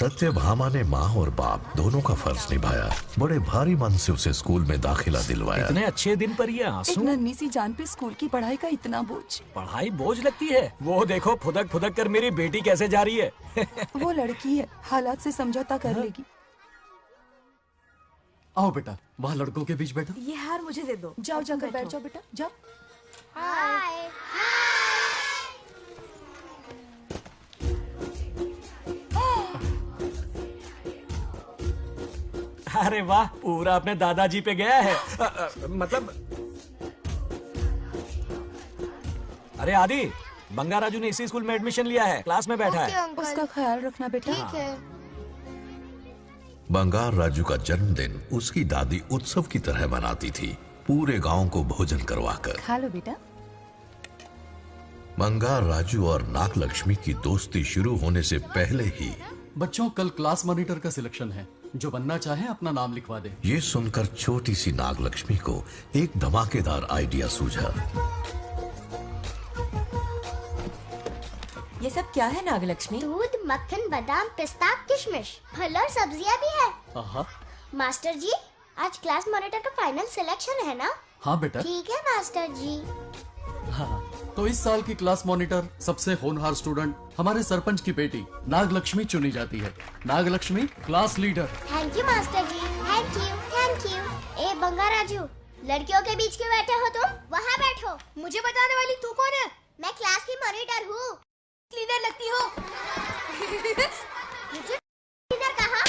सत्यभामा ने माँ और बाप दोनों का फर्ज निभाया। बड़े भारी मन से उसे स्कूल में दाखिला दिलवाया। इतने अच्छे दिन पर ये आंसू। एक नन्ही सी जान पे स्कूल की पढ़ाई का इतना बोझ। पढ़ाई बोझ लगती है? वो देखो फुदक फुदक कर मेरी बेटी कैसे जा रही है। वो लड़की है, हालात से समझौता कर लेगी। आओ बेटा, वहाँ लड़कों के बीच बैठो। ये हार मुझे दे दो। जाओ जाकर बैठ जाओ बेटा, जाओ। हाय। अरे वाह, पूरा अपने दादाजी पे गया है। मतलब अरे आदि, बंगा राजू ने इसी स्कूल में एडमिशन लिया है, क्लास में बैठा है। उसका ख्याल रखना बेटा। ठीक है। बंगार राजू का जन्मदिन उसकी दादी उत्सव की तरह मनाती थी, पूरे गांव को भोजन करवाकर। खा लो बेटा। बंगार राजू और नागलक्ष्मी की दोस्ती शुरू होने से पहले ही बच्चों, कल क्लास मॉनिटर का सिलेक्शन है। जो बनना चाहे अपना नाम लिखवा दे। ये सुनकर छोटी सी नागलक्ष्मी को एक धमाकेदार आइडिया सूझा। ये सब क्या है नागलक्ष्मी? दूध, मक्खन, बादाम, पिस्ता, किशमिश, फल और सब्जियां भी है। आहा। मास्टर जी, आज क्लास मॉनिटर का फाइनल सिलेक्शन है ना? हाँ बेटा। ठीक है मास्टर जी। हाँ, तो इस साल की क्लास मॉनिटर सबसे होनहार स्टूडेंट हमारे सरपंच की बेटी नागलक्ष्मी चुनी जाती है। Nagalakshmi class leader. Thank you master ji, thank you thank you. ए बंगा राजू, लड़कियों के बीच क्यों बैठे हो तुम? वहाँ बैठो। मुझे बताने वाली तू कौन है? मैं क्लास की मॉनिटर हूँ। लीडर लगती हो। मुझे लीडर कहा?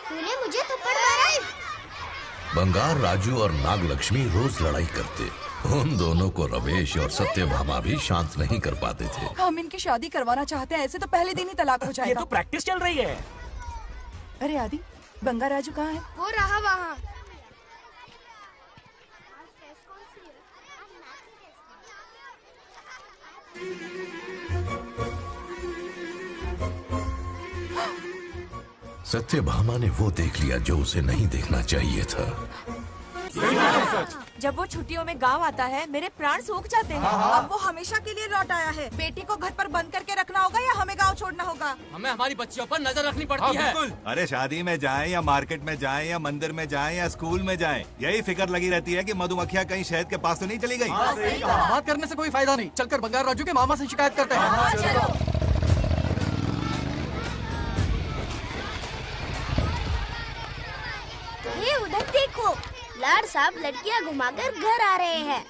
तूने मुझे थप्पड़ मारा। बंगार राजू और नागलक्ष्मी रोज लड़ाई करते। उन दोनों को रमेश और सत्यभामा भी शांत नहीं कर पाते थे। हम इनकी शादी करवाना चाहते हैं, ऐसे तो पहले दिन ही तलाक हो ये जाएगा। तो प्रैक्टिस चल रही है। अरे आदि, बंगा राजू कहाँ है? वो रहा वहाँ। सत्यभामा ने वो देख लिया जो उसे नहीं देखना चाहिए था। जब वो छुट्टियों में गांव आता है मेरे प्राण सूख जाते हैं। अब वो हमेशा के लिए लौट आया है। बेटी को घर पर बंद करके रखना होगा या हमें गांव छोड़ना होगा? हमें हमारी बच्चियों पर नजर रखनी पड़ती है। अरे शादी में जाएं या मार्केट में जाएं या मंदिर में जाएं या स्कूल में जाएं, यही फिक्र लगी रहती है कि मधुमक्खियाँ कहीं शहद के पास तो नहीं चली गई। बात करने से कोई फायदा नहीं। चलकर बंगार राजू के मामा से शिकायत करते हैं। ये उधर देखो, लाड साहब लड़कियां घुमाकर घर आ रहे हैं।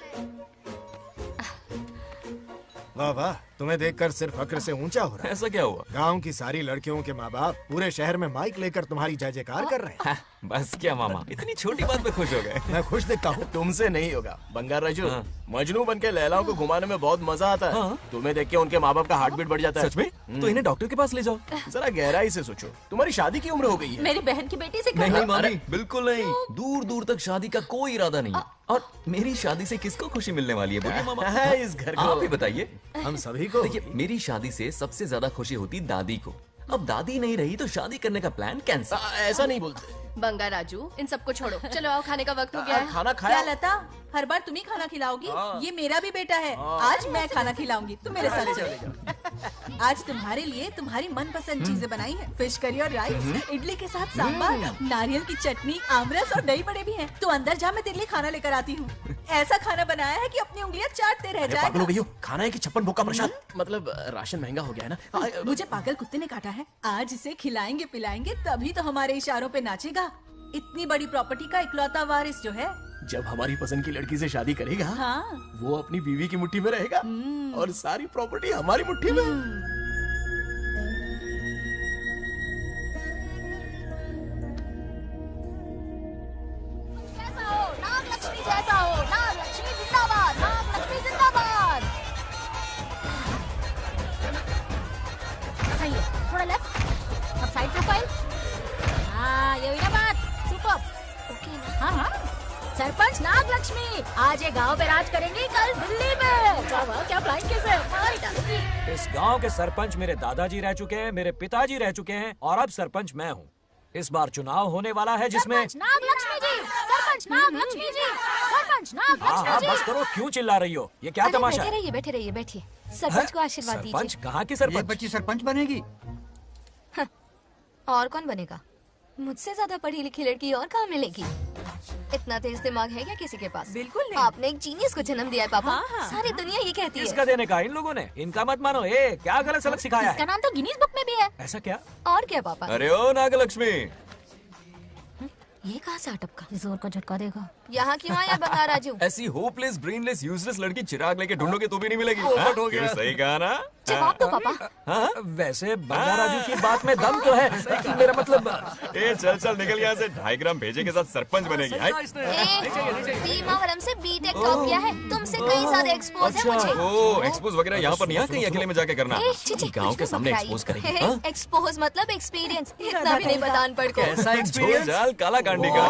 वाह वाह, तुम्हें देखकर सिर्फ फक्र से ऊंचा हो रहा है। ऐसा क्या हुआ? गांव की सारी लड़कियों के माँ बाप पूरे शहर में माइक लेकर तुम्हारी जय जयकार कर रहे हैं। बस क्या मामा, इतनी छोटी बात पे खुश हो गए। मैं खुश दिखता हूँ। तुमसे नहीं होगा बंगार राजू। हाँ। मजनू बनके लैलाओं को घुमाने में बहुत मजा आता है। हाँ। तुम्हें देख के उनके माँ बाप का हार्ट बीट बढ़ जाता है। सच में? तो इन्हें डॉक्टर के पास ले जाओ। जरा गहराई से सोचो, तुम्हारी शादी की उम्र हो गई है। मेरी बहन की बेटी से नहीं मामी, बिल्कुल नहीं। दूर दूर तक शादी का कोई इरादा नहीं है। और मेरी शादी से किसको खुशी मिलने वाली है बोलिए मामा? है इस घर को। आप ही बताइए। हम सभी को। देखिए, मेरी शादी से सबसे ज्यादा खुशी होती दादी को। अब दादी नहीं रही तो शादी करने का प्लान कैंसिल। ऐसा नहीं बोलते। बंगा राजू, इन सबको छोड़ो। चलो आओ, खाने का वक्त हो गया है। खाना खाया? क्या लता, हर बार तुम ही खाना खिलाओगी? ये मेरा भी बेटा है। आज मैं खाना खिलाऊंगी, तुम मेरे साथ चलो। आज तुम्हारे लिए तुम्हारी मनपसंद चीजें बनाई है। फिश करी और राइस, इडली के साथ सांभर, नारियल की चटनी, आमरस और दही बड़े भी हैं। तो अंदर जा, मैं तेरे लिए खाना लेकर आती हूँ। ऐसा खाना बनाया है कि अपनी उंगलियां चाटते रह पागल हो जाए। गई हो, खाना है कि 56 भोग का प्रसाद? मतलब राशन महंगा हो गया है ना। मुझे पागल कुत्ते ने काटा है। आज इसे खिलाएंगे पिलाएंगे तभी तो हमारे इशारों पे नाचेगा। इतनी बड़ी प्रॉपर्टी का इकलौता वारिस जो है। जब हमारी पसंद की लड़की से शादी करेगा, हाँ। वो अपनी बीवी की मुट्ठी में रहेगा और सारी प्रॉपर्टी हमारी मुट्ठी में। नागलक्ष्मी जैसा हो, नागलक्ष्मी जिंदाबाद, नागलक्ष्मी जिंदाबाद। सही है, थोड़ा लेफ्ट, अब साइड प्रोफाइल। हाँ, ये हुई ना बात। सुपर। ओके। हाँ हाँ, सरपंच नागलक्ष्मी आज ये गांव पे राज करेंगी, कल दिल्ली में। क्या फ्लाइंग किस है? मार डालूंगी। इस गांव के सरपंच मेरे दादाजी रह चुके हैं, मेरे पिताजी रह चुके हैं और अब सरपंच मैं हूँ। इस बार चुनाव होने वाला है जिसमें नागलक्ष्मी जी, सरपंच नागलक्ष्मी जी, सरपंच सरपंच हाँ नागलक्ष्मी जी। बस करो, क्यों चिल्ला रही हो? ये क्या अरे तमाशा बैठे है? रहिए, बैठे रहिए, बैठिए। सरपंच को आशीर्वाद सरपंच दीजिए। कहाँ की सरपंच? बच्ची सरपंच बनेगी। और कौन बनेगा? मुझसे ज्यादा पढ़ी लिखी लड़की और कहाँ मिलेगी? इतना तेज दिमाग है क्या किसी के पास? बिल्कुल नहीं। आपने एक जीनियस को जन्म दिया है पापा। हाँ, हाँ। सारी दुनिया ये कहती है। किसका देने का? इन लोगों ने। इनका मत मानो। क्या गलत सलत सिखाया इसका है? नाम तो गिनीज बुक में भी है। ऐसा क्या? और क्या पापा? अरे ओ नागलक्ष्मी, ये कहाँ से अटपका? जोर का झटका देगा। यहाँ क्यों आया बंगार राजू? ऐसी होपलेस ब्रेनलेस यूजलेस लड़की चिराग लेके ढूंढोगे तो भी नहीं मिलेगी। पोपट हो गया। सही कहा ना? जवाब दो पापा। हाँ? वैसे बंगार राजू की बात में दम तो है, लेकिन मेरा मतलब। ए चल चल निकल यहाँ से। 2.5 ग्राम भेजे के साथ सरपंच बनेगी। भीमावरम से बीटेक टॉप किया है। तुमसे कई ज्यादा एक्सपोज है मुझे। ओ एक्सपोज वगैरह यहाँ पर नहीं है, कहीं अकेले में जाके करना। ए, छी, छी, गाँव कुछ के भी सामने मत एक्सपोज कराइए। करेगी। हाँ? एक्सपोज मतलब एक्सपीरियंस। इतना भी नहीं पता अनपढ़ को। कैसा एक्सपीरियंस? जाल काला कांडी का।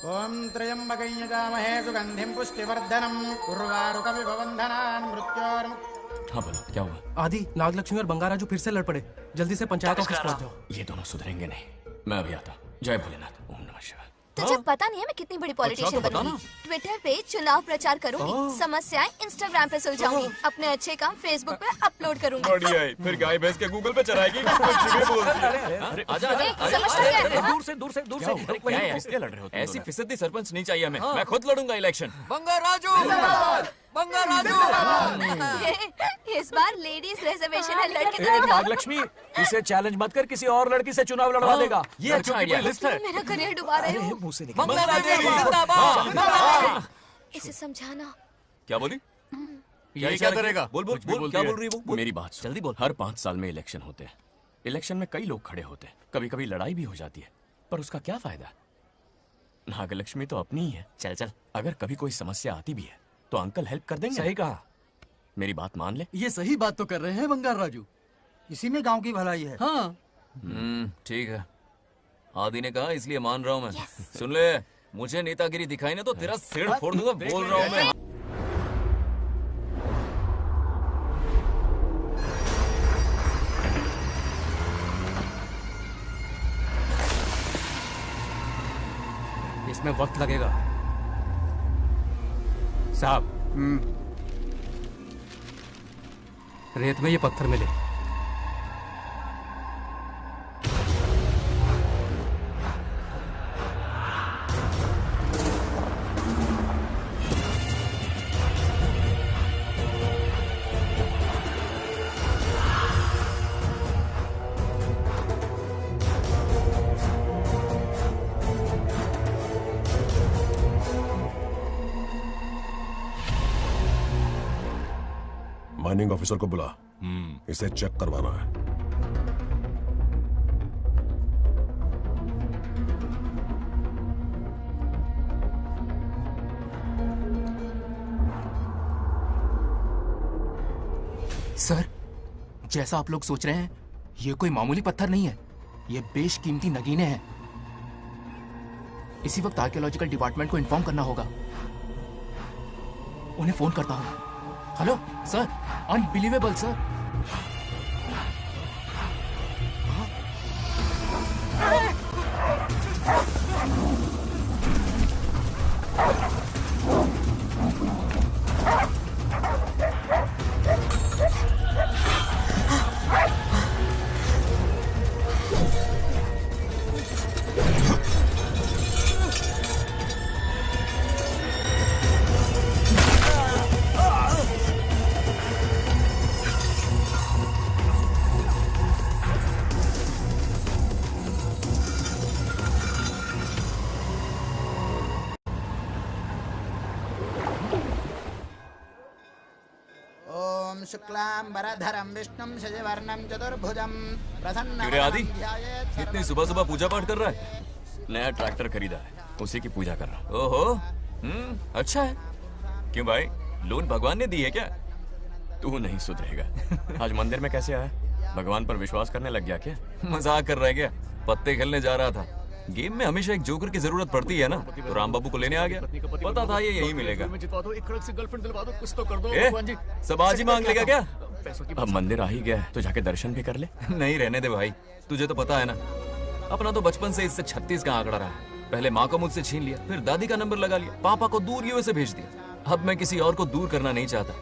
ओम त्र्यंबकं यजामहे सुगंधिं पुष्टिवर्धनम् उर्वारुकमिव बन्धनान् मृत्योर्मुक्तिः। हाँ बोलो, क्या हुआ? आदि, नागलक्ष्मी और बंगाराजू फिर से लड़ पड़े। जल्दी से पंचायत ऑफिस पहुंच जाओ। ये दोनों सुधरेंगे नहीं। मैं अभी आता हूँ। जय भोलेनाथ। ओम नमः शिवाय। तुझे पता नहीं है मैं कितनी बड़ी पॉलिटिशियन तो बता बनूंगी। ट्विटर पे चुनाव प्रचार करूंगी, समस्याएं इंस्टाग्राम पे सुलझाऊंगी, अपने अच्छे काम फेसबुक पे अपलोड करूंगी। बढ़िया है। फिर गाय भैंस के गूगल पे चराएगी। कुछ भी बोलती है। अरे आजा आजा। समझता क्या है? दूर से दूर से दूर से। क्या है? किसके लड़ रहे हो? ऐसी फिसदी सरपंच नहीं चाहिए हमें। मैं खुद लड़ूंगा इलेक्शन। इस बार लेडीज रिजर्वेशन है, लड़के ए, नागलक्ष्मी, इसे चैलेंज मत कर, किसी और लड़की से चुनाव लड़वा देगा। ये अच्छा आइडिया है। मेरा करियर डुबा रहे हो। मुंह से निकल। इसे समझाना। क्या बोली? ये क्या करेगा? बोल बोल बोल। क्या बोल रही है वो? मेरी बात सुन। जल्दी बोल। हर 5 साल में इलेक्शन होते हैं। इलेक्शन में कई लोग खड़े होते हैं, कभी कभी लड़ाई भी हो जाती है, पर उसका क्या फायदा? नागलक्ष्मी तो अपनी ही है। चल चल, अगर कभी कोई समस्या आती भी है तो अंकल हेल्प कर देंगे। सही कहा। मेरी बात मान ले। ये सही बात तो कर रहे हैं बंगार राजू। इसी में गांव की भलाई है। हाँ, ठीक है। आदि ने कहा इसलिए मान रहा हूँ मैं। सुन ले, मुझे नेतागिरी दिखाई ना तो तेरा सिर फोड़ दूंगा। बोल रहा हूँ मैं। इसमें वक्त लगेगा साहब। रेत में ये पत्थर मिले। माइनिंग ऑफिसर को बुला। इसे चेक करवाना है। सर, जैसा आप लोग सोच रहे हैं, ये कोई मामूली पत्थर नहीं है। ये बेशकीमती नगीने हैं। इसी वक्त आर्कियोलॉजिकल डिपार्टमेंट को इन्फॉर्म करना होगा। उन्हें फोन करता हूं। Hello sir, unbelievable sir. ओम शुक्लांबरधरं विष्णुं शशिवर्णं चतुर्भुजं क्यों आदि? प्रसन्नं इतनी सुबह सुबह पूजा पाठ कर रहा है? नया ट्रैक्टर खरीदा है, उसी की पूजा कर रहा हूँ। ओहो, अच्छा है। क्यों भाई, लोन भगवान ने दी है क्या? तू नहीं सुधरेगा। आज मंदिर में कैसे आया? भगवान पर विश्वास करने लग गया क्या? मजाक कर रहा है क्या? पत्ते खेलने जा रहा था। गेम में हमेशा एक जोकर की जरूरत पड़ती है ना, तो राम बाबू को लेने आ गया। पता था ये यही मिलेगा। सब आज ही मांग लेगा क्या? अब मंदिर आ ही गया है तो जाके दर्शन भी कर ले। नहीं रहने दे भाई, तुझे तो पता है ना, अपना तो बचपन से इससे 36 का आंकड़ा रहा है। पहले माँ को मुझसे छीन लिया, फिर दादी का नंबर लगा लिया, पापा को दूर यूएसए भेज दिया। अब मैं किसी और को दूर करना नहीं चाहता।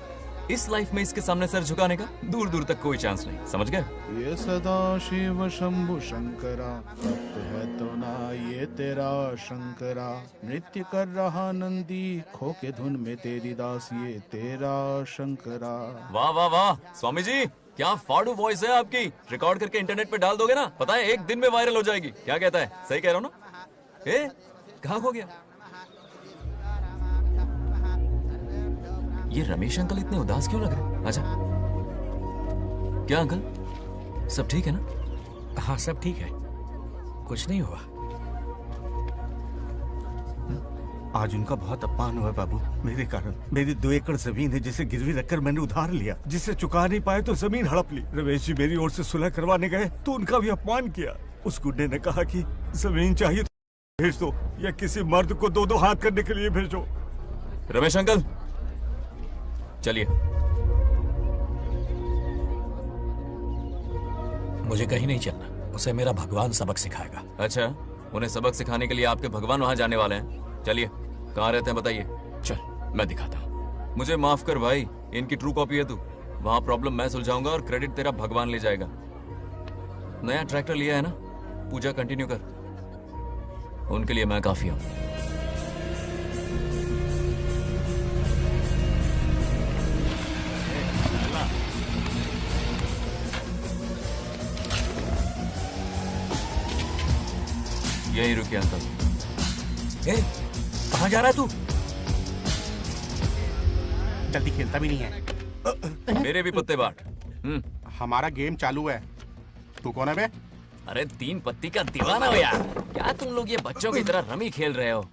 इस लाइफ में इसके सामने सर झुकाने का दूर दूर तक कोई चांस नहीं, समझ गए? ये सदा शिव शंभु शंकरा, तप है तो ना ये तेरा शंकरा। नृत्य कर रहा नंदी, खो के धुन में तेरी दास, ये तेरा शंकरा। वाह वाह वाह स्वामी जी, क्या फाड़ू वॉइस है आपकी। रिकॉर्ड करके इंटरनेट पे डाल दोगे ना, पता है 1 दिन में वायरल हो जाएगी। क्या कहता है, सही कह रहा हूँ ना? ए, कहाँ खो गया? ये रमेश अंकल इतने उदास क्यों लग रहे? अच्छा, क्या अंकल सब ठीक है ना? हाँ सब ठीक है, कुछ नहीं हुआ। आज उनका बहुत अपमान हुआ बाबू, मेरे कारण। मेरी 2 एकड़ जमीन है जिसे गिरवी रखकर मैंने उधार लिया, जिसे चुका नहीं पाए तो जमीन हड़प ली। रमेश जी मेरी ओर से सुलह करवाने गए तो उनका भी अपमान किया। उस गुड्डे ने कहा कि जमीन चाहिए तो भेज दो या किसी मर्द को 2-2 हाथ करने के लिए भेजो। रमेश अंकल चलिए। मुझे कहीं नहीं चलना, उसे मेरा भगवान सबक सिखाएगा। अच्छा, उन्हें सबक सिखाने के लिए आपके भगवान वहां जाने वाले हैं। चलिए, कहाँ रहते हैं बताइए। चल मैं दिखाता हूँ। मुझे माफ कर भाई, इनकी ट्रू कॉपी है तू। वहां प्रॉब्लम मैं सुलझाऊंगा और क्रेडिट तेरा भगवान ले जाएगा। नया ट्रैक्टर लिया है ना, पूजा कंटिन्यू कर, उनके लिए मैं काफी हूँ। यही रुकिए अंकल। ए, कहाँ जा रहा है तू? जल्दी खेलता भी नहीं है। मेरे भी पत्ते बांट। हमारा गेम चालू है। तू कौन है बे? अरे 3 पत्ती का दीवाना हो यार। क्या तुम लोग ये बच्चों की तरह रमी खेल रहे हो?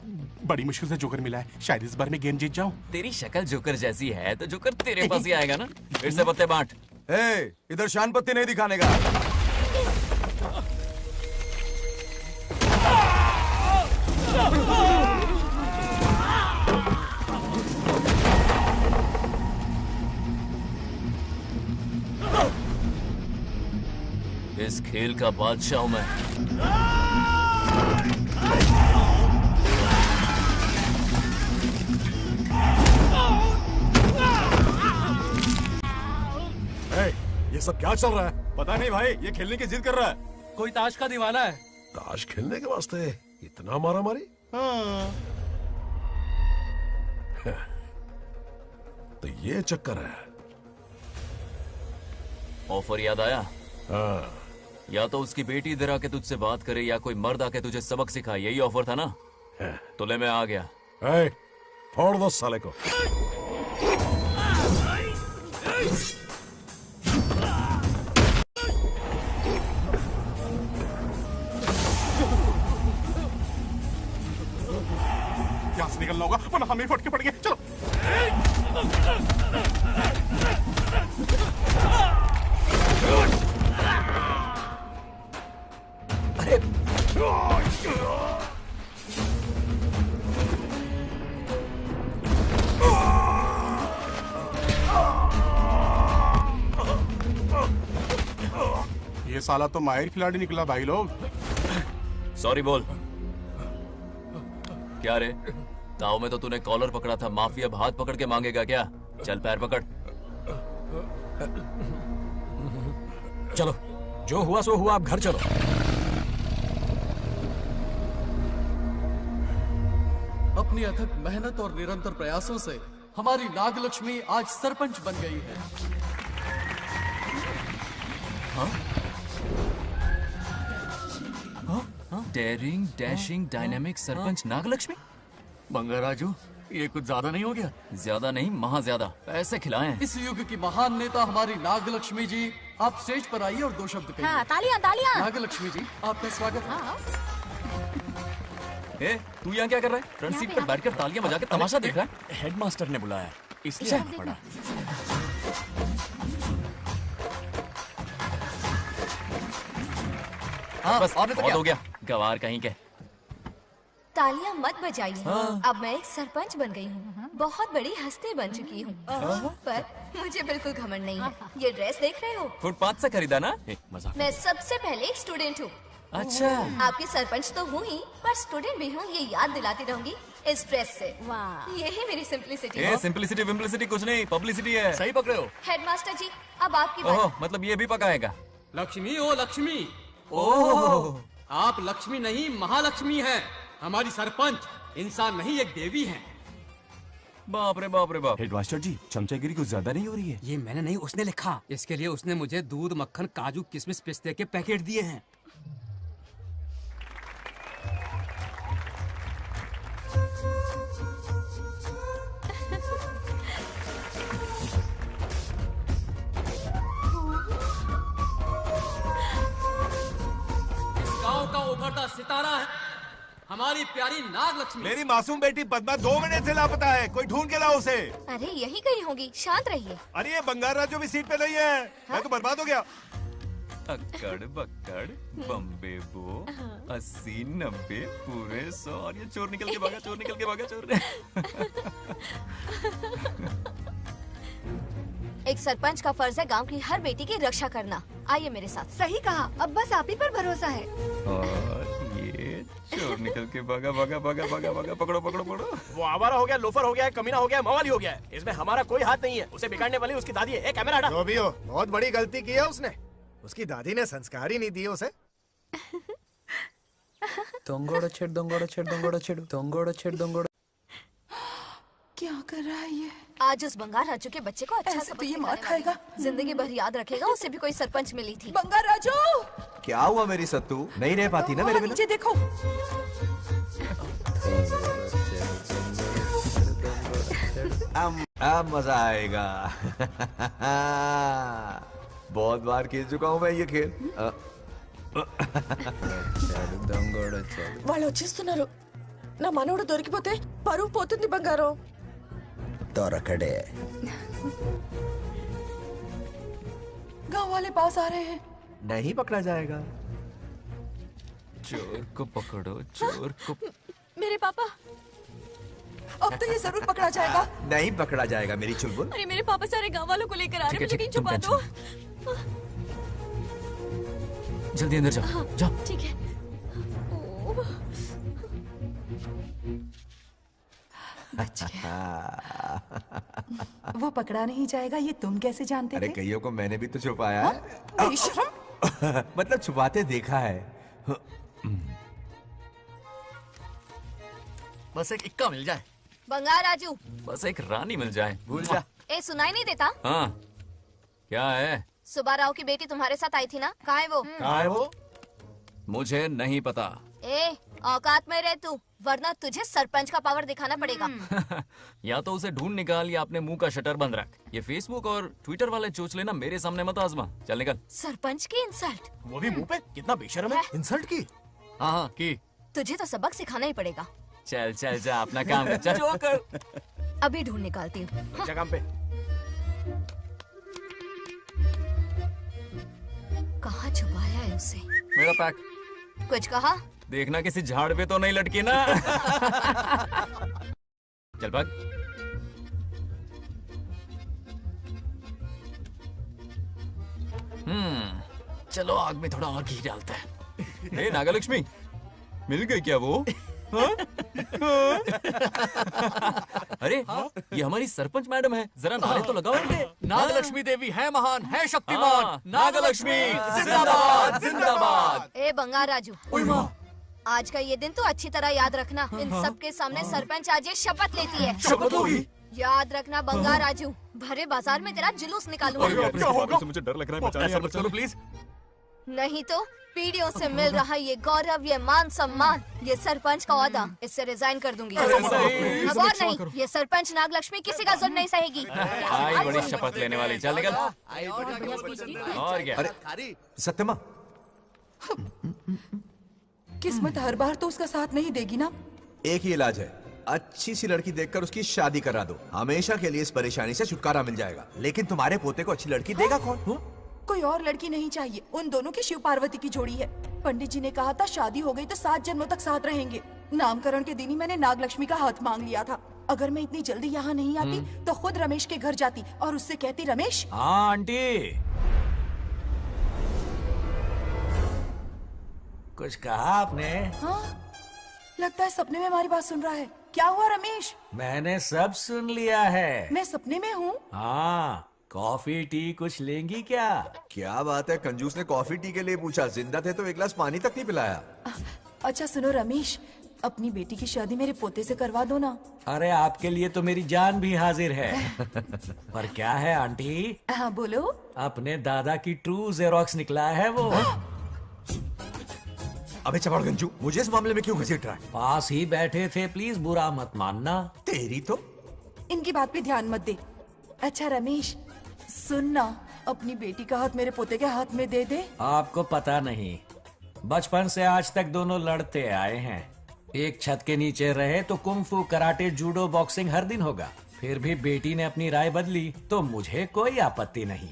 बड़ी मुश्किल से जोकर मिला है, शायद इस बार में गेम जीत जाऊं। तेरी शक्ल जोकर जैसी है तो जोकर तेरे पास ही आएगा ना। फिर से पत्ते बांट। इधर शान पत्ती नहीं दिखाने का। इस खेल का बादशाह हूं मैं। ये सब क्या चल रहा है? पता नहीं भाई, ये खेलने की जिद कर रहा है। कोई ताश का दीवाना है। ताश खेलने के वास्ते इतना मारा मारी? तो ये चक्कर है। ऑफर याद आया? हाँ। या तो उसकी बेटी इधर आके तुझसे बात करे या कोई मर्द आके तुझे सबक सिखाए, यही ऑफर था ना? तो ले मैं आ गया। फोड़ दो साले को। यहाँ से निकलना होगा वरना हमें फटके पड़ेंगे। चलो। ये साला तो माहिर खिलाड़ी निकला भाई लोग। सॉरी बोल। क्या रे, ताऊ में तो तूने कॉलर पकड़ा था, माफी अब हाथ पकड़ के मांगेगा क्या? चल पैर पकड़। चलो, जो हुआ सो हुआ, आप घर चलो। अपनी अथक मेहनत और निरंतर प्रयासों से हमारी नागलक्ष्मी आज सरपंच बन गई है। Daring dashing dynamic sarpanch Nagalakshmi. Bangarraju, ये कुछ ज्यादा नहीं हो गया? ज्यादा नहीं, महा ज्यादा। पैसे खिलाएं। इस युग की महान नेता हमारी नागलक्ष्मी जी, आप स्टेज पर आइए और 2 शब्द कहिए। हाँ, तालियां तालियां। नागलक्ष्मी जी, आपका स्वागत है। ए, तू यहाँ क्या कर रहा है? फ्रंट सीट पर बैठकर तालियां बजा के तमाशा देख रहा है? हेडमास्टर ने बुलाया, इसलिए आना पड़ा। बस बहुत हो गया, गवार कहीं के। तालियां मत बजाइए। अब मैं एक सरपंच बन गई हूँ, बहुत बड़ी हस्ती बन चुकी हूँ। पर मुझे बिल्कुल घमंड नहीं है। ये ड्रेस देख रहे हो? फुटपाथ से खरीदा ना? मजाक। मैं सबसे पहले एक स्टूडेंट हूँ। अच्छा। आपकी सरपंच तो हूँ ही, पर स्टूडेंट भी हूँ, ये याद दिलाती रहूंगी इस ड्रेस से। वाह, यही मेरी सिंपलिसिटी ए है। सिंपलिसिटी विम्पलिसिटी कुछ नहीं, पब्लिसिटी है। सही पकड़े हो। हेडमास्टर जी, अब आपकी बारी। ओह, मतलब ये भी पकाएगा। लक्ष्मी ओ लक्ष्मी, ओह, आप लक्ष्मी नहीं महालक्ष्मी हैं। हमारी सरपंच इंसान नहीं एक देवी हैं। बाप रे बाप रे बाप। हेडमास्टर जी, चमचागिरी कुछ ज्यादा नहीं हो रही है? ये मैंने नहीं, उसने लिखा। इसके लिए उसने मुझे दूध, मक्खन, काजू, किशमिश, पिस्ते के पैकेट दिए हैं। इस गांव का उभरता सितारा है हमारी प्यारी नाग लक्ष्मी। मेरी मासूम बेटी पद्मा 2 महीने से लापता है, कोई ढूंढ के लाओ उसे। अरे यही कहीं होगी, शांत रहिए। अरे ये बंगार राजू भी सीट पे नहीं है, मैं तो बर्बाद हो गया। अक्कड़ बक्कड़ बम्बे बो 80 90 पूरे 100 और ये चोर निकल के भागा, चोर निकल के भागा, चोर। एक सरपंच का फर्ज है गांव की हर बेटी की रक्षा करना। आइए मेरे साथ। सही कहा, अब बस आप ही पर भरोसा है। और ये चोर निकल के भागा भागा भागा भागा भागा, पकड़ो पकड़ो पकड़ो। वो आवारा हो गया, लोफर हो गया, कमीना हो गया, मवाली हो गया है। इसमें हमारा कोई हाथ नहीं है। उसे बिगाड़ने वाली उसकी दादी है। कैमरा हटा। जो भी हो, बहुत बड़ी गलती की है उसने। उसकी दादी ने संस्कार ही नहीं दिए उसे। दंगोड़ा छेड़ दंगोड़ा छेड़ दंगोड़ा छेड़ दंगोड़ा छेड़ दंगोड़ा। क्या कर रहा है ये? आज उस बंगार राजू के बच्चे को अच्छा ऐसे तो ये मार खाएगा। जिंदगी भर याद रखेगा, उसे भी कोई सरपंच मिली थी। बंगार राजू, क्या हुआ मेरी सत्तू? नहीं रह पाती ना मेरे बिना? नीचे देखो। अब मजा आएगा। बहुत बार खेल चुका हूँ मैं ये खेल। వాళ్ళు వచ్చేస్తున్నారు. నా మనవడు దొరికిపోతే పరువు పోతుంది బంగారం. दौरकड़े गांव वाले पास आ रहे हैं। नहीं पकड़ा जाएगा। चोर को पकड़ो, चोर को। मेरे पापा, अब तो ये जरूर पकड़ा जाएगा। नहीं पकड़ा जाएगा मेरी चुलबुल। अरे मेरे पापा सारे गांव वालों को लेकर आ रहे हैं, मुझे कहीं छुपा दो। जल्दी अंदर जाओ, जाओ। ठीक है। वो पकड़ा नहीं जाएगा, ये तुम कैसे जानते अरे थे? कईयों को मैंने भी तो छुपाया है। बेशरम। मतलब छुपाते देखा है। बस एक इक्का मिल जाए। बंगार राजू, बस एक रानी मिल जाए। भूल जा। ए सुनाई नहीं देता? हाँ, क्या है? सुबह राव की बेटी तुम्हारे साथ आई थी ना, कहाँ है वो? कहाँ है वो? मुझे नहीं पता। ए औकात में रह तू, वरना तुझे सरपंच का पावर दिखाना पड़ेगा। या तो उसे ढूंढ निकाल या अपने मुंह का शटर बंद रख। ये फेसबुक और ट्विटर वाले चोच लेना मेरे सामने मत आजमा। चल निकल। सरपंच की इंसल्ट? वो भी मुंह पे? कितना बेशर्म है। इंसल्ट की? हाँ हाँ की। तुझे तो सबक सिखाना ही पड़ेगा। चल चल जा, अपना काम कर। चल जो कर। अभी ढूंढ निकालती हूँ। अच्छा काम पे। कहाँ छुपाया है उसे? मेरा पैक। कुछ कहा? देखना किसी झाड़ पे तो नहीं लटकी ना। चल भाग। चलो आग में थोड़ा और घी डालते हैं। हे नागलक्ष्मी, मिल गई क्या वो? हाँ? अरे ये हमारी सरपंच मैडम है, जरा नारे तो लगाओ इनके। नागलक्ष्मी देवी है महान, है शक्तिमान। नागलक्ष्मी जिंदाबाद जिंदाबाद। ए बंगार राजू, आज का ये दिन तो अच्छी तरह याद रखना। इन सब के सामने सरपंच आज ये शपथ लेती है। शपथ होगी? याद रखना बंगार राजू, भरे बाजार में तेरा जुलूस निकालूंगा। क्या होगा? मुझे डर लग रहा है, बचाने यार, चलो प्लीज। नहीं तो पीढ़ियों से मिल रहा ये गौरव, ये मान सम्मान, ये सरपंच का ओहदा, इससे रिजाइन कर दूंगी। अब और नहीं, ये सरपंच नागलक्ष्मी किसी का जुल्म नहीं सहेगी। आई बड़ी शपथ लेने वाली। चल निकल। और क्या? अरे सत्यमा, किस्मत हर बार तो उसका साथ नहीं देगी ना। एक ही इलाज है, अच्छी सी लड़की देखकर उसकी शादी करा दो। हमेशा के लिए इस परेशानी से छुटकारा मिल जाएगा। लेकिन तुम्हारे पोते को अच्छी लड़की देगा कौन? कोई और लड़की नहीं चाहिए, उन दोनों की शिव पार्वती की जोड़ी है। पंडित जी ने कहा था शादी हो गई तो 7 जन्मों तक साथ रहेंगे। नामकरण के दिन ही मैंने नागलक्ष्मी का हाथ मांग लिया था। अगर मैं इतनी जल्दी यहाँ नहीं आती तो खुद रमेश के घर जाती और उससे कहती, रमेश। हाँ आंटी, कुछ कहा आपने? हाँ? लगता है सपने में हमारी बात सुन रहा है। क्या हुआ रमेश? मैंने सब सुन लिया है। मैं सपने में हूँ? हाँ, कॉफी टी कुछ लेंगी क्या? क्या बात है, कंजूस ने कॉफी टी के लिए पूछा, जिंदा थे तो एक गिलास पानी तक नहीं पिलाया। अच्छा सुनो रमेश, अपनी बेटी की शादी मेरे पोते से करवा दो ना। अरे आपके लिए तो मेरी जान भी हाजिर है। पर क्या है आंटी? हाँ बोलो। अपने दादा की ट्रू जेरोक्स निकला है वो। अबे चपड़ गंजू, मुझे इस मामले में क्यों घसीट रहा है? पास ही बैठे थे, प्लीज बुरा मत मानना। तेरी तो इनकी बात पे ध्यान मत दे। अच्छा रमेश सुन ना, अपनी बेटी का हाथ मेरे पोते के हाथ में दे दे। आपको पता नहीं, बचपन से आज तक दोनों लड़ते आए हैं। एक छत के नीचे रहे तो कुंफू, कराटे, जूडो, बॉक्सिंग हर दिन होगा। फिर भी बेटी ने अपनी राय बदली तो मुझे कोई आपत्ति नहीं।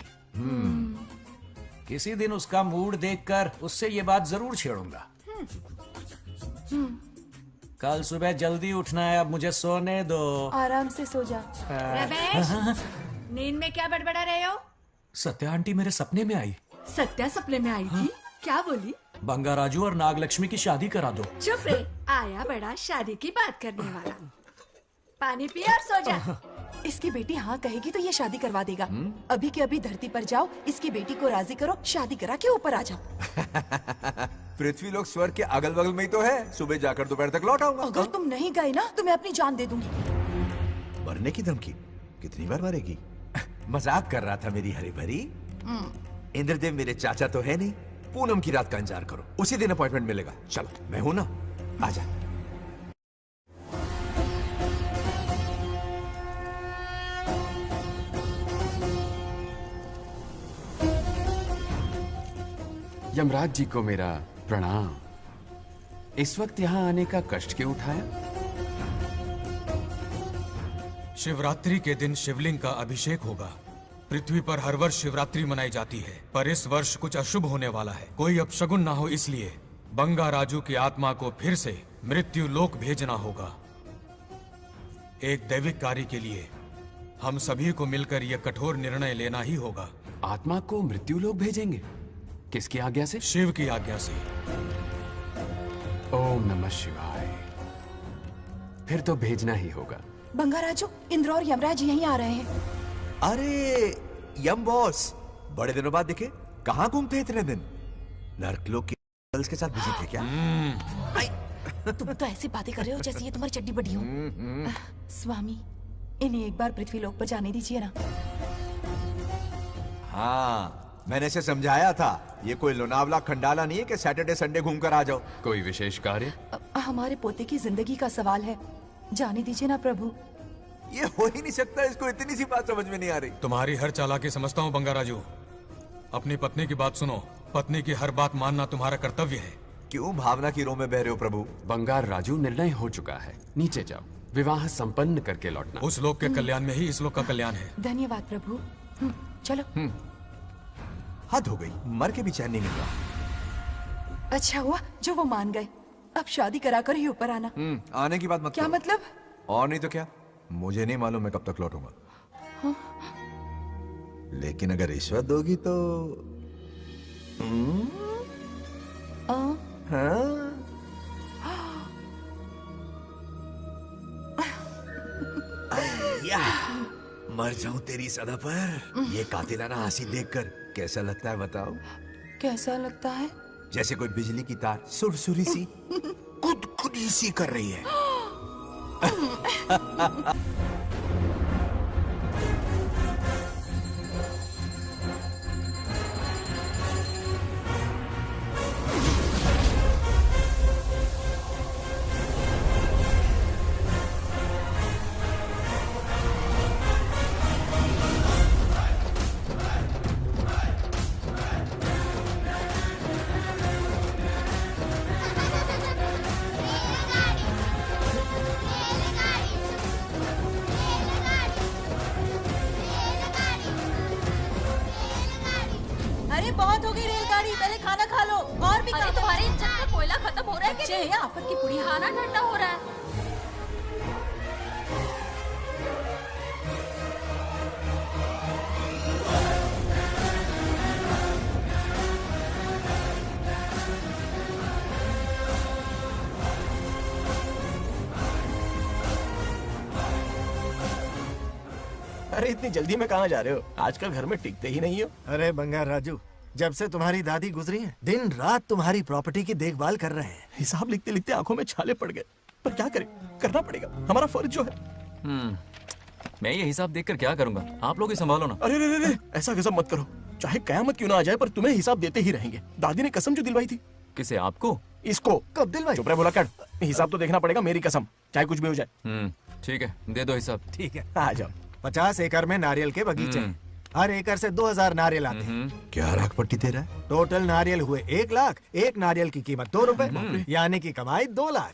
किसी दिन उसका मूड देखकर उससे ये बात जरूर छेड़ूंगा। कल सुबह जल्दी उठना है, अब मुझे सोने दो। आराम से सो जा। रमेश, नींद में क्या बड़बड़ा रहे हो? सत्या आंटी मेरे सपने में आई। सत्या सपने में आई थी? क्या बोली? बंगा राजू और नागलक्ष्मी की शादी करा दो। चुप रे, आया बड़ा शादी की बात करने वाला। पानी पिया और सो जा। इसकी बेटी हाँ कहेगी तो ये शादी करवा देगा। अभी के अभी धरती पर जाओ, इसकी बेटी को राजी करो, शादी करा के ऊपर आ जाओ। पृथ्वी लोग स्वर्ग के अगल बगल में ही तो है, सुबह जाकर दोपहर तक लौट आऊंगा। अगर तुम नहीं गए ना तो मैं अपनी जान दे दूंगी। मरने की धमकी? कितनी बार मरेगी? मजाक कर रहा था मेरी हरी भरी। इंद्रदेव मेरे चाचा तो है नहीं। पूनम की रात का इंतजार करो, उसी दिन अपॉइंटमेंट मिलेगा। चलो मैं हूं ना, आजा। यमराज जी को मेरा प्रणाम। इस वक्त यहाँ आने का कष्ट क्यों उठाया? शिवरात्रि के दिन शिवलिंग का अभिषेक होगा। पृथ्वी पर हर वर्ष शिवरात्रि मनाई जाती है, पर इस वर्ष कुछ अशुभ होने वाला है। कोई अपशगुन ना हो, इसलिए बंगा राजू की आत्मा को फिर से मृत्यु लोक भेजना होगा। एक दैविक कार्य के लिए हम सभी को मिलकर यह कठोर निर्णय लेना ही होगा। आत्मा को मृत्यु लोक भेजेंगे? किसकी आज्ञा से? शिव की आज्ञा से। ओम नमः शिवाय। फिर तो भेजना ही होगा। बंगा राजू, इंद्र और यमराज यहीं आ रहे हैं। अरे यम बॉस, बड़े दिनों बाद दिखे। कहाँ घूमते इतने दिन? नर्कलोक के गर्ल्स के साथ बिजी थे क्या? तुम तो ऐसी बातें कर रहे हो जैसे ये तुम्हारी चड्डी बड़ी हो। स्वामी, इन्हें एक बार पृथ्वी लोक पर जाने दीजिए ना। हाँ, मैंने इसे समझाया था, ये कोई लोनावला खंडाला नहीं है कि सैटरडे संडे घूम कर आ जाओ। कोई विशेष कार्य? हमारे पोते की जिंदगी का सवाल है, जाने दीजिए ना प्रभु। ये हो ही नहीं सकता, इसको इतनी सी बात समझ में नहीं आ रही। तुम्हारी हर चालाकी समझता हूँ बंगा राजू। अपनी पत्नी की बात सुनो, पत्नी की हर बात मानना तुम्हारा कर्तव्य है। क्यों भावना की रो में बह रहे हो प्रभु? बंगार राजू, निर्णय हो चुका है, नीचे जाओ, विवाह संपन्न करके लौटना। उस लोक के कल्याण में ही इस लोक का कल्याण है। धन्यवाद प्रभु। चलो। हद हो गई, मर के भी चैन नहीं मिल रहा। अच्छा हुआ जो वो मान गए, अब शादी कराकर ही ऊपर आना। आने की बात मत क्या करो। मतलब? और नहीं तो क्या, मुझे नहीं मालूम मैं कब तक लौटूंगा। हाँ? लेकिन अगर रिश्वत दोगी तो हाँ? या, मर जाऊं तेरी सदा पर। ये कातिलाना हंसी देखकर कैसा लगता है बताओ? कैसा लगता है? जैसे कोई बिजली की तार सुरसुरी सी खुद सी कर रही है। अरे बहुत हो गई रेलगाड़ी, पहले खाना खा लो। और भी अरे तुम्हारे इंजन में कोयला खत्म हो रहा है बच्चे हैं, आफत की पुड़ी। खाना ठंडा हो रहा है। अरे इतनी जल्दी में कहाँ जा रहे हो? आजकल घर में टिकते ही नहीं हो। अरे बंगार राजू, जब से तुम्हारी दादी गुजरी है दिन रात तुम्हारी प्रॉपर्टी की देखभाल कर रहे हैं। हिसाब लिखते लिखते आंखों में छाले पड़ गए, पर क्या करें, करना पड़ेगा, हमारा फर्ज जो है। मैं ये हिसाब देखकर क्या करूंगा? आप लोग ही संभालो ना। अरे रे रे, ऐसा गजब मत करो, चाहे कयामत क्यों ना आ जाए पर तुम्हें हिसाब देते ही रहेंगे। दादी ने कसम जो दिलवाई थी। किसे? आपको? इसको। कब दिलवाई? चुप रहे बोला कर, हिसाब तो देखना पड़ेगा, मेरी कसम, चाहे कुछ भी हो जाए। ठीक है, दे दो हिसाब। ठीक है, आ जाओ। 50 एकड़ में नारियल के बगीचे, हर एकड़ से 2000 नारियल आते हैं। क्या राख पट्टी दे रहा है? टोटल नारियल हुए 1 लाख, एक नारियल की कीमत 2 रुपए, यानी कि कमाई 2 लाख।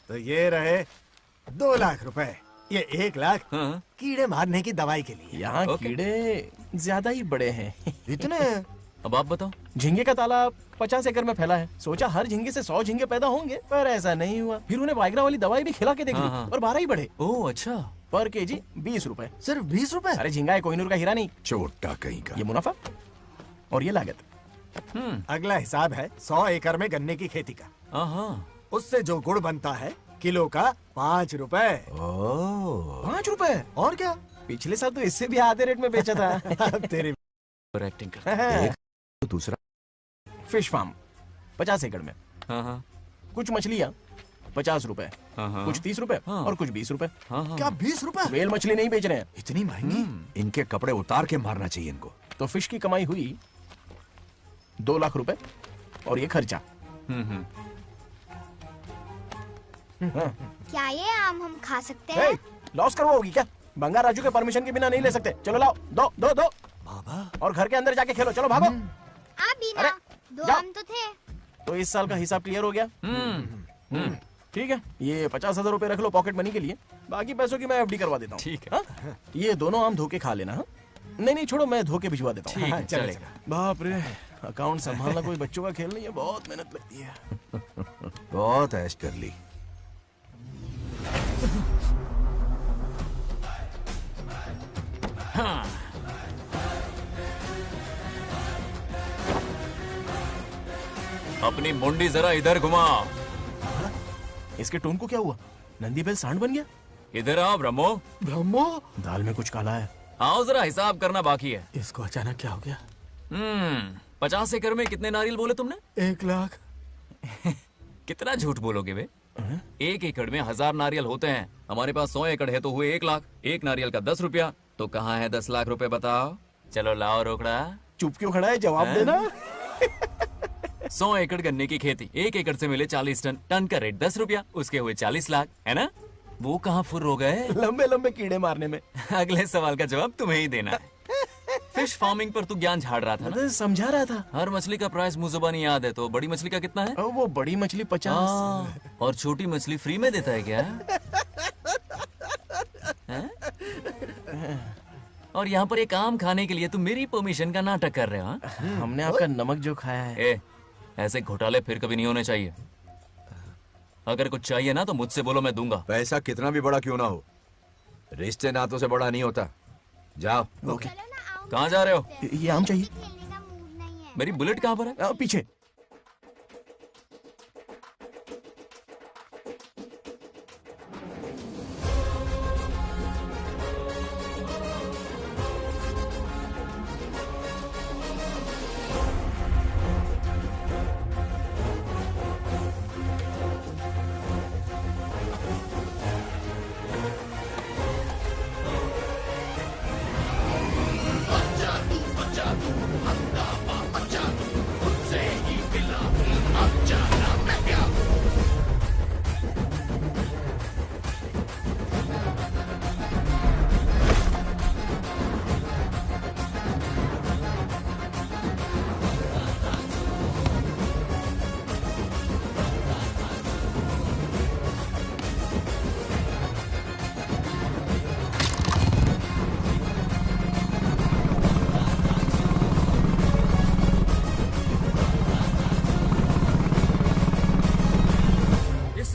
तो ये रहे 2 लाख रुपए, ये 1 लाख कीड़े मारने की दवाई के लिए। यहाँ कीड़े ज्यादा ही बड़े हैं। इतने? अब आप बताओ। झींगे का तालाब 50 एकड़ में फैला है, सोचा हर झींगे से 100 झींगे पैदा होंगे, पर ऐसा नहीं हुआ। फिर उन्हें वाइग्रा वाली दवाई भी खिला के देख ली और 12 ही बढ़े। ओह अच्छा। पर केजी 20 रुपए। सिर्फ 20 रुपए? अरे झींगा है, कोहिनूर का हीरा नहीं। छोटा कहीं का। ये मुनाफा और ये लागत। अगला हिसाब है 100 एकड़ में गन्ने की खेती का। उससे जो गुड़ बनता है किलो का 5 रुपए। 5 रुपए? और क्या, पिछले साल तो इससे भी आधे रेट में बेचा था। तेरी एक्टिंग करता है। तो दूसरा फिश फार्म 50 एकड़ में। कुछ मछलियाँ 50 रुपए, कुछ 30 रुपए और कुछ 20 रुपए। क्या 20 रुपए? वेल मछली नहीं बेच रहे हैं। इतनी महंगी? इनके कपड़े उतार के मारना चाहिए इनको। तो फिश की कमाई हुई 2 लाख रुपए और ये खर्चा। क्या ये आम हम खा सकते हैं? लॉस करवाओगी क्या? बंगार राजू के परमिशन के बिना नहीं ले सकते। चलो लाओ, दो दो दो बाबा, और घर के अंदर जाके खेलो। चलो भागो। बीना, 2 आम तो थे। तो इस साल का हिसाब क्लियर हो गया? ठीक है, ये 50,000 रुपए रख लो पॉकेट मनी के लिए, बाकी पैसों की मैं एफडी करवा देता हूँ। ठीक है। ये दोनों आम धोके खा लेना। नहीं छोड़ो, मैं धोके भिजवा देता हूँ। ठीक है, चलेगा। बाप रे, अकाउंट संभालना कोई बच्चों का खेल नहीं है, बहुत मेहनत लगती है। बहुत ऐश कर ली। अपनी मुंडी जरा इधर घुमा। इसके टोन को क्या हुआ? नंदी बैल सांड बन गया? इधर आओ ब्रह्मो। ब्रह्मो? दाल में कुछ काला है। आओ, जरा हिसाब करना बाकी है। इसको अचानक क्या हो गया? 50 एकड़ में कितने नारियल बोले तुमने? 1 लाख। कितना झूठ बोलोगे बे? 1 एकड़ में 1000 नारियल होते हैं। हमारे पास 100 एकड़ है तो हुए 1 लाख। एक नारियल का 10 रुपया, तो कहाँ है 10 लाख रुपए बताओ? चलो लाओ रोकड़ा। चुप क्यों खड़ा है, जवाब देना। 100 एकड़ गन्ने की खेती, 1 एकड़ से मिले 40 टन, टन का रेट 10 रुपया, उसके हुए 40 लाख, है ना? वो कहाँ फुर हो गए? लंबे लंबे कीड़े मारने में। अगले सवाल का जवाब तुम्हें ही देना है। फिश फार्मिंग पर तू ज्ञान झाड़ रहा था ना? समझा रहा था। हर मछली का प्राइस मुझे जुबानी याद है, तो बड़ी मछली का कितना है? वो बड़ी मछली 50 और छोटी मछली फ्री में देता है क्या? और यहाँ पर एक आम खाने के लिए तुम मेरी परमिशन का नाटक कर रहे हो? हमने आपका नमक जो खाया है। ऐसे घोटाले फिर कभी नहीं होने चाहिए। अगर कुछ चाहिए ना तो मुझसे बोलो, मैं दूंगा। पैसा कितना भी बड़ा क्यों ना हो, रिश्ते नातों से बड़ा नहीं होता। जाओ। ओके। कहाँ जा रहे हो? ये आम चाहिए। मेरी बुलेट कहाँ पर है? पीछे।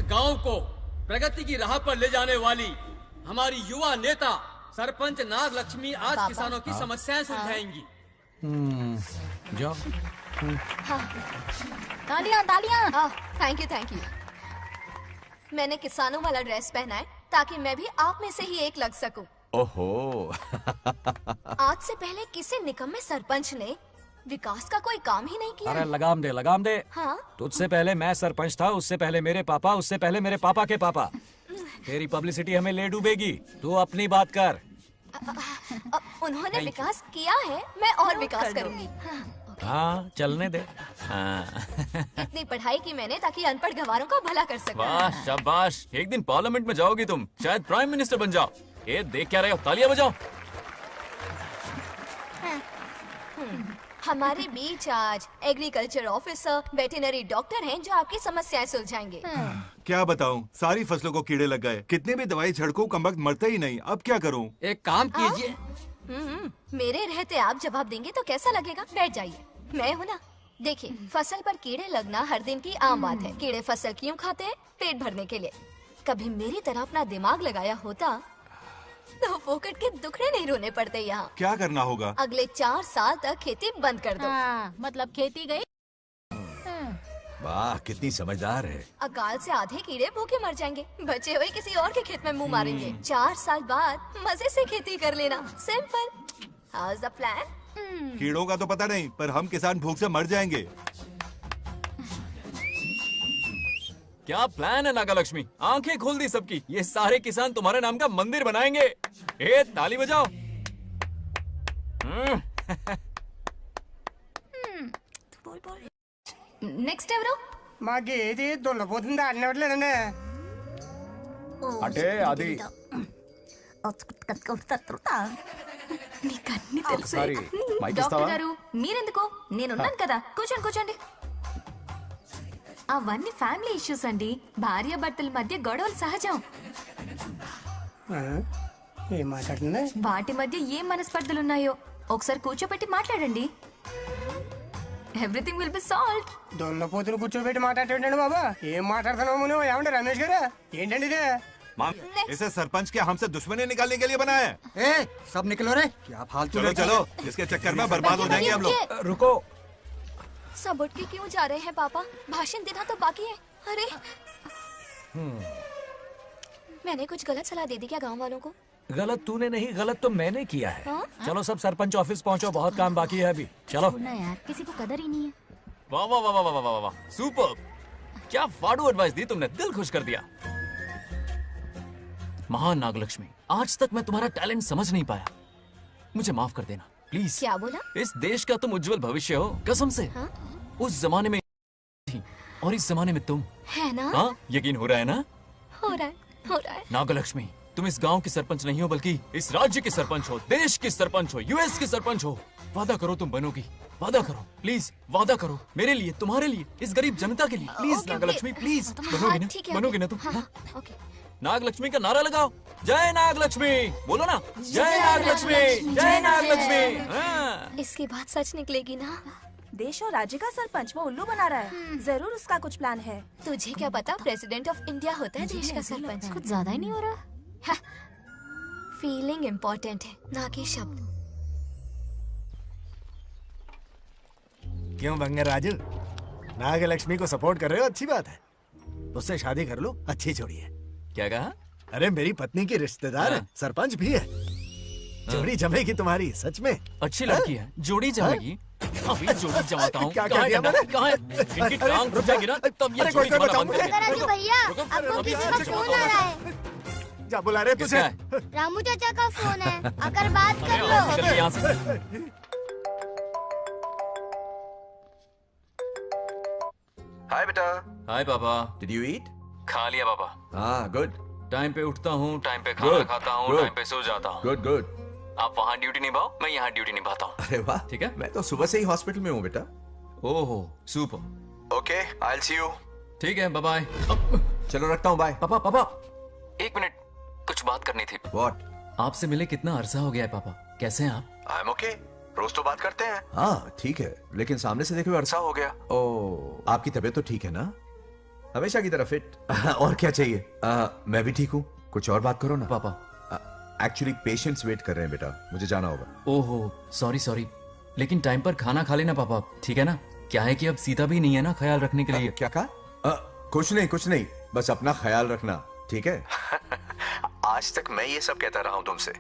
गांव को प्रगति की राह पर ले जाने वाली हमारी युवा नेता सरपंच नागलक्ष्मी आज किसानों की समस्याएं सुलझाएंगी। जाओ। तालियां तालियां। Thank you. मैंने किसानों वाला ड्रेस पहना है ताकि मैं भी आप में से ही एक लग सकूं। ओहो। आज से पहले किसी निकम्मे सरपंच ने विकास का कोई काम ही नहीं किया। अरे लगाम दे, लगाम दे। हाँ? तुझसे पहले मैं सरपंच था, उससे पहले मेरे पापा, उससे पहले मेरे पापा के पापा। तेरी पब्लिसिटी हमें ले डूबेगी। तू अपनी बात कर। उन्होंने विकास किया है, मैं और विकास करूंगी। हाँ, चलने दे। इतनी पढ़ाई की मैंने ताकि अनपढ़ गवारों का भला कर सकूं। वाह शाबाश, एक दिन पार्लियामेंट में जाओगी तुम, शायद प्राइम मिनिस्टर बन जाओ। ये देख क्या रहे हो, तालियां बजाओ। हमारे बीच आज एग्रीकल्चर ऑफिसर, वेटरनरी डॉक्टर हैं जो आपकी समस्याएं सुलझाएंगे। क्या बताऊं, सारी फसलों को कीड़े लग गए। कितने भी दवाई छिड़कूं, कमबख्त मरते ही नहीं। अब क्या करूं? एक काम कीजिए। मेरे रहते आप जवाब देंगे तो कैसा लगेगा? बैठ जाइए, मैं हूँ ना। देखिए, फसल पर कीड़े लगना हर दिन की आम बात है। कीड़े फसल क्यों खाते हैं? पेट भरने के लिए। कभी मेरी तरह अपना दिमाग लगाया होता तो फोकट के दुखड़े नहीं रोने पड़ते यहाँ। क्या करना होगा? अगले 4 साल तक खेती बंद कर दो। मतलब खेती गई। वाह, कितनी समझदार है। अकाल से आधे कीड़े भूखे मर जाएंगे, बचे हुए किसी और के खेत में मुंह मारेंगे। 4 साल बाद मजे से खेती कर लेना। Simple. How is the plan? कीड़ों का तो पता नहीं, पर हम किसान भूख से मर जाएंगे। क्या प्लान है नागा लक्ष्मी? आंखें खोल दी सबकी। ये सारे किसान तुम्हारे नाम का मंदिर बनाएंगे। ए, ताली बजाओ। నెక్స్ట్ ఎవరు? మాకు ఏది దున్నపోతుంది ఆడినట్లేదండి. అంటే అది నీకన్నీ తెలుసు. సారీ, మైక్ డాక్టర్ ఇస్తావా? గారు మీరెందుకు? నేనున్నాను కదా, కూర్చోండి కూర్చోండి. అవన్నీ ఫ్యామిలీ ఇష్యూస్ అండి. భార్య భర్తల మధ్య గొడవలు సహజం. ఏం మాట్లాడుతుంది? వాటి మధ్య ఏం మనస్పర్ధలున్నాయో ఒకసారి కూర్చోబెట్టి మాట్లాడండి. Everything will be solved. దున్నపోతులు కూర్చోబెట్టి మాట్లాడేటండి బాబా. ఏం మాట్లాడుతున్నావు నువ్వు? ఏమంటే రమేష్ గారు, ఏంటండి ఇది? इसे सरपंच के हमसे दुश्मनी निकालने के लिए बनाया है। सब निकलो रे, क्या फालतू। चलो चलो, इसके चक्कर में बर्बाद हो जाएंगे हम लोग। रुको, सब उठ के क्यों जा रहे हैं पापा? भाषण देना तो बाकी है। अरे मैंने कुछ गलत सलाह दे दी क्या गांव वालों को? गलत तूने नहीं, गलत तो मैंने किया है। हाँ? चलो सब सरपंच ऑफिस पहुंचो, बहुत काम बाकी है अभी। चलो ना यार, किसी को कदर ही नहीं है। वाह वाह वाह वाह वाह वाह वाह, सुपर। क्या फाड़ू एडवाइस दी तुमने, दिल खुश कर दिया। महान नागलक्ष्मी, आज तक मैं तुम्हारा टैलेंट समझ नहीं पाया। मुझे माफ कर देना प्लीज। क्या बोला? इस देश का तुम उज्जवल भविष्य हो, कसम से। हाँ? उस जमाने में थी और इस जमाने में तुम। है ना? हाँ, यकीन हो रहा है ना? हो रहा है, हो रहा है। नागलक्ष्मी, तुम इस गांव की सरपंच नहीं हो, बल्कि इस राज्य की सरपंच हो, देश की सरपंच हो, यूएस की सरपंच हो। वादा करो तुम बनोगी, वादा करो प्लीज, वादा करो मेरे लिए, तुम्हारे लिए, इस गरीब जनता के लिए। Please Nagalakshmi, please. बनोगी ना? ठीक है, बनोगी ना तुम? हाँ, हाँ? ओके। नागलक्ष्मी का नारा लगाओ। जय नागलक्ष्मी, बोलो ना। जय नागलक्ष्मी, जय नागलक्ष्मी। हाँ। इसकी बात सच निकलेगी ना? देश और राज्य का सरपंच वो उल्लू बना रहा है। जरूर उसका कुछ प्लान है। तुझे क्या पता, प्रेसिडेंट ऑफ इंडिया होता है देश का सरपंच। कुछ ज्यादा ही नहीं हो रहा। फीलिंग इम्पोर्टेंट है, ना कि शब्द। क्यों बंगर राजू, नागलक्ष्मी को सपोर्ट कर रहे हो? अच्छी बात है, उससे शादी कर लो। अच्छी जोड़ी है। क्या कहा? अरे मेरी पत्नी की रिश्तेदार है, सरपंच भी है। जोड़ी जमेगी तुम्हारी, सच में। अच्छी लड़की है, जोड़ी जमेगी। अभी जोड़ी जमाता हूँ। क्या कह दिया मैंने? कहाँ है? इनकी टांग रुक जाएगी ना, तब ये जोड़ी तुम्हारा बंद कर देंगे। राजू भैया, आपको किसी का फोन आ रहा है। जा बुला रहे तुझे। रामू चाचा का फोन है, आकर बात कर लो। जल्दी यहाँ से। हाय बेटा। हाय पापा। Did you eat? खा लिया पापा। हाँ, गुड। टाइम पे उठता हूँ, टाइम पे खाना खाता हूँ, टाइम पे सो जाता हूँ। Good good. आप वहाँ ड्यूटी निभाओ, मैं यहाँ ड्यूटी निभाता हूँ। अरे वाह, ठीक है। मैं तो सुबह से ही हॉस्पिटल में हूँ बेटा। ओहो, super. Okay, I will see you. ठीक है, बाय बाय। चलो रखता हूँ, बाय। पापा पापा, एक मिनट, कुछ बात करनी थी। व्हाट? आपसे मिले कितना अरसा हो गया है पापा, कैसे हैं आप? आई एम ओके, रोज तो बात करते हैं। हाँ ठीक है, लेकिन सामने से देखे हुए अरसा हो गया। ओह, आपकी तबीयत तो ठीक है ना? हमेशा की तरह फिट। और क्या चाहिए? मैं भी ठीक हूँ। कुछ और बात करो ना पापा। एक्चुअली पेशेंट्स वेट कर रहे हैं बेटा, मुझे जाना होगा। ओहो, सॉरी सॉरी, लेकिन टाइम पर खाना खा लेना पापा, ठीक है ना? क्या है कि अब सीता भी नहीं है ना ख्याल रखने के लिए। क्या कहा? कुछ नहीं, बस अपना ख्याल रखना, ठीक है? आज तक मैं ये सब कहता रहा हूँ तुमसे,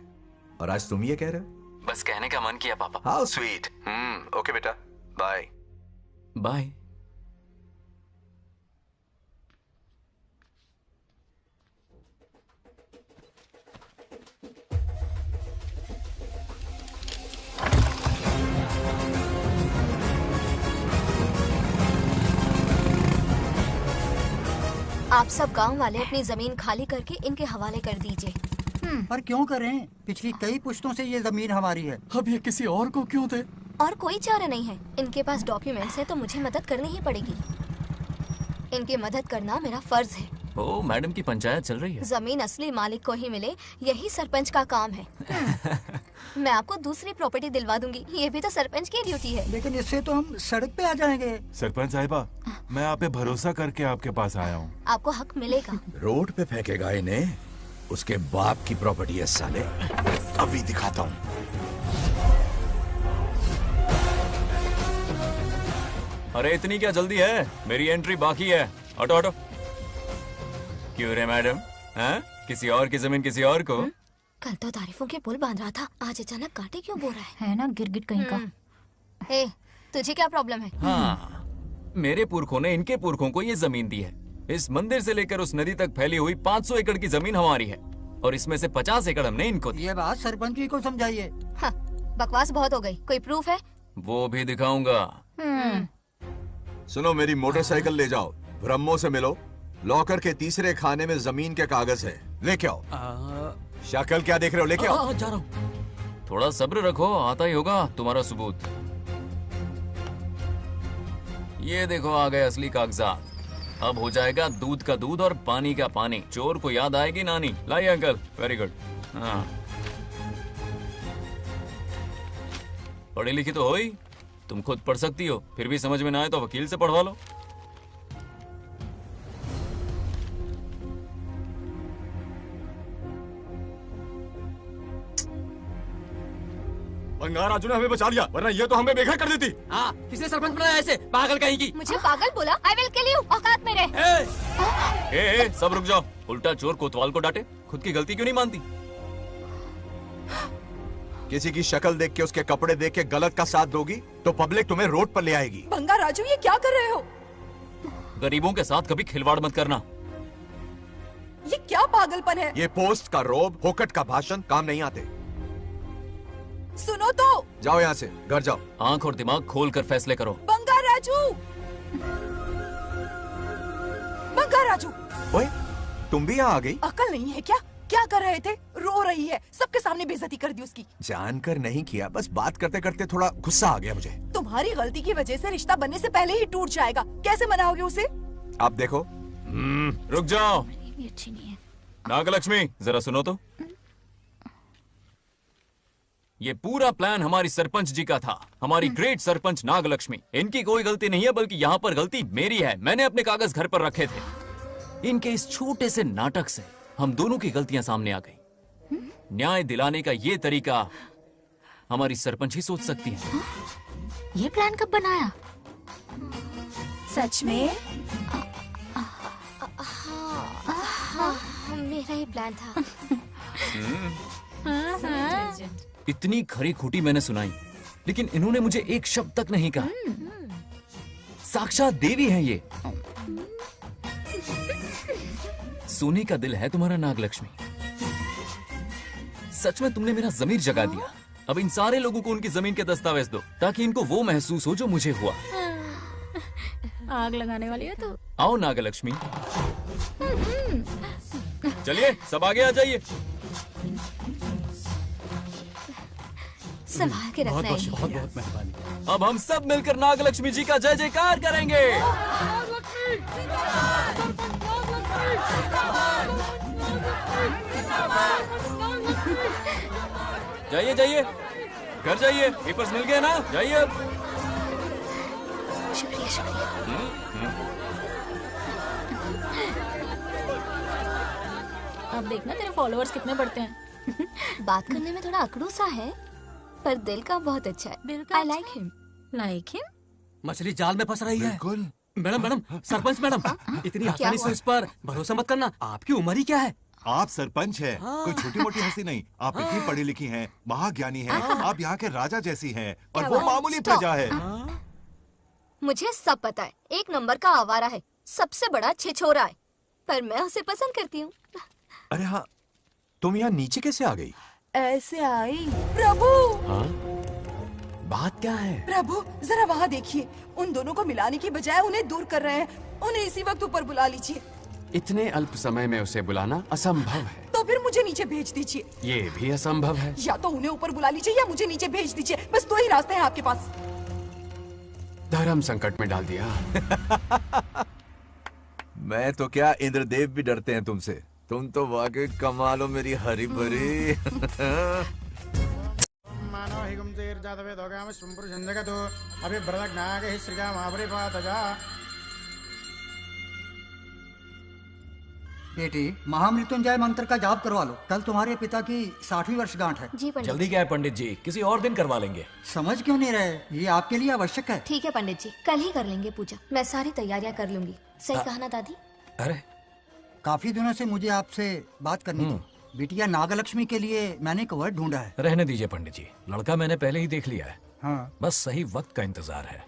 और आज तुम ये कह रहे हो? बस कहने का मन किया पापा। How sweet. ओके बेटा, बाय बाय। आप सब गांव वाले अपनी जमीन खाली करके इनके हवाले कर दीजिए। पर क्यों करें? पिछली कई पुश्तों से ये जमीन हमारी है। अब ये किसी और को क्यों दे? और कोई चारा नहीं है। इनके पास डॉक्यूमेंट्स है तो मुझे मदद करनी ही पड़ेगी। इनकी मदद करना मेरा फर्ज है। ओ मैडम की पंचायत चल रही है। जमीन असली मालिक को ही मिले, यही सरपंच का काम है। मैं आपको दूसरी प्रॉपर्टी दिलवा दूंगी, ये भी तो सरपंच की ड्यूटी है। लेकिन इससे तो हम सड़क पे आ जाएंगे। सरपंच साहिबा, मैं आप पे भरोसा करके आपके पास आया हूँ। आपको हक मिलेगा। रोड पे फेंकेगा इन्हें, उसके बाप की प्रॉपर्टी है साले। अभी दिखाता हूँ। अरे इतनी क्या जल्दी है? मेरी एंट्री बाकी है। हटो हटो। क्यों रे मैडम? हाँ? किसी और की जमीन किसी और को? कल तो तारीफों के पुल बांध रहा था, आज अचानक कांटे क्यों बो रहा है ना गिरगिट कहीं का। ए, तुझे क्या प्रॉब्लम है? हाँ, मेरे पुरखों ने इनके पुरखों को ये जमीन दी है। इस मंदिर से लेकर उस नदी तक फैली हुई 500 एकड़ की जमीन हमारी है और इसमें से 50 एकड़ हमने इनको दी। ये बात सरपंच जी को समझाइए। हाँ, बकवास बहुत हो गई। कोई प्रूफ है? वो भी दिखाऊंगा। सुनो, मेरी मोटरसाइकिल ले जाओ, ब्रह्मो से मिलो, लॉकर के तीसरे खाने में जमीन के कागज है, लेके आओ। शक्ल क्या देख रहे हो? लेके आओ। जा रहा हूँ। थोड़ा सब्र रखो, आता ही होगा तुम्हारा सबूत। ये देखो आ गए असली कागजात। अब हो जाएगा दूध का दूध और पानी का पानी। चोर को याद आएगी नानी। लाइए अंकल, वेरी गुड। हाँ, पढ़ी लिखी तो हो ही, तुम खुद पढ़ सकती हो। फिर भी समझ में ना आए तो वकील से पढ़वा लो। बंगार राजू ने हमें बचा लिया, वरना ये तो हमें बेघर कर देती। हाँ, किसने सरपंच बनाया ऐसे? पागल कहीं की। मुझे पागल बोला? I will kill you. औकात में रह। ए, सब रुक जाओ। उल्टा चोर कोतवाल को डांटे, खुद की गलती क्यों नहीं मानती? किसी की शक्ल देख के, उसके कपड़े देख के गलत का साथ दोगी तो पब्लिक तुम्हें रोड पर ले आएगी। बंगा राजू, ये क्या कर रहे हो? गरीबों के साथ कभी खिलवाड़ मत करना। ये क्या पागलपन है? ये पोस्ट का रोब, फोकट का भाषण काम नहीं आते। सुनो तो। जाओ यहाँ से, घर जाओ। आंख और दिमाग खोल कर फैसले करो। बंगा राजू, बंगा राजू। ओए, तुम भी यहाँ आ गई? अकल नहीं है क्या? क्या कर रहे थे? रो रही है, सबके सामने बेइज्जती कर दी उसकी। जानकर नहीं किया, बस बात करते करते थोड़ा गुस्सा आ गया मुझे। तुम्हारी गलती की वजह से रिश्ता बनने से पहले ही टूट जाएगा। कैसे मनाओगे उसे? आप देखो। रुक जाओ। अच्छी नहीं है। नागलक्ष्मी, जरा सुनो तो। ये पूरा प्लान हमारी सरपंच जी का था, हमारी ग्रेट सरपंच नागलक्ष्मी। इनकी कोई गलती नहीं है, बल्कि यहाँ पर गलती मेरी है। मैंने अपने कागज घर पर रखे थे। इनके इस छोटे से नाटक से हम दोनों की गलतियां सामने आ गई। न्याय दिलाने का ये तरीका हमारी सरपंच ही सोच सकती है। ये प्लान कब बनाया? सच में? हाँ, मेरा ही प्लान था। इतनी खरी खूटी मैंने सुनाई, लेकिन इन्होंने मुझे एक शब्द तक नहीं कहा। साक्षात देवी है ये। सोने का दिल है तुम्हारा नागलक्ष्मी। सच में तुमने मेरा जमीर जगा दिया। अब इन सारे लोगों को उनकी जमीन के दस्तावेज दो, ताकि इनको वो महसूस हो जो मुझे हुआ। आग लगाने वाली है तो। आओ नागलक्ष्मी, चलिए सब आगे आ जाइए। संभाल के रखना है। बहुत बहुत मेहरबानी। अब हम सब मिलकर नागलक्ष्मी जी का जय जयकार करेंगे। जाइए जाइए, घर जाइए। पेपर्स मिल गए ना? जाइए अब। शुक्रिया शुक्रिया। अब देखना तेरे फॉलोअर्स कितने बढ़ते हैं। बात करने में थोड़ा अकड़ू सा है, पर दिल का बहुत अच्छा है। I like him. Like him? मछली जाल में फंस रही है। मैडम मैडम, सरपंच मैडम, इतनी क्या आसानी से हुआ? उस पर भरोसा मत करना। आपकी उम्र ही क्या है? आप सरपंच हैं, कोई छोटी मोटी हंसी नहीं। आप इतनी पढ़ी लिखी हैं, महाज्ञानी हैं, आप यहाँ के राजा जैसी हैं, और वो मामूली प्रजा है। मुझे सब पता है, एक नंबर का आवारा है, सबसे बड़ा छिछोरा है, पर मैं उसे पसंद करती हूँ। अरे हाँ, तुम यहाँ नीचे कैसे आ गई? ऐसे आई। प्रभु, हाँ? बात क्या है? प्रभु जरा वहाँ देखिए, उन दोनों को मिलाने की बजाय उन्हें दूर कर रहे हैं। उन्हें इसी वक्त ऊपर बुला लीजिए। इतने अल्प समय में उसे बुलाना असंभव है। तो फिर मुझे नीचे भेज दीजिए। ये भी असंभव है। या तो उन्हें ऊपर बुला लीजिए या मुझे नीचे भेज दीजिए, बस दो ही रास्ते हैं आपके पास। धर्म संकट में डाल दिया। मैं तो क्या, इंद्रदेव भी डरते हैं तुमसे। तुम तो वाकई कमाल हो मेरी हरी भरी। मानव हिगम तेर जातवे दोगाम सुंपुर जंजगतो अभी ब्रदक नागे श्रीगा मावरे पातजा। बेटी, महामृत्युंजय मंत्र का जाप करवा लो। कल तुम्हारे पिता की 60वीं वर्षगांठ है। जी पंडित। जल्दी क्या है पंडित जी, किसी और दिन करवा लेंगे। समझ क्यों नहीं रहे? ये आपके लिए आवश्यक है। ठीक है पंडित जी, कल ही कर लेंगे पूजा। मैं सारी तैयारियां कर लूंगी। सही कहा ना दादी? अरे काफी दिनों से मुझे आपसे बात करनी थी। बिटिया नागलक्ष्मी के लिए मैंने एक वर्ड ढूंढा है। रहने दीजिए पंडित जी, लड़का मैंने पहले ही देख लिया है। हाँ। बस सही वक्त का इंतजार है।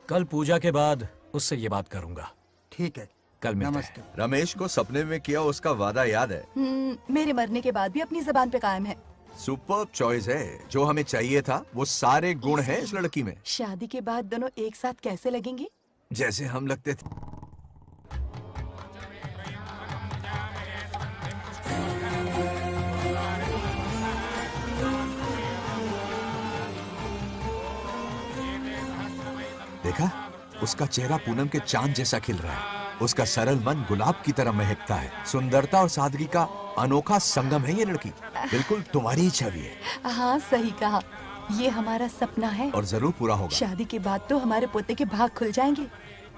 कल पूजा के बाद उससे ये बात करूंगा। ठीक है, कल मिलते हैं। रमेश को सपने में किया उसका वादा याद है? मेरे मरने के बाद भी अपनी जबान पे कायम है। सुपर्ब चॉइस है। जो हमें चाहिए था वो सारे गुण हैं इस लड़की में। शादी के बाद दोनों एक साथ कैसे लगेंगे? जैसे हम लगते थे। देखा, उसका चेहरा पूनम के चांद जैसा खिल रहा है। उसका सरल मन गुलाब की तरह महकता है। सुंदरता और सादगी का अनोखा संगम है ये लड़की। बिल्कुल तुम्हारी ही छवि है। हाँ सही कहा, ये हमारा सपना है और जरूर पूरा होगा। शादी के बाद तो हमारे पोते के भाग खुल जाएंगे।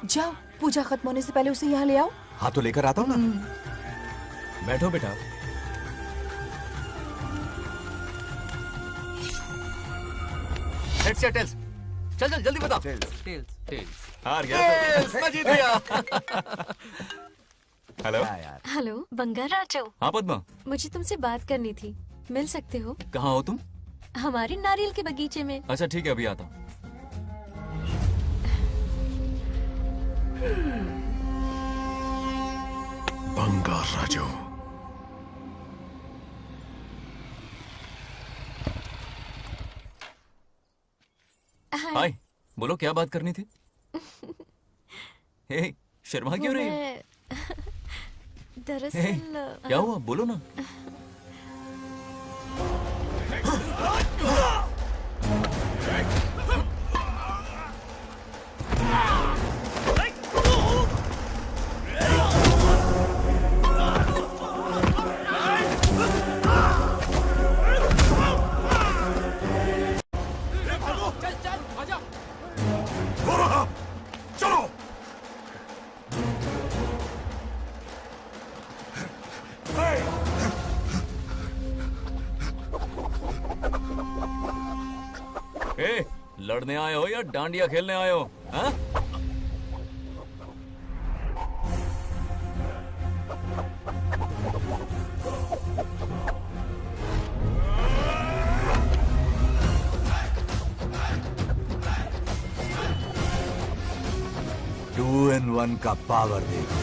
जाओ, पूजा खत्म होने से पहले उसे यहाँ ले आओ। हाँ तो लेकर आता हूँ ना। बैठो बेटा। हेड्स या टेल्स? चल चल जल्दी बताओ। टेल्स। हार गया। मैं जीत गया। हेलो। हेलो बंगाराजो। हाँ पद्मा। मुझे तुमसे बात करनी थी, मिल सकते हो? कहाँ हो तुम? हमारे नारियल के बगीचे में। अच्छा ठीक है, अभी आता हूँ। बंगाराजो। हाय, बोलो क्या बात करनी थी? हे, शर्मा क्यों रही है? दरअसल क्या हुआ, बोलो ना। लड़ने आए हो या डांडिया खेलने आए हो? हाँ? टू इन वन का पावर देखो।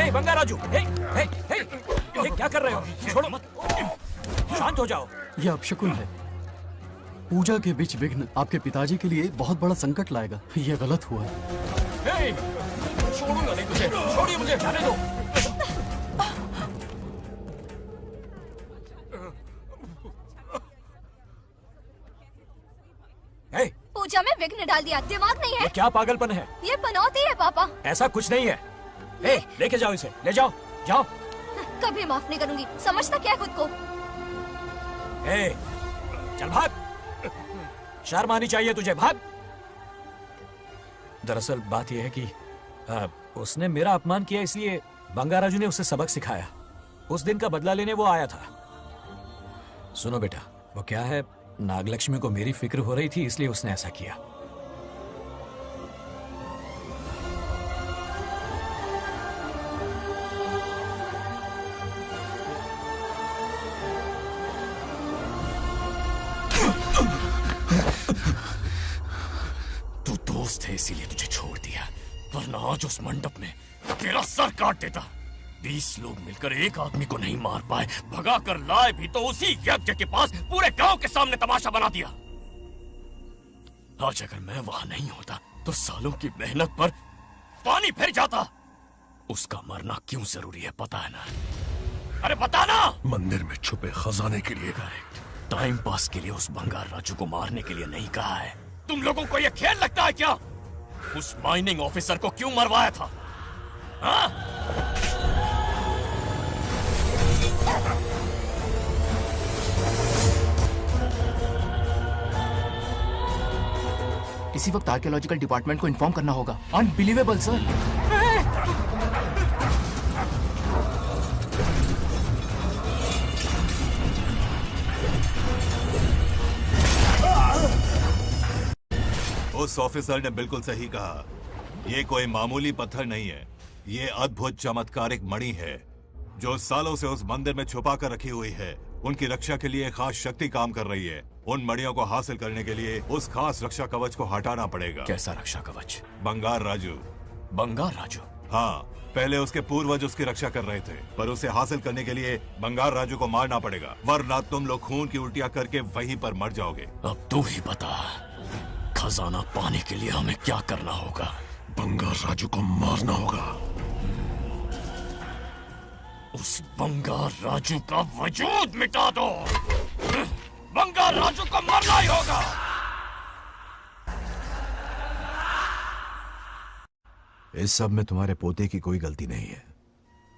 हे बंगा राजू, हे, क्या कर रहे हो? छोड़ो मत, शांत हो जाओ। यह अपशकुन है। पूजा के बीच विघ्न आपके पिताजी के लिए बहुत बड़ा संकट लाएगा। यह गलत हुआ। हे, छोड़ूंगा नहीं तुझे, छोड़िए मुझे, जाने दो। पूजा में विघ्न डाल दिया, दिमाग नहीं है? ये क्या पागलपन है? ये पनौती है पापा। ऐसा कुछ नहीं है। लेके जाओ इसे, ले जाओ, जाओ। कभी माफ नहीं करूंगी, समझता क्या है खुद को? चल भाग, शर्म आनी चाहिए तुझे, भाग। दरअसल बात यह है कि उसने मेरा अपमान किया, इसलिए बंगा राजू ने उसे सबक सिखाया। उस दिन का बदला लेने वो आया था। सुनो बेटा, वो क्या है, नागलक्ष्मी को मेरी फिक्र हो रही थी, इसलिए उसने ऐसा किया। तू दोस्त है इसीलिए तुझे छोड़ दिया, वरना आज उस मंडप में तेरा सर काट देता। 20 लोग मिलकर एक आदमी को नहीं मार पाए, भगा कर लाए भी तो उसी यज्ञ के पास पूरे गांव के सामने तमाशा बना दिया। आज अगर मैं वहां नहीं होता तो सालों की मेहनत पर पानी फिर जाता। उसका मरना क्यों जरूरी है पता है ना? अरे बता ना। मंदिर में छुपे खजाने के लिए। टाइम पास के लिए उस बंगार राजू को मारने के लिए नहीं कहा है। तुम लोगों को यह खेल लगता है क्या? उस माइनिंग ऑफिसर को क्यों मरवाया था? हाँ? इसी वक्त आर्कियोलॉजिकल डिपार्टमेंट को इन्फॉर्म करना होगा। Unbelievable sir. उस ऑफिसर ने बिल्कुल सही कहा। ये कोई मामूली पत्थर नहीं है, ये अद्भुत चमत्कारिक मणि है जो सालों से उस मंदिर में छुपा कर रखी हुई है। उनकी रक्षा के लिए खास शक्ति काम कर रही है। उन मणियों को हासिल करने के लिए उस खास रक्षा कवच को हटाना पड़ेगा। कैसा रक्षा कवच? बंगार राजू। बंगार राजू? हाँ, पहले उसके पूर्वज उसकी रक्षा कर रहे थे, पर उसे हासिल करने के लिए बंगार राजू को मारना पड़ेगा, वरना तुम लोग खून की उल्टियां करके वहीं पर मर जाओगे। अब तू ही बता, खजाना पाने के लिए हमें क्या करना होगा? बंगार राजू को मारना होगा। उस बंगार राजू का वजूद मिटा दो। बंगार राजू को मारना ही होगा। इस सब में तुम्हारे पोते की कोई गलती नहीं है।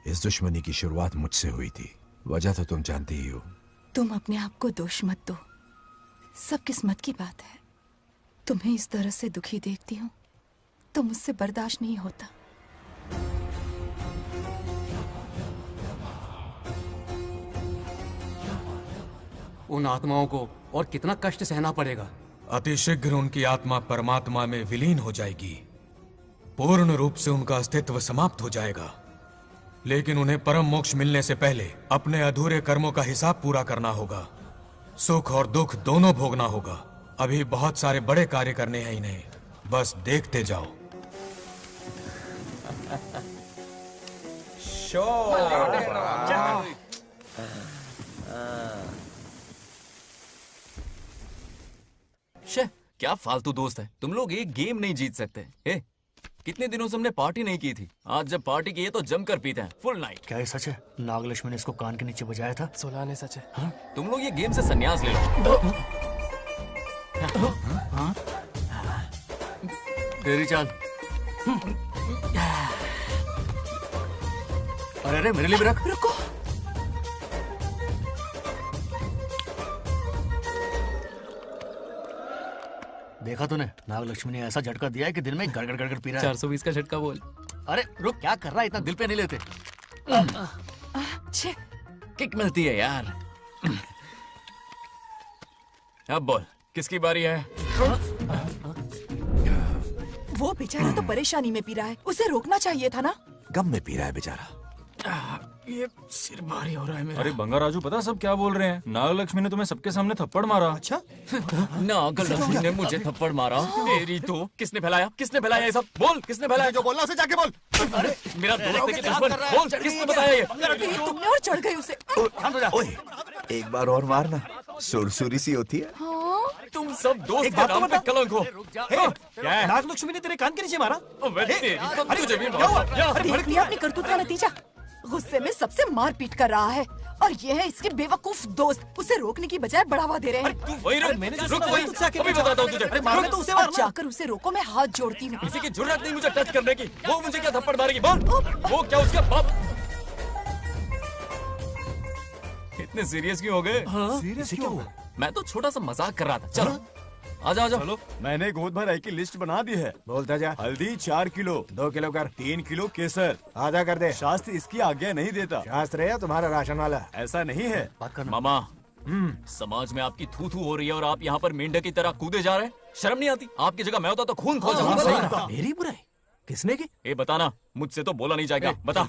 इस दुश्मनी की शुरुआत मुझसे हुई थी, वजह तो तुम जानती ही हो। तुम अपने आप को दोष मत दो, सब किस्मत की बात है। तुम्हें इस तरह से दुखी देखती हूँ तो मुझसे बर्दाश्त नहीं होता। उन आत्माओं को और कितना कष्ट सहना पड़ेगा। अतिशीघ्र उनकी आत्मा परमात्मा में विलीन हो जाएगी, पूर्ण रूप से उनका अस्तित्व समाप्त हो जाएगा। लेकिन उन्हें परम मोक्ष मिलने से पहले अपने अधूरे कर्मों का हिसाब पूरा करना होगा। सुख और दुख दोनों भोगना होगा। अभी बहुत सारे बड़े कार्य करने हैं इन्हें, बस देखते जाओ। क्या फालतू दोस्त है तुम लोग, एक गेम नहीं जीत सकते। कितने दिनों से हमने पार्टी नहीं की थी, आज जब पार्टी की है तो जमकर पीते हैं, फुल नाइट। क्या ये सच है? नागलक्ष्मी ने इसको कान के नीचे बजाया था। सोलह ने सच है। हाँ? तुम लोग ये गेम से संन्यास ले लो। हाँ? तेरी चाल। अरे अरे मेरे लिए भी रख। रुको, देखा तूने? नागलक्ष्मी ने ऐसा झटका दिया है कि दिन में गड़गड़ गड़गड़ पी रहा है। 420 का झटका बोल। अरे रुक, क्या कर रहा है? इतना दिल पे नहीं लेते। किक मिलती है यार। अब बोल, किसकी बारी है? वो बेचारा तो परेशानी में पी रहा है, उसे रोकना चाहिए था ना। गम में पी रहा है बेचारा। ये सिर भारी हो रहा है मेरा। अरे बंगा राजू, पता सब क्या बोल रहे हैं? नागलक्ष्मी ने तुम्हें सबके सामने थप्पड़ मारा। अच्छा? नागलक्ष्मी ने मुझे थप्पड़ मारा। तेरी तो किसने फैलाया ये सब? बोल किसने फैलाया? जो बोलना उसे जाके बोल। अरे मेरा दोस्त है कि दुश्मन? बोल किसने बताया ये? तुमने और चढ़ गई उसे। ओए, एक बार और मारना, सुरसुरी सी होती है। तुम सब दोस्त के नाम पे कलंक हो। क्या है? नागलक्ष्मी ने तेरे कान के नीचे मारा? तुझे भी अपनी करतूत का नतीजा। गुस्से में सबसे मार पीट कर रहा है और ये है इसके बेवकूफ दोस्त, उसे रोकने की बजाय बढ़ावा दे रहे हैं। वही रुक, अभी बताता हूँ तुझे। तो उसे मार, जाकर उसे रोको, मैं हाथ जोड़ती हूँ। किसी की जुर्रत नहीं मुझे टच करने की। वो मुझे क्या थप्पड़ मारेगी? बोल, वो क्या उसका बाप? इतने सीरियस क्यों हो गए? सीरियस क्यों हुआ? मैं तो छोटा सा मजाक कर रहा था। चलो आजा। चलो, मैंने गोद भराई की लिस्ट बना दी है। बोलता जा। हल्दी 4 किलो, 2 किलो कर, 3 किलो केसर। आधा कर दे। शास्त्र इसकी आज्ञा नहीं देता। शास्त्र है या तुम्हारा राशन वाला? ऐसा नहीं है। मामा, समाज में आपकी थू थू हो रही है और आप यहाँ पर मेंढक की तरह कूदे जा रहे हैं। शर्म नहीं आती? आपकी जगह मैं होता तो खून खौल जाता। मेरी बुराई किसने की? ये बताना, मुझसे तो बोला नहीं जाएगा। बता।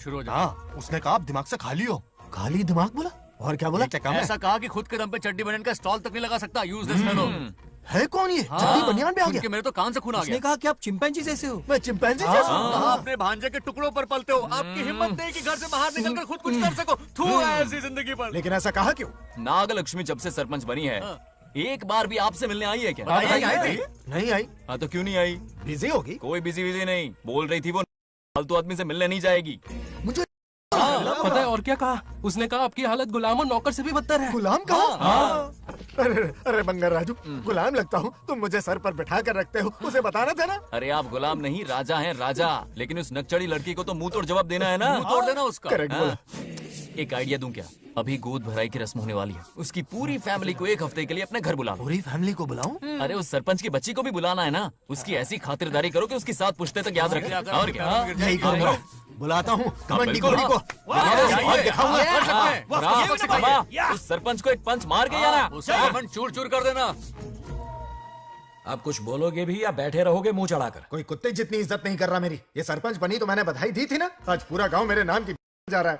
उसने कहा आप दिमाग से खाली हो। खाली दिमाग बोला? और क्या बोला? ऐसा कहा कि खुद के दम पे चड्डी बनियान का स्टॉल तक नहीं लगा सकता। Useless fellow. है कौन ये? चड्डी बनियान में आ गया? मेरे तो कान से खून आ गया। उसने कहा कि आप चिंपैंजी जैसे हो। मैं चिंपैंजी जैसा हूँ? अपने भांजे के टुकड़ों पर पलते हो। आपकी हिम्मत नहीं कि घर से बाहर निकलकर खुद कुछ कर सको। थू है ऐसी जिंदगी पर। लेकिन ऐसा कहा क्यों? नागलक्ष्मी जब से सरपंच बनी है, एक बार भी आपसे मिलने आई है क्या? नहीं आई। हाँ तो क्यों नहीं आई? बिजी होगी। कोई बिजी नहीं, बोल रही थी वो फालतू आदमी से मिलने नहीं जाएगी। मुझे पता है और क्या कहा? उसने कहा आपकी हालत गुलाम और नौकर से भी बदतर है। गुलाम कहा? अरे बंगर राजू, गुलाम लगता हूँ? तुम मुझे सर पर बिठा कर रखते हो, उसे बताना था ना। अरे आप गुलाम नहीं, राजा हैं राजा। लेकिन उस नकचड़ी लड़की को तो मुंह तोड़ जवाब देना है ना। मुंह तोड़ देना उसका। करेक्ट बोला। एक आइडिया दूं क्या? अभी गोद भराई की रस्म होने वाली है, उसकी पूरी फैमिली को 1 हफ्ते के लिए अपने घर बुला लो। पूरी फैमिली को बुलाऊं? अरे उस सरपंच की बच्ची को भी बुलाना है ना। उसकी ऐसी खातिरदारी करो कि उसकी 7 पुश्ते तक याद रखे। और क्या? यही करूंगा। बुलाता हूँ कमंडी घोड़ी को। उस सरपंच को एक पंच मार के आना। उसका कमंड चूर चूर कर देना। आप कुछ बोलोगे भी या बैठे रहोगे मुंह चढ़ाकर? कोई कुत्ते जितनी इज्जत नहीं कर रहा मेरी। ये सरपंच बनी तो मैंने बधाई दी थी ना। आज पूरा गांव मेरे नाम की जा रहा है।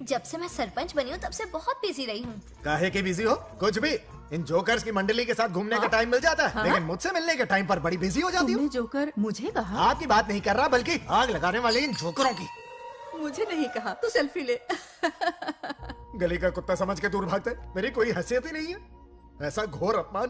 जब से मैं सरपंच बनी हूँ तब से बहुत बिजी रही हूँ। काहे की बिजी हो? कुछ भी। इन जोकर्स की मंडली के साथ घूमने का टाइम मिल जाता है, लेकिन मुझसे मिलने के टाइम पर बड़ी बिजी हो जाती हूँ। जोकर मुझे कहा? आपकी बात नहीं कर रहा, बल्कि आग लगाने वाले इन जोकरों की। मुझे नहीं कहा। तू सेल्फी ले। गली का कुत्ता समझ के दूर भागते। मेरी कोई हैसियत ही नहीं है। ऐसा घोर अपमान,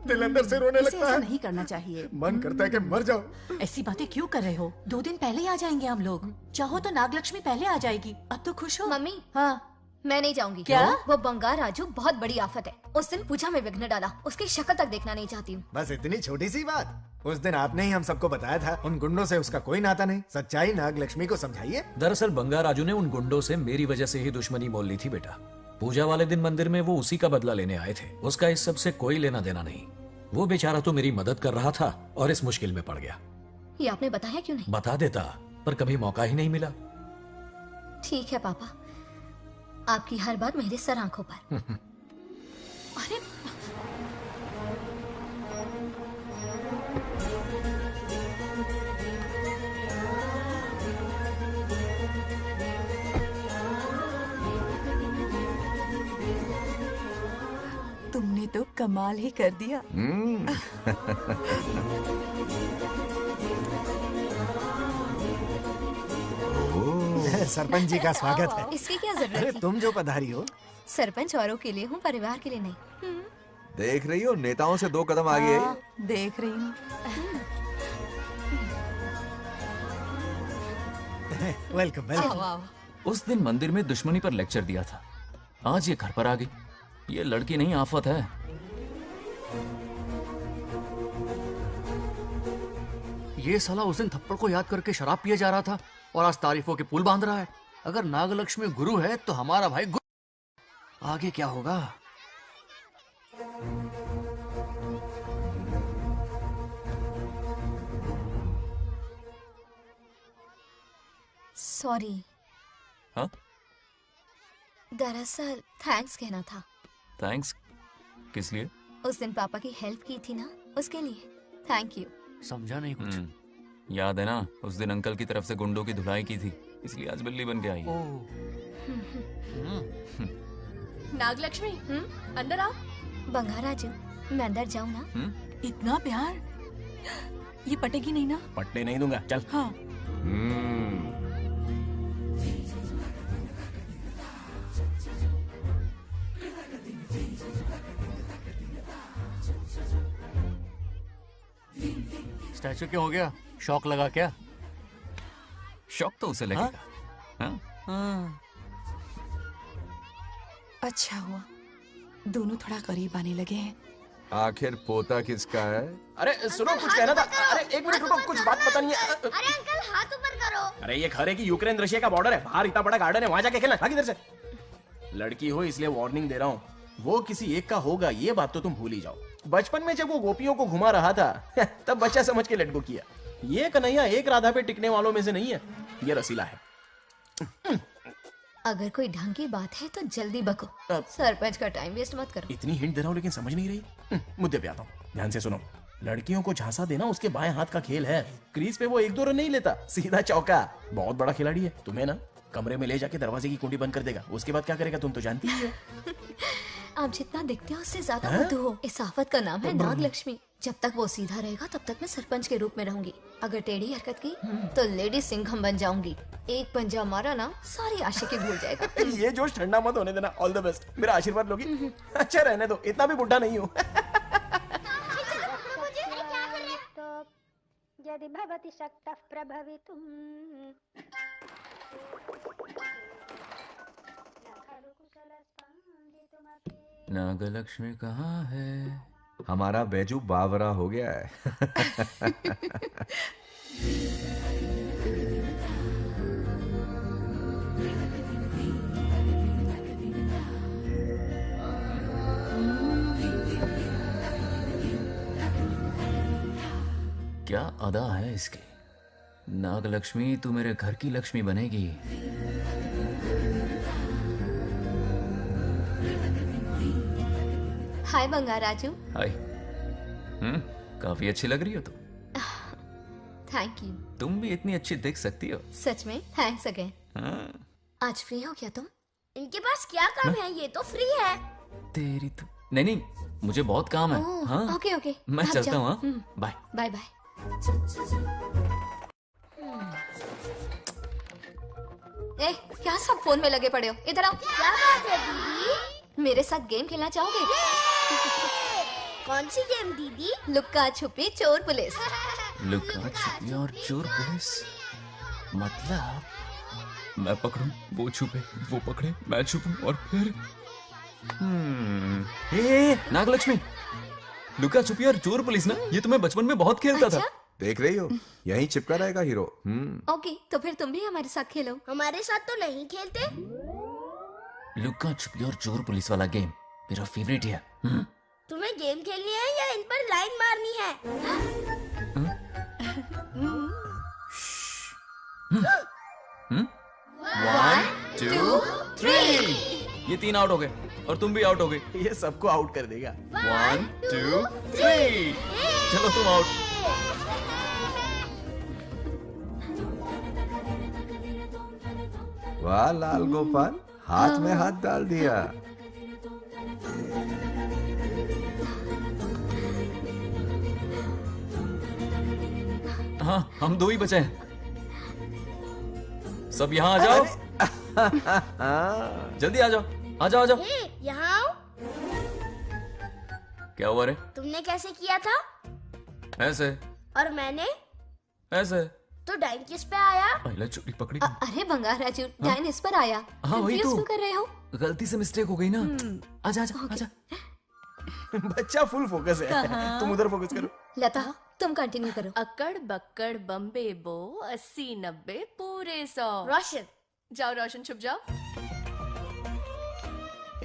दिल अंदर से रोने लगता है। ऐसा नहीं करना चाहिए। मन करता है कि मर जाओ। ऐसी बातें क्यों कर रहे हो? 2 दिन पहले ही आ जाएंगे हम लोग। चाहो तो नागलक्ष्मी पहले आ जाएगी। अब तो खुश हो? मम्मी, हाँ मैं नहीं जाऊंगी। क्या? वो बंगार राजू बहुत बड़ी आफत है। उस दिन पूजा में विघ्न डाला, उसकी शक्ल तक देखना नहीं चाहती हूँ। बस इतनी छोटी सी बात। उस दिन आपने ही हम सबको बताया था उन गुंडों से उसका कोई नाता नहीं। सच्चाई नागलक्ष्मी को समझाइए। दरअसल बंगार राजू ने उन गुंडों से मेरी वजह से ही दुश्मनी मोल ली थी बेटा। पूजा वाले दिन मंदिर में वो उसी का बदला लेने आए थे। उसका इस सब से कोई लेना देना नहीं। वो बेचारा तो मेरी मदद कर रहा था और इस मुश्किल में पड़ गया। ये आपने बताया क्यों नहीं? बता देता, पर कभी मौका ही नहीं मिला। ठीक है पापा, आपकी हर बात मेरे सर आंखों पर। अरे तुमने तो कमाल ही कर दिया। सरपंच जी का स्वागत है। इसकी क्या जरूरत है? तुम जो पधारी हो। सरपंच औरों के लिए हूँ, परिवार के लिए नहीं। देख रही हो, नेताओं से 2 कदम आगे है। देख रही हूँ। Welcome welcome. उस दिन मंदिर में दुश्मनी पर लेक्चर दिया था, आज ये घर पर आ गई। ये लड़की नहीं आफत है। ये साला उस दिन थप्पड़ को याद करके शराब पिए जा रहा था और आज तारीफों के पुल बांध रहा है। अगर नागलक्ष्मी गुरु है तो हमारा भाई गुरु। आगे क्या होगा? सॉरी। हाँ? दरअसल थैंक्स कहना था। थैंक्स किस लिए? उस दिन पापा की हेल्प की थी ना, उसके लिए थैंक यू। समझा नहीं कुछ। याद है ना, उस दिन अंकल की तरफ से गुंडों की धुलाई की थी, इसलिए आज बिल्ली बन के आई है। नागलक्ष्मी, अंदर आओ। बंगाराजू, मैं अंदर जाऊँ ना? इतना प्यार, ये पटेगी नहीं ना? पटने नहीं दूंगा, चल। हाँ। स्टैचू क्यों हो गया? शौक लगा क्या? शौक तो उसे लगेगा। हाँ? अच्छा हुआ, दोनों थोड़ा करीब आने लगे हैं। आखिर पोता किसका है? अरे सुनो, कुछ कहना था। अरे एक मिनट रुको, कुछ बात पता नहीं है। अरे अंकल हाथ ऊपर करो। अरे ये घर है कि यूक्रेन रशिया का बॉर्डर है? बाहर इतना बड़ा गार्डन है, वहां जाके खेलना। भाग इधर से। लड़की हो इसलिए वार्निंग दे रहा हूँ, वो किसी एक का होगा ये बात तो तुम भूल ही जाओ। बचपन में जब वो गोपियों को घुमा रहा था तब बच्चा समझ के लेट गो किया। ये कन्हैया एक राधा पे टिकने वालों में से नहीं है, ये रसीला है। अगर कोई ढंग की बात है तो जल्दी बको, सरपंच का टाइम वेस्ट मत करो। इतनी हिंट दे रहा हूँ लेकिन समझ नहीं रही। मुद्दे पे आता हूँ, ध्यान से सुनो। लड़कियों को झांसा देना उसके बाएं हाथ का खेल है। क्रीज पे वो 1-2 रन नहीं लेता, सीधा चौका। बहुत बड़ा खिलाड़ी है। तुम्हें ना कमरे में ले जाके दरवाजे की कुंडी बंद कर देगा, उसके बाद क्या करेगा तुम तो जानती ही हो। आप जितना दिखते हो उससे ज्यादा बुद्धू हो। इस आफत का नाम है नागलक्ष्मी। जब तक वो सीधा रहेगा तब तक मैं सरपंच के रूप में रहूंगी। अगर टेढ़ी हरकत की तो लेडी सिंघम बन जाऊंगी। एक पंजा मारा ना, सारी आशिकी भूल जाएगा। ये जोश ठंडा मत होने देना। ऑल द बेस्ट, मेरा आशीर्वाद लोगी? अच्छा रहने दो, इतना भी बुढ़ा नहीं हूँ। यदि भवति शक्तः प्रभवितुम्। नागलक्ष्मी कहाँ है? हमारा बैजू बावरा हो गया है। क्या अदा है इसकी। नागलक्ष्मी तू मेरे घर की लक्ष्मी बनेगी। हाय बंगाराजू। हाय। काफी अच्छी लग रही हो तुम। Thank you. तुम भी इतनी अच्छी दिख सकती हो। सच में थैंक्स अगेन। आज फ्री हो क्या तुम? इनके पास क्या काम है, ये तो फ्री है। तेरी तो नहीं, मुझे बहुत काम है। हाँ? ओके ओके, मैं चलता हूँ। Bye bye bye. ए, क्या सब फोन में लगे पड़े हो? इधर आओ। क्या बात है दीदी? मेरे साथ गेम खेलना चाहोगे? कौन सी गेम दीदी? लुक्का छुपी चोर पुलिस। लुक्का छुपी और चोर पुलिस मतलब मैं पकड़ूं, वो छुपे, वो पकड़े, मैं छुपूं और फिर नागलक्ष्मी, लुक्का छुपी और चोर पुलिस ना, ये तो मैं बचपन में बहुत खेलता था। देख रही हो, यहीं चिपका रहेगा हीरो। ओके, तो फिर तुम भी हमारे साथ खेलो। हमारे साथ तो नहीं खेलते। लुक्का छुपी और चोर पुलिस वाला गेम मेरा फेवरेट है। तुम्हें गेम खेलनी है या इन पर लाइन मारनी है? 1 2 3। ये 3 आउट हो गए और तुम भी आउट हो गए। ये सबको आउट कर देगा। 1 2 3। चलो तुम आउट। वाह लाल गोपाल, हाथ में हाथ डाल दिया। हाँ, हम 2 ही बचे हैं। सब यहाँ आ जाओ। जल्दी आ जाओ, आ जाओ, आ जाओ। यहाँ आओ। क्या हुआ रे? तुमने कैसे किया था? ऐसे। और मैंने? ऐसे। तो डाइन किस पे आया? पहले चोरी पकड़ी। अरे बंगाराजू, डाइन इस पर आया। हाँ वही तो। क्यों कर रहे हो? गलती से मिस्टेक हो गई ना। आजा आजा आजा। बच्चा फुल फोकस है। तुम उधर फोकस करो। लता, तुम कंटिन्यू करो। अक्कड़ बक्कड़ बम्बे बो 80 90 पूरे 100। रोशन, जाओ रोशन, छुप जाओ।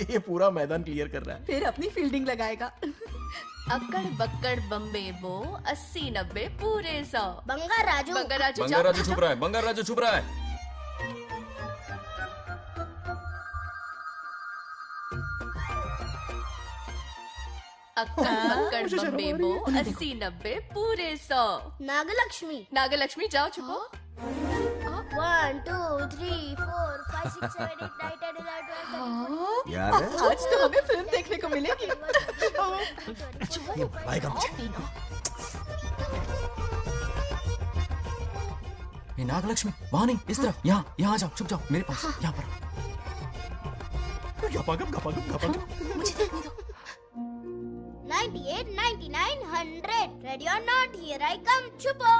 ये पूरा मैदान क्लियर कर रहा है। फिर अपनी फील्डिंग लगाएगा। अक्कड़ बक्कड़ बम्बे बो 80 90 पूरे 100। बंगाराजू, बंगाराजू बंगाराजू छुप रहा है, बंगाराजू छुप रहा है। अक्कड़ बक्कड़ बम्बे बो 80 90 पूरे 100। नागलक्ष्मी, नागलक्ष्मी जाओ छुपो। 1, 2, 3, 4, 5, 6, 7, 8, 9, 10, 11, 12, 13, याद है? आज तो हमें फिल्म देखने को मिलेगी। आएगा मुझे। ये नागलक्ष्मी वहां नहीं, इस तरफ, यहाँ यहाँ आ जाओ, छुप जाओ मेरे पास, यहाँ पर। मुझे देखने दो। 98, 99, 100. Ready or not? Here I come. छुपो।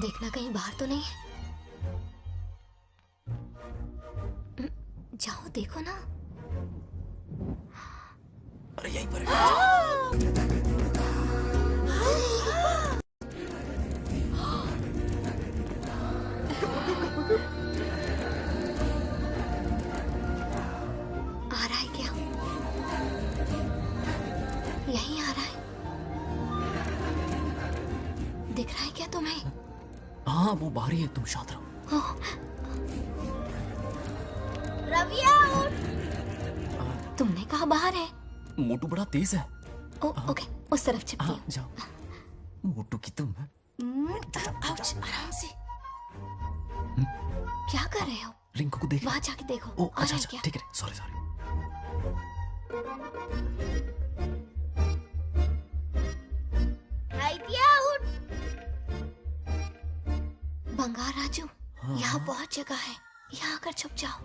देखना कहीं बाहर तो नहीं है। जाओ देखो ना। अरे यहीं पर आ रहा है क्या? यहीं आ रहा है। दिख रहा है क्या तुम्हें? हाँ वो बाहर ही है, तुम शांत रहो। रवि आउट। तुमने कहा बाहर है? मोटू बड़ा तेज है। ओके, उस तरफ चिपकी हूँ। जाओ। मोटू की तुम है। आउच, आराम से। क्या कर रहे हो? रिंकू को देख। वहाँ जाके देखो। ओ आ रहा अच्छा है अच्छा, क्या? ठीक है, सॉरी सॉरी। आउट। बंगार राजू, यहाँ बहुत जगह है, यहाँ आकर छुप जाओ।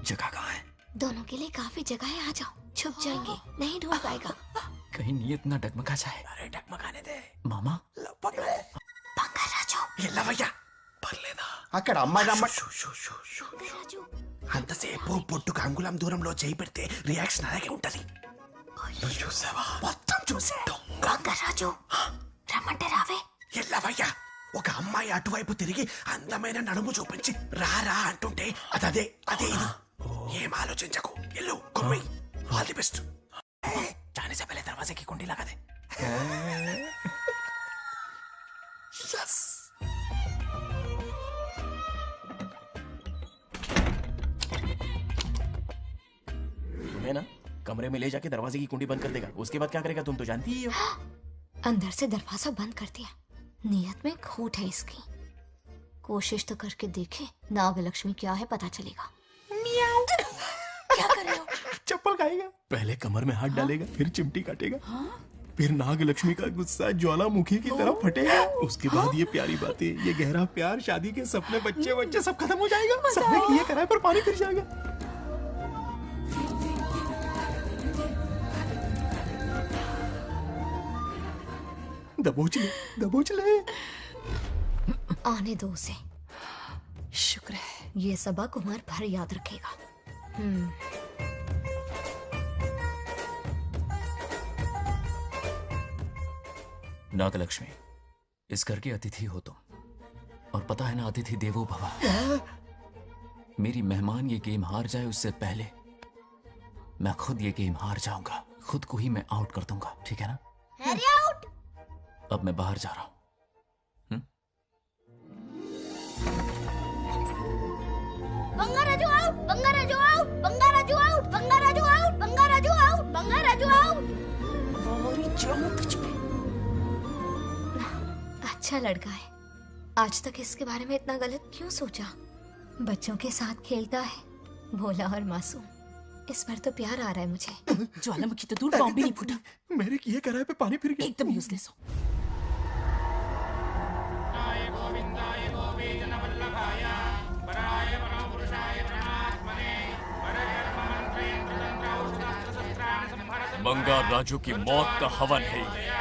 जगह कहाँ है? दोनों के लिए काफी जगह है, आ जाओ। छुप जाएंगे, नहीं ढूंढ पाएगा। कहीं नीयत ना डगमगा जाए। अरे डगमगाने दे मामा। बंगार राजू, ये लवయ్య పర్లేదా? అక్కడ అమ్మాయి రాజు అంతసేపు పొట్టుకు అంగుళం దూరంలో చేయి పెడితే రియాక్షన్ అలాగే ఉంటది. నువ్వు చూసావా? మొత్తం చూసే. బంగారు రాజు, రమ్మంటే రావే. ఎల్లవయ్య, ఒక అమ్మాయి అటువైపు తిరిగి అందమైన నడుము చూపించి రారా అంటుంటే అదే అదే ఇది. ఏం ఆలోచించకు, ఎల్లు కుమ్మి. All the best. जाने से पहले दरवाजे की कुंडी लगा दे। यस. तुम्हें ना कमरे में ले जाके दरवाजे की कुंडी बंद कर देगा, उसके बाद क्या करेगा तुम तो जानती ही हो। अंदर से दरवाजा बंद कर दिया। नियत में खोट है इसकी। कोशिश तो करके देखे, नागलक्ष्मी क्या है पता चलेगा। क्या कर रहे हो? चप्पल खाएगा। पहले कमर में हाथ डालेगा, फिर चिमटी काटेगा, फिर नागलक्ष्मी का गुस्सा ज्वालामुखी की तरह फटेगा। उसके बाद ये प्यारी बातें, ये गहरा प्यार, शादी के सपने, बच्चे बच्चे सब खत्म हो जाएगा। सबने किए कराए पर पानी फिर जाएगा। दबोच ले, दबोच ले। आने दो उसे। शुक्र है, ये सबक उम्र भर याद रखेगा। नागलक्ष्मी, इस घर की अतिथि हो तुम, और पता है ना, अतिथि देवो भव। मेरी मेहमान ये गेम हार जाए उससे पहले मैं खुद ये गेम हार जाऊंगा। खुद को ही मैं आउट कर दूंगा, ठीक है ना? Harry out. अब मैं बाहर जा रहा हूं। Bangarraju out, Bangarraju out, Bangarraju out, Bangarraju out, Bangarraju out, Bangarraju out. अच्छा लड़का है। आज तक इसके बारे में इतना गलत क्यों सोचा? बच्चों के साथ खेलता है, भोला और मासूम। इस पर तो प्यार आ रहा है मुझे। ज्वालामुखी तो दूर, बॉम्ब भी नहीं फूटा। मेरे किए कराए पे पानी फिर गया। एकदम यूजलेस हो। बंगार राजू की मौत का हवन है ये।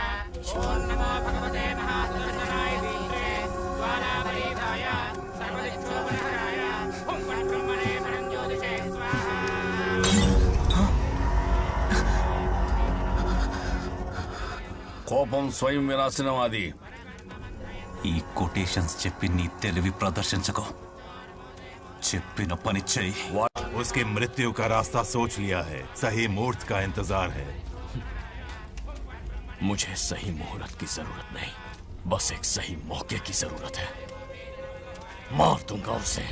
కోపం స్వయం వినాశనవాది. ఈ కొటేషన్స్ చెప్పి నీ తెలివి ప్రదర్శించకో. చెప్పిన పని చెయ్యి. उसकी मृत्यु का रास्ता सोच लिया है, सही मुहूर्त का इंतजार है. मुझे सही मुहूर्त की जरूरत नहीं, बस एक सही मौके की जरूरत है। मार दूंगा उसे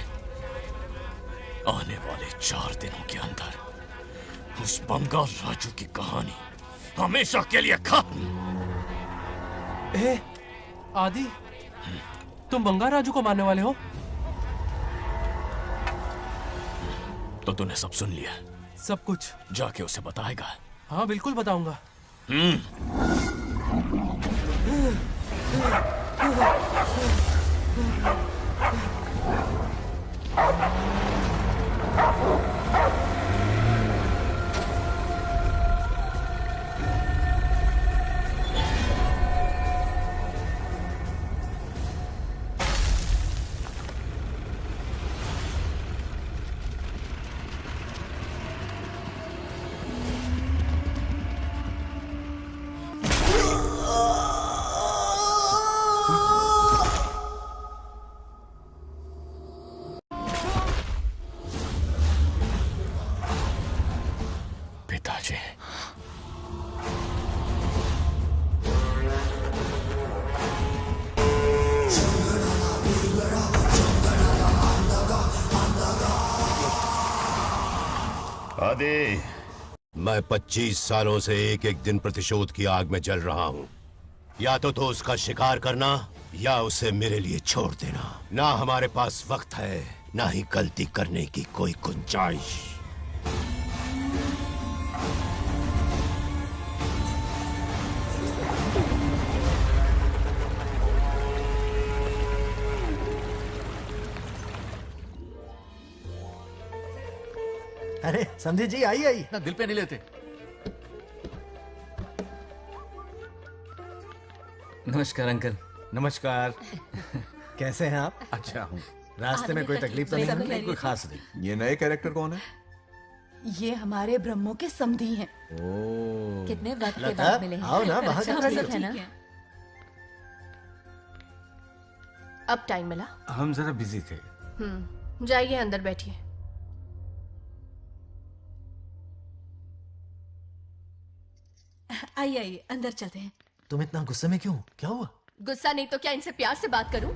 आने वाले 4 दिनों के अंदर। उस बंगाल राजू की कहानी हमेशा के लिए खत्म। ए, आदि, तुम बंगाल राजू को मारने वाले हो? तो तूने सब सुन लिया? सब कुछ। जाके उसे बताएगा? हाँ बिल्कुल बताऊंगा। पिताजी, आदि, मैं 25 सालों से एक एक दिन प्रतिशोध की आग में जल रहा हूँ। या तो उसका शिकार करना या उसे मेरे लिए छोड़ देना। ना हमारे पास वक्त है, ना ही गलती करने की कोई गुंजाइश। अरे समझी जी, आई आई। ना दिल पे नहीं लेते। नमस्कार अंकल। नमस्कार। कैसे हैं आप? अच्छा हूँ। रास्ते में कोई तकलीफ तो सब नहीं? खैरियत। कोई खास नहीं। ये नए कैरेक्टर कौन है? ये हमारे ब्रह्मों के समधी हैं। ओ, कितने वक्त के लता, बाद मिले हैं। आओ ना, बाहर अच्छा, क्या ठीक कर है रही ना? अब टाइम मिला? हम जरा बिजी थे। जाइए अंदर बैठिए। आइए आइए, अंदर चलते हैं। तुम इतना गुस्से में क्यों? क्या हुआ? गुस्सा नहीं तो क्या, इनसे प्यार से बात करूं?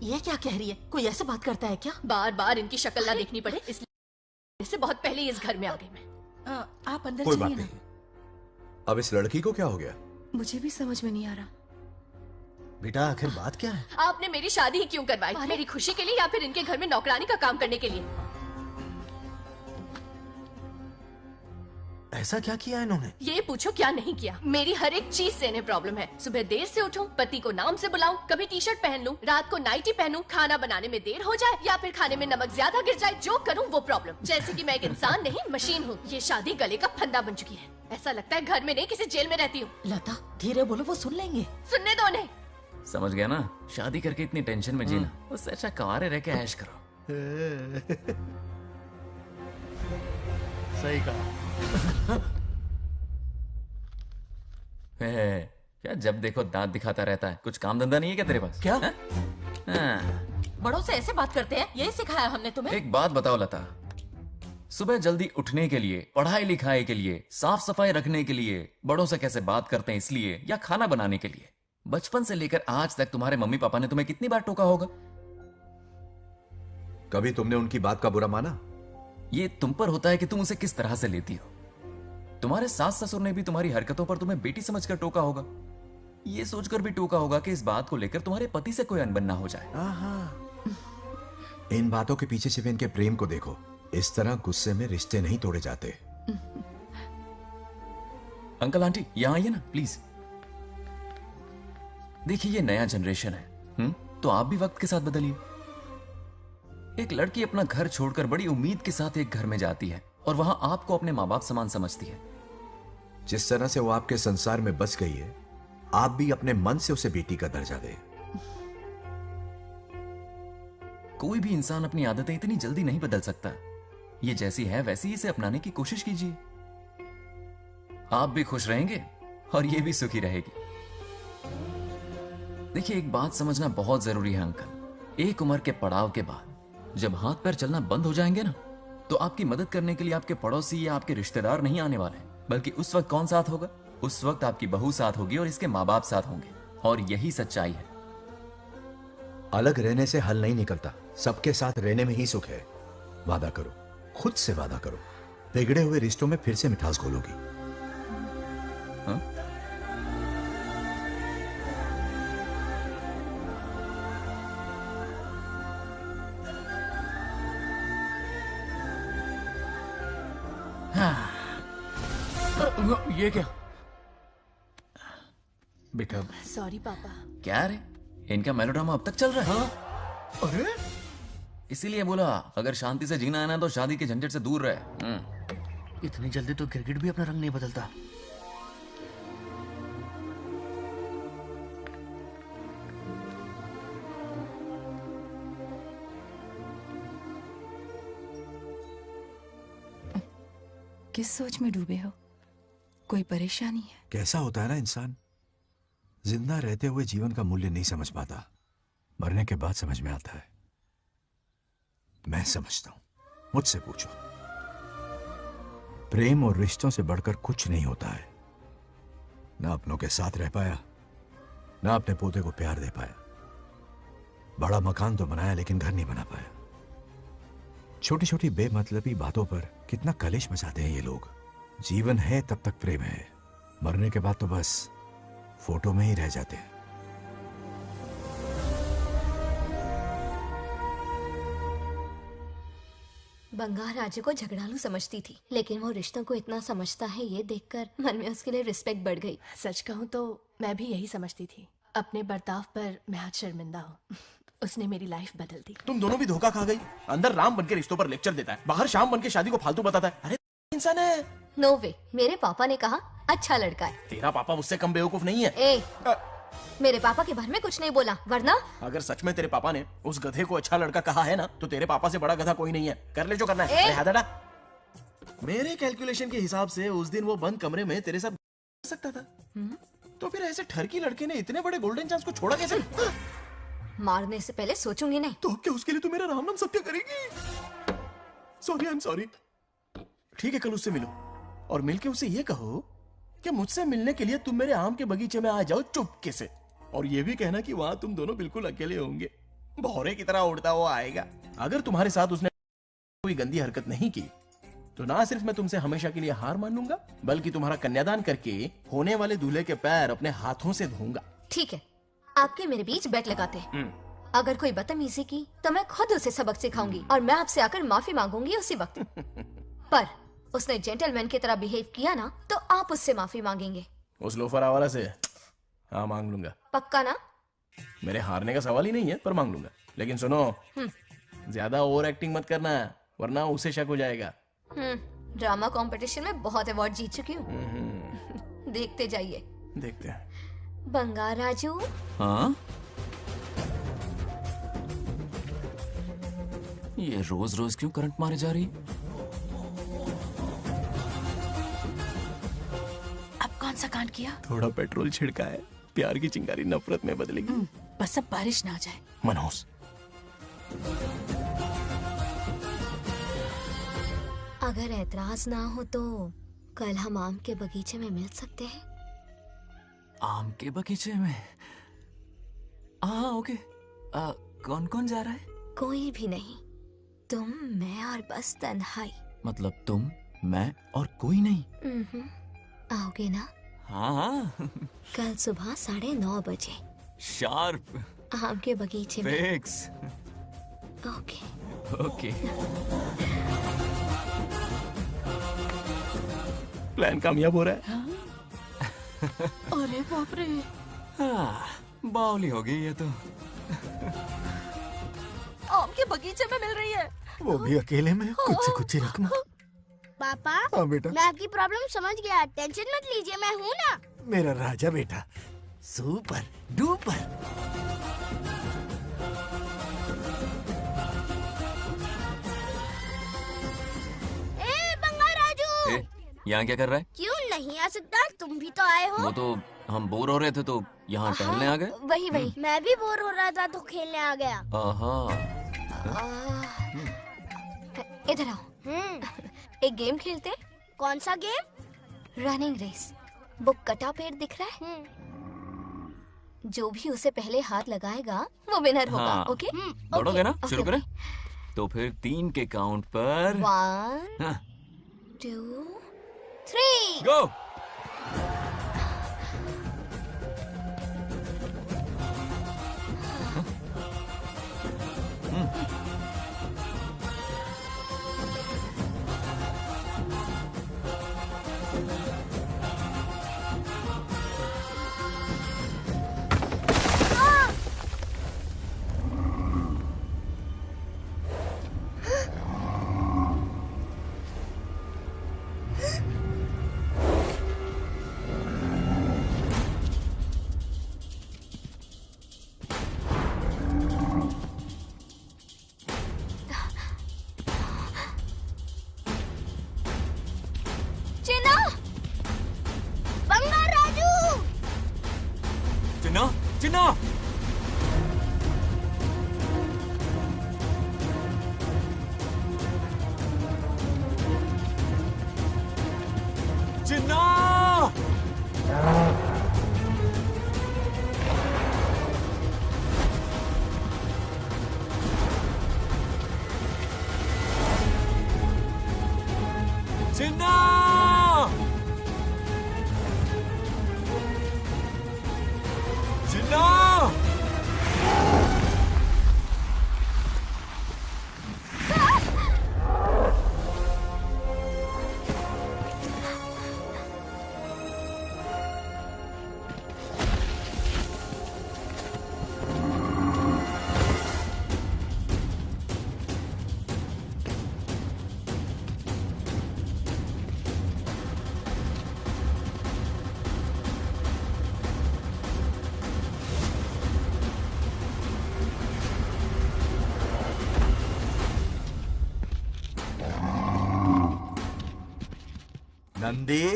ये क्या कह रही है? कोई ऐसे बात करता है क्या? बार बार इनकी शक्ल ना देखनी पड़े इसलिए से बहुत पहले ही इस घर में आ गई मैं। आप अंदर कोई चलिए बात ना। नहीं। अब इस लड़की को क्या हो गया? मुझे भी समझ में नहीं आ रहा। बेटा आखिर बात क्या है? आपने मेरी शादी ही क्यों करवाई? मेरी खुशी के लिए या फिर इनके घर में नौकरानी का काम करने के लिए? ऐसा क्या किया इन्होंने? ये पूछो क्या नहीं किया। मेरी हर एक चीज से इन्हें प्रॉब्लम है। सुबह देर से उठूं, पति को नाम से बुलाऊं, कभी टी शर्ट पहन लूं, रात को नाइटी पहनूं, खाना बनाने में देर हो जाए या फिर खाने में नमक ज्यादा गिर जाए, जो करूं वो प्रॉब्लम। जैसे कि मैं एक इंसान नहीं मशीन हूँ। ये शादी गले का फंदा बन चुकी है। ऐसा लगता है घर में नहीं किसी जेल में रहती हूँ। लता धीरे बोलो, वो सुन लेंगे। सुनने दो उन्हें। समझ गया ना? शादी करके इतनी टेंशन में जीना, उससे अच्छा कुंवारे रह के ऐश करो। सही कहा। क्या जब देखो दांत दिखाता रहता है? कुछ काम धंधा नहीं है क्या तेरे पास? क्या? हाँ। बड़ों से ऐसे बात करते हैं? यही सिखाया हमने तुम्हें? एक बात बताओ लता, सुबह जल्दी उठने के लिए, पढ़ाई लिखाई के लिए, साफ सफाई रखने के लिए बड़ों से कैसे बात करते हैं इसलिए, या खाना बनाने के लिए? बचपन से लेकर आज तक तुम्हारे मम्मी पापा ने तुम्हें कितनी बार टोका होगा? कभी तुमने उनकी बात का बुरा माना? ये तुम पर होता है कि तुम उसे किस तरह से लेती हो। तुम्हारे सास ससुर ने भी तुम्हारी हरकतों पर तुम्हें बेटी समझकर टोका होगा। ये सोचकर भी टोका होगा कि इस बात को लेकर तुम्हारे पति से कोई अनबन ना हो जाए। इन बातों के पीछे सिर्फ इनके प्रेम को देखो। इस तरह गुस्से में रिश्ते नहीं तोड़े जाते। अंकल आंटी यहां आइए ना प्लीज। देखिए ये नया जनरेशन है, तो आप भी वक्त के साथ बदलिए। एक लड़की अपना घर छोड़कर बड़ी उम्मीद के साथ एक घर में जाती है और वहां आपको अपने माँ बाप समान समझती है। जिस तरह से वो आपके संसार में बस गई है, आप भी अपने मन से उसे बेटी का दर्जा दें। कोई भी इंसान अपनी आदतें इतनी जल्दी नहीं बदल सकता। ये जैसी है वैसी ही इसे अपनाने की कोशिश कीजिए। आप भी खुश रहेंगे और ये भी सुखी रहेगी। देखिए एक बात समझना बहुत जरूरी है अंकल। एक उम्र के पड़ाव के बाद जब हाथ पैर चलना बंद हो जाएंगे ना, तो आपकी मदद करने के लिए आपके पड़ोसी या आपके रिश्तेदार नहीं आने वाले, बल्कि उस वक्त कौन साथ होगा? उस वक्त आपकी बहू साथ होगी और इसके माँ बाप साथ होंगे। और यही सच्चाई है। अलग रहने से हल नहीं निकलता, सबके साथ रहने में ही सुख है। वादा करो, खुद से वादा करो। बिगड़े हुए रिश्तों में फिर से मिठास घोलोगी। हाँ? ये क्या बेटा? सॉरी पापा। क्या रे, इनका मेलोड्रामा अब तक चल रहा है? अरे इसीलिए बोला अगर शांति से जीना है ना तो शादी के झंझट से दूर रहे। इतनी जल्दी तो गिरगिट भी अपना रंग नहीं बदलता। किस सोच में डूबे हो? कोई परेशानी है? कैसा होता है ना इंसान, जिंदा रहते हुए जीवन का मूल्य नहीं समझ पाता, मरने के बाद समझ में आता है। मैं समझता हूं, मुझसे पूछो। प्रेम और रिश्तों से बढ़कर कुछ नहीं होता है। ना अपनों के साथ रह पाया, ना अपने पोते को प्यार दे पाया। बड़ा मकान तो बनाया लेकिन घर नहीं बना पाया। छोटी छोटी बेमतलबी बातों पर कितना कलेश मचाते हैं ये लोग। जीवन है तब तक प्रेम है, मरने के बाद तो बस फोटो में ही रह जाते हैं। बंगार राजू को झगड़ालू समझती थी, लेकिन वो रिश्तों को इतना समझता है ये देखकर मन में उसके लिए रिस्पेक्ट बढ़ गई। सच कहूँ तो मैं भी यही समझती थी। अपने बर्ताव पर मैं आज शर्मिंदा हूँ। उसने मेरी लाइफ बदल दी। तुम दोनों भी धोखा खा गई। अंदर राम बनके रिश्तों पर लेक्चर देता है, बाहर शाम बनके शादी को फालतू बताता है। अरे इंसान है। नो वे, मेरे पापा ने कहा अच्छा लड़का है। तेरा पापा मुझसे कम बेवकूफ नहीं है। ए, मेरे पापा के बारे में कुछ नहीं बोला, वरना अगर सच में तेरे पापा ने उस गधे को अच्छा लड़का कहा है ना, तो तेरे पापा से बड़ा गधा कोई नहीं है। कर ले जो करना है। अरे हाथ हटा। मेरे कैलकुलेशन के हिसाब से उस दिन वो बंद कमरे में तेरे साथ कर सकता था। तो फिर ऐसे ठरकी लड़के ने इतने बड़े गोल्डन चांस को छोड़ा कैसे? मारने से पहले सोचूंगी नहीं। तो क्या उसके लिए तू मेरा राम नाम सत्य करेगी? Sorry, I am sorry. ठीक है, कल उससे मिलो और मिलके उसे ये कहो कि मुझसे मिलने के लिए तुम मेरे आम के बगीचे में आ जाओ चुपके से, और ये भी कहना कि वहां तुम दोनों बिल्कुल अकेले होंगे। भौरे की तरह उड़ता हुआ आएगा। अगर तुम्हारे साथ उसने कोई गंदी हरकत नहीं की तो ना सिर्फ मैं तुमसे हमेशा के लिए हार मान लूंगा, बल्कि तुम्हारा कन्यादान करके होने वाले दूल्हे के पैर अपने हाथों से धोऊंगा। ठीक है, आपके मेरे बीच बेट लगाते हैं। अगर कोई बदतमीजी की तो मैं खुद उसे सबक सिखाऊंगी और मैं आपसे आकर माफी मांगूंगी उसी वक्त। पर उसने जेंटलमैन की तरह बिहेव किया ना, तो आप उससे माफी मांगेंगे। उस लोफर आवारा से? हाँ, मांग लूंगा। पक्का ना? मेरे हारने का सवाल ही नहीं है, पर मांग लूंगा। लेकिन सुनो, ज्यादा ओवर एक्टिंग मत करना, वरना उसे शक हो जाएगा। ड्रामा कंपटीशन में बहुत अवार्ड जीत चुकी हूँ। देखते जाइए। देखते हैं। बंगार राजू। हाँ? ये रोज रोज क्यों करंट मारे जा रही? अब कौन सा कांड किया? थोड़ा पेट्रोल छिड़का है, प्यार की चिंगारी नफरत में बदलेगी। बस अब बारिश ना आ जाए। मनोज, अगर ऐतराज ना हो तो कल हम आम के बगीचे में मिल सकते हैं। आम के बगीचे में? हाँ, ओके। कौन कौन जा रहा है? कोई भी नहीं, तुम, मैं और बस तन्हाई। मतलब तुम, मैं और कोई नहीं? आओगे ना? हाँ हाँ। कल सुबह 9:30 बजे शार्प। आम के बगीचे में। फिक्स। Okay okay. प्लान कामयाब हो रहा है। अरे बाप रे। हाँ, बावली हो गई ये तो। आम के बगीचे में मिल रही है, वो भी अकेले में, कुछ से कुछ रकम। पापा, हाँ बेटा। मैं आपकी प्रॉब्लम समझ गया, टेंशन मत लीजिए, मैं हूँ ना। मेरा राजा बेटा, सुपर डुपर। बंगार राजू, यहाँ क्या कर रहा है? क्यों नहीं आ सकता? तुम भी तो आए हो। वो तो हम बोर हो रहे थे तो यहाँ टहलने आ गए। वही वही। मैं भी बोर हो रहा था तो खेलने आ गया। इधर आओ। एक गेम खेलते हैं। कौन सा गेम? Running race. वो कटा पेड़ दिख रहा है? जो भी उसे पहले हाथ लगाएगा वो विनर होगा। हाँ। ओके? दौड़ोगे ना? शुरू करें? तो फिर 3 के काउंट पर 1 2, 3. गो। चिन्ना, बंगार राजू, चिन्ना, चिन्ना। चिन्ना। चिन्ना। चिन्ना। नंदी,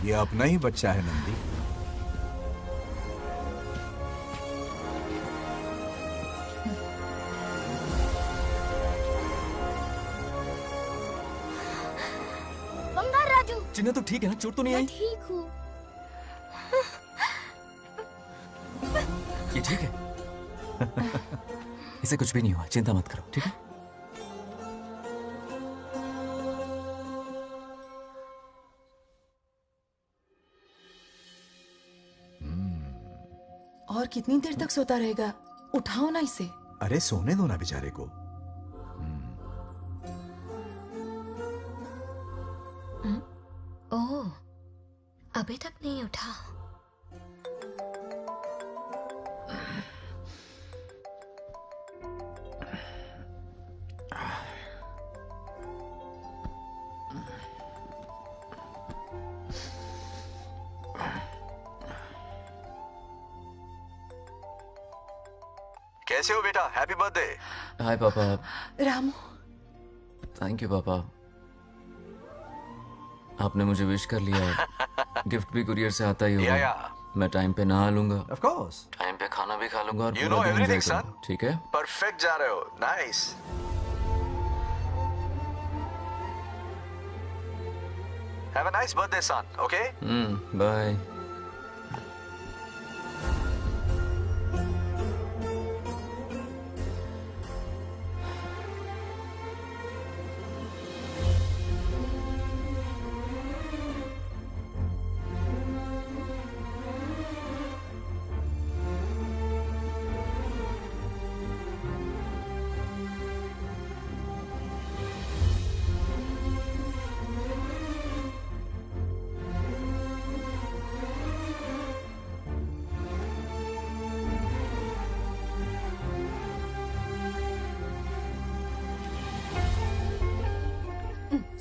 ये अपना ही बच्चा है नंदी। बंगार राजू। चिन्ना तो ठीक है ना? चोट तो नहीं मैं आई? ठीक हूँ। ये ठीक है। इसे कुछ भी नहीं हुआ, चिंता मत करो, ठीक है? और कितनी देर तक सोता रहेगा? उठाओ ना इसे। अरे सोने दो ना बेचारे को। ओह, अभी तक नहीं उठा। कैसे हो बेटा? Happy birthday. हाय पापा। रामू, थैंक यू पापा, आपने मुझे विश कर लिया। गिफ्ट भी कुरियर से आता ही होगा। Yeah. मैं टाइम पे नहा लूंगा, ऑफ कोर्स, टाइम पे खाना भी खा लूंगा और You पूरा know दिन everything, enjoy करूंगा, ठीक है? परफेक्ट जा रहे हो। Nice. Have a nice birthday son, okay? Bye.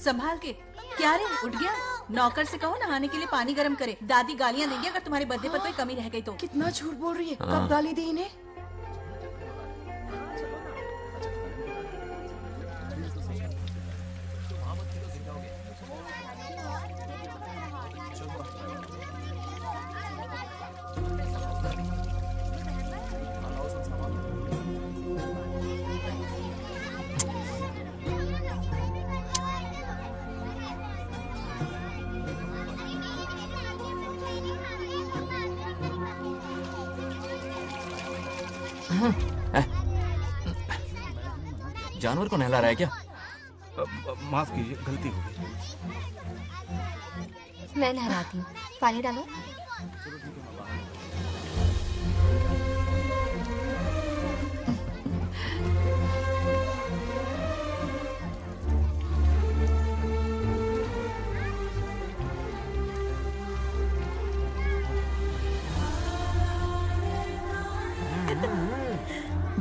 संभाल के। क्या रे, उठ गया? नौकर से कहो नहाने के लिए पानी गर्म करे। दादी गालियां देंगे अगर तुम्हारे बर्थडे पर कोई कमी रह गई तो। कितना झूठ बोल रही है। कब गाली दी इन्हें? जानवर को नहला रहा है क्या? माफ कीजिए, गलती हो गई। मैं नहलाती हूँ, पानी डालो।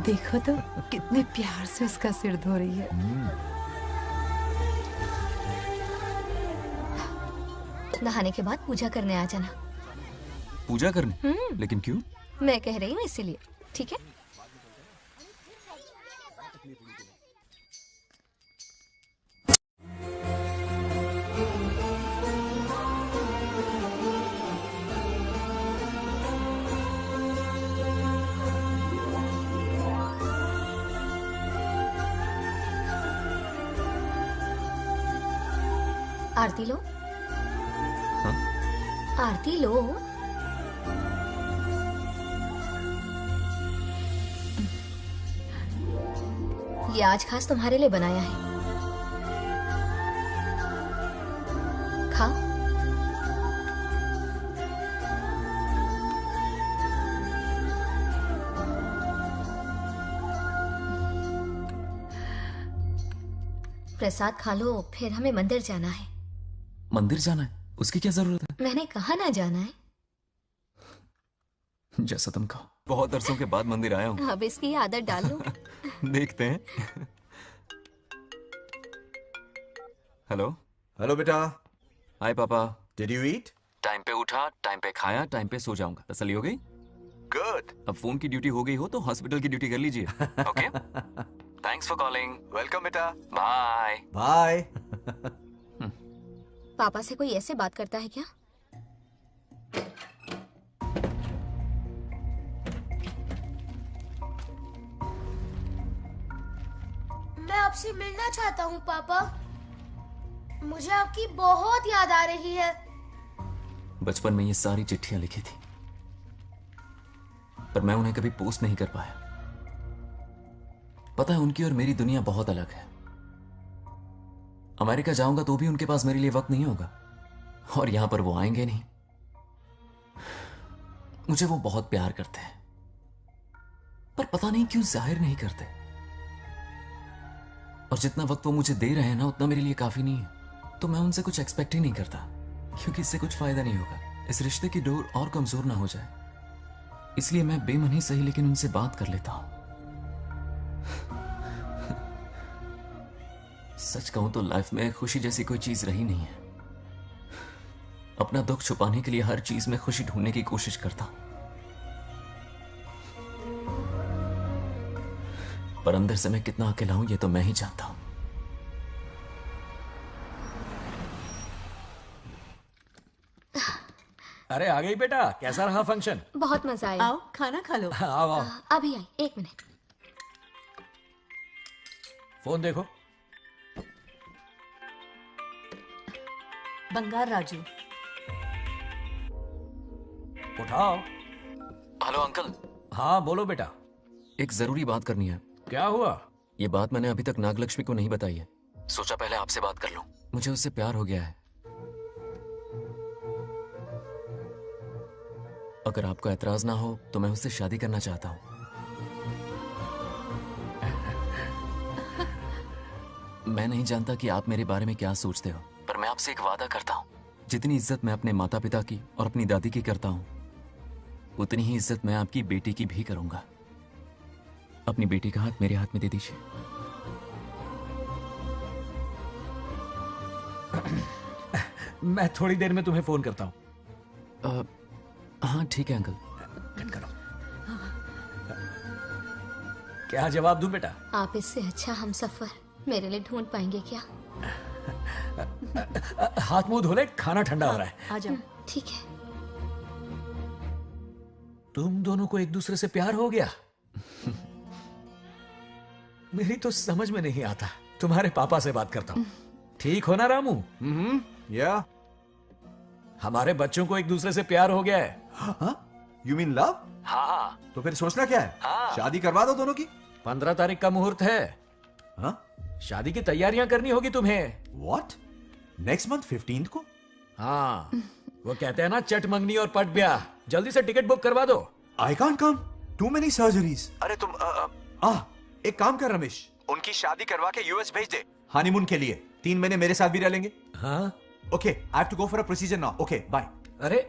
देखो तो कितने प्यार से उसका सिर धो रही है। नहाने के बाद पूजा करने आ जाना। पूजा करने? लेकिन क्यों? मैं कह रही हूँ इसीलिए, ठीक है? आरती लो। आरती लो। ये आज खास तुम्हारे लिए बनाया है, खाओ। प्रसाद खा लो, फिर हमें मंदिर जाना है। मंदिर जाना है? उसकी क्या जरूरत है? मैंने कहा ना जाना है। जैसा तुम कहो। बहुत अरसों के बाद मंदिर आया हूँ। अब इसकी आदत डाल लो। देखते हैं। हेलो। हेलो बेटा। हाय पापा। Did you eat? टाइम पे उठा, टाइम पे खाया, टाइम पे सो जाऊंगा। तसल्ली हो गई? गुड। अब फोन की ड्यूटी हो गई हो तो हॉस्पिटल की ड्यूटी कर लीजिए। Okay? Thanks for calling. Welcome बेटा। बाय। बाय। पापा से कोई ऐसे बात करता है क्या? मैं आपसे मिलना चाहता हूँ पापा। मुझे आपकी बहुत याद आ रही है। बचपन में ये सारी चिट्ठियां लिखी थी, पर मैं उन्हें कभी पोस्ट नहीं कर पाया। पता है, उनकी और मेरी दुनिया बहुत अलग है। अमेरिका जाऊंगा तो भी उनके पास मेरे लिए वक्त नहीं होगा, और यहां पर वो आएंगे नहीं। मुझे वो बहुत प्यार करते हैं, पर पता नहीं क्यों जाहिर नहीं करते। और जितना वक्त वो मुझे दे रहे हैं ना, उतना मेरे लिए काफी नहीं है। तो मैं उनसे कुछ एक्सपेक्ट ही नहीं करता, क्योंकि इससे कुछ फायदा नहीं होगा। इस रिश्ते की डोर और कमजोर ना हो जाए, इसलिए मैं बेमन ही सही लेकिन उनसे बात कर लेता हूं। सच कहूं तो लाइफ में खुशी जैसी कोई चीज रही नहीं है। अपना दुख छुपाने के लिए हर चीज में खुशी ढूंढने की कोशिश करता हूं, पर अंदर से मैं कितना अकेला हूं ये तो मैं ही जानता हूं। अरे आ गई बेटा, कैसा रहा फंक्शन? बहुत मजा आया। आओ खाना खा लो। आओ आओ। अभी आई, 1 मिनट। फोन देखो। बंगार राजू। उठाओ। Hello uncle. हाँ बोलो बेटा। एक जरूरी बात करनी है। क्या हुआ? ये बात मैंने अभी तक नागलक्ष्मी को नहीं बताई है। सोचा पहले आपसे बात कर लूं। मुझे उससे प्यार हो गया है। अगर आपको ऐतराज ना हो तो मैं उससे शादी करना चाहता हूं। मैं नहीं जानता कि आप मेरे बारे में क्या सोचते हो, पर मैं आपसे एक वादा करता हूं। जितनी इज्जत मैं अपने माता पिता की और अपनी दादी की करता हूं, उतनी ही इज्जत मैं आपकी बेटी की भी करूंगा। अपनी बेटी का हाथ मेरे हाथ में दे दीजिए। मैं थोड़ी देर में तुम्हें फोन करता हूं। हाँ ठीक है अंकल। करो। क्या जवाब दूं बेटा? आप इससे अच्छा हम सफर मेरे लिए ढूंढ पाएंगे क्या? हाथ मुंह धो ले, खाना ठंडा हो रहा है। आ जाओ। ठीक है। तुम दोनों को एक दूसरे से प्यार हो गया? मेरी तो समझ में नहीं आता। तुम्हारे पापा से बात करता हूं। ठीक हो ना रामू? या हमारे बच्चों को एक दूसरे से प्यार हो गया है। हाँ? You mean love? हाँ। तो फिर सोचना क्या है? शादी करवा दो दोनों की। 15 तारीख का मुहूर्त है। हाँ? शादी की तैयारियां करनी होगी तुम्हें। What? नेक्स्ट मंथ 15 को? हाँ, वो कहते हैं ना चट मंगनी और पट ब्याह। जल्दी से टिकट बुक करवा दो। I can't come. Too many surgeries. अरे तुम एक काम कर रमेश, उनकी शादी करवा के यूएस भेज दे। हनीमून के लिए 3 महीने मेरे साथ भी रह लेंगे। हाँ? Okay, I have to go for a procedure now. Okay, bye. अरे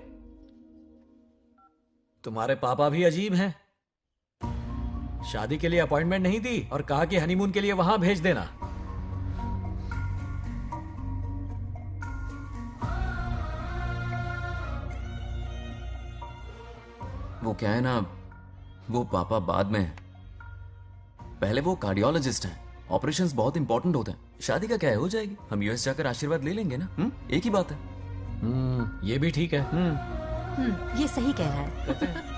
तुम्हारे पापा भी अजीब हैं। शादी के लिए अपॉइंटमेंट नहीं दी और कहा कि हनीमून के लिए वहां भेज देना। वो क्या है ना, वो पापा बाद में, पहले वो कार्डियोलॉजिस्ट हैं। ऑपरेशंस बहुत इंपॉर्टेंट होते हैं। शादी का क्या है, हो जाएगी। हम यूएस जाकर आशीर्वाद ले लेंगे ना। एक ही बात है। ये भी ठीक है। ये सही कह रहा है।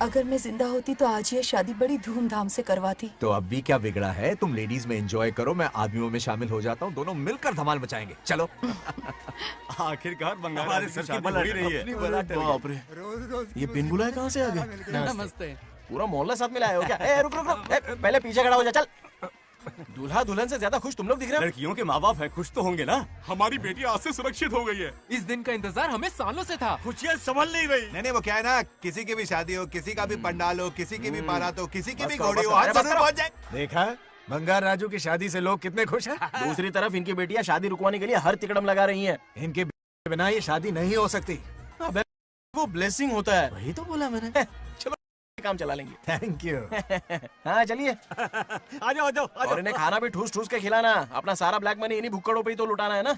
अगर मैं जिंदा होती तो आज ये शादी बड़ी धूमधाम से करवाती। तो अब भी क्या बिगड़ा है? तुम लेडीज में एंजॉय करो, मैं आदमियों में शामिल हो जाता हूँ। दोनों मिलकर धमाल मचाएंगे। चलो। आखिरकार बंगाल हमारे सर की बला रही है। बाप रे, ये बिन बुलाए कहाँ से आ गए? नमस्ते। पूरा मोहल्ला साथ में लाया हो क्या? रुक रुक रुक, पहले पीछे खड़ा हो जा। चल। दूल्हा दुल्हन से ज्यादा खुश तुम लोग दिख रहे हो। लड़कियों के माँ बाप है, खुश तो होंगे ना। हमारी बेटी आज से सुरक्षित हो गई है। इस दिन का इंतजार हमें सालों से था। खुशियाँ संभल नहीं रही। नहीं वो क्या है ना, किसी की भी शादी हो, किसी का भी पंडाल हो, किसी की भी बारात हो, किसी की भी करो, घोड़ी बस हो, करो, आज अरे बस जरूर करो। पहुंच जाए। देखा, बंगार राजू की शादी से लोग कितने खुश हैं। दूसरी तरफ इनकी बेटियां शादी रुकवाने के लिए हर तिकड़म लगा रही हैं। इनके बिना ये शादी नहीं हो सकती। अबे वो ब्लेसिंग होता है। वही तो बोला मैंने। चलो काम चला लेंगे। Thank you. हाँ चलिए। आ जाओ। और इन्हें खाना भी ठूस ठूस के खिलाना। अपना सारा ब्लैक मनी इन्हीं भुक्कड़ों पे ही तो लुटाना है ना।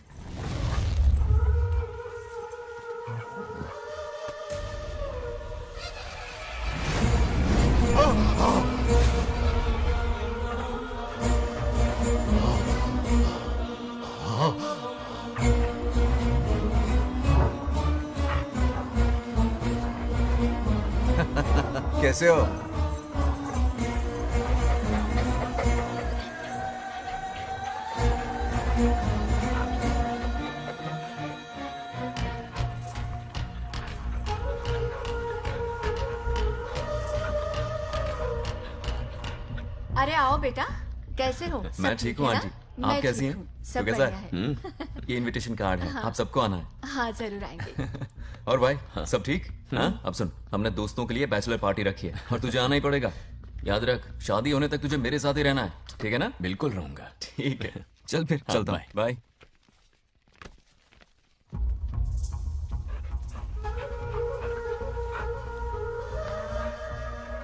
कैसे हो? अरे आओ बेटा, कैसे हो? सब मैं ठीक हूँ है आंटी। ना? आप मैं कैसी ठीक हैं? हूँ, तो सब कैसा बढ़िया है? है। ये इनविटेशन कार्ड है। हाँ। आप सबको आना है। हाँ जरूर आएंगे। और भाई सब ठीक? हाँ? अब सुन, हमने दोस्तों के लिए बैचलर पार्टी रखी है और तुझे आना ही पड़ेगा। याद रख, शादी होने तक तुझे मेरे साथ ही रहना है, ठीक है ना? बिल्कुल रहूंगा। ठीक है, चल फिर चलता हूँ। बाय।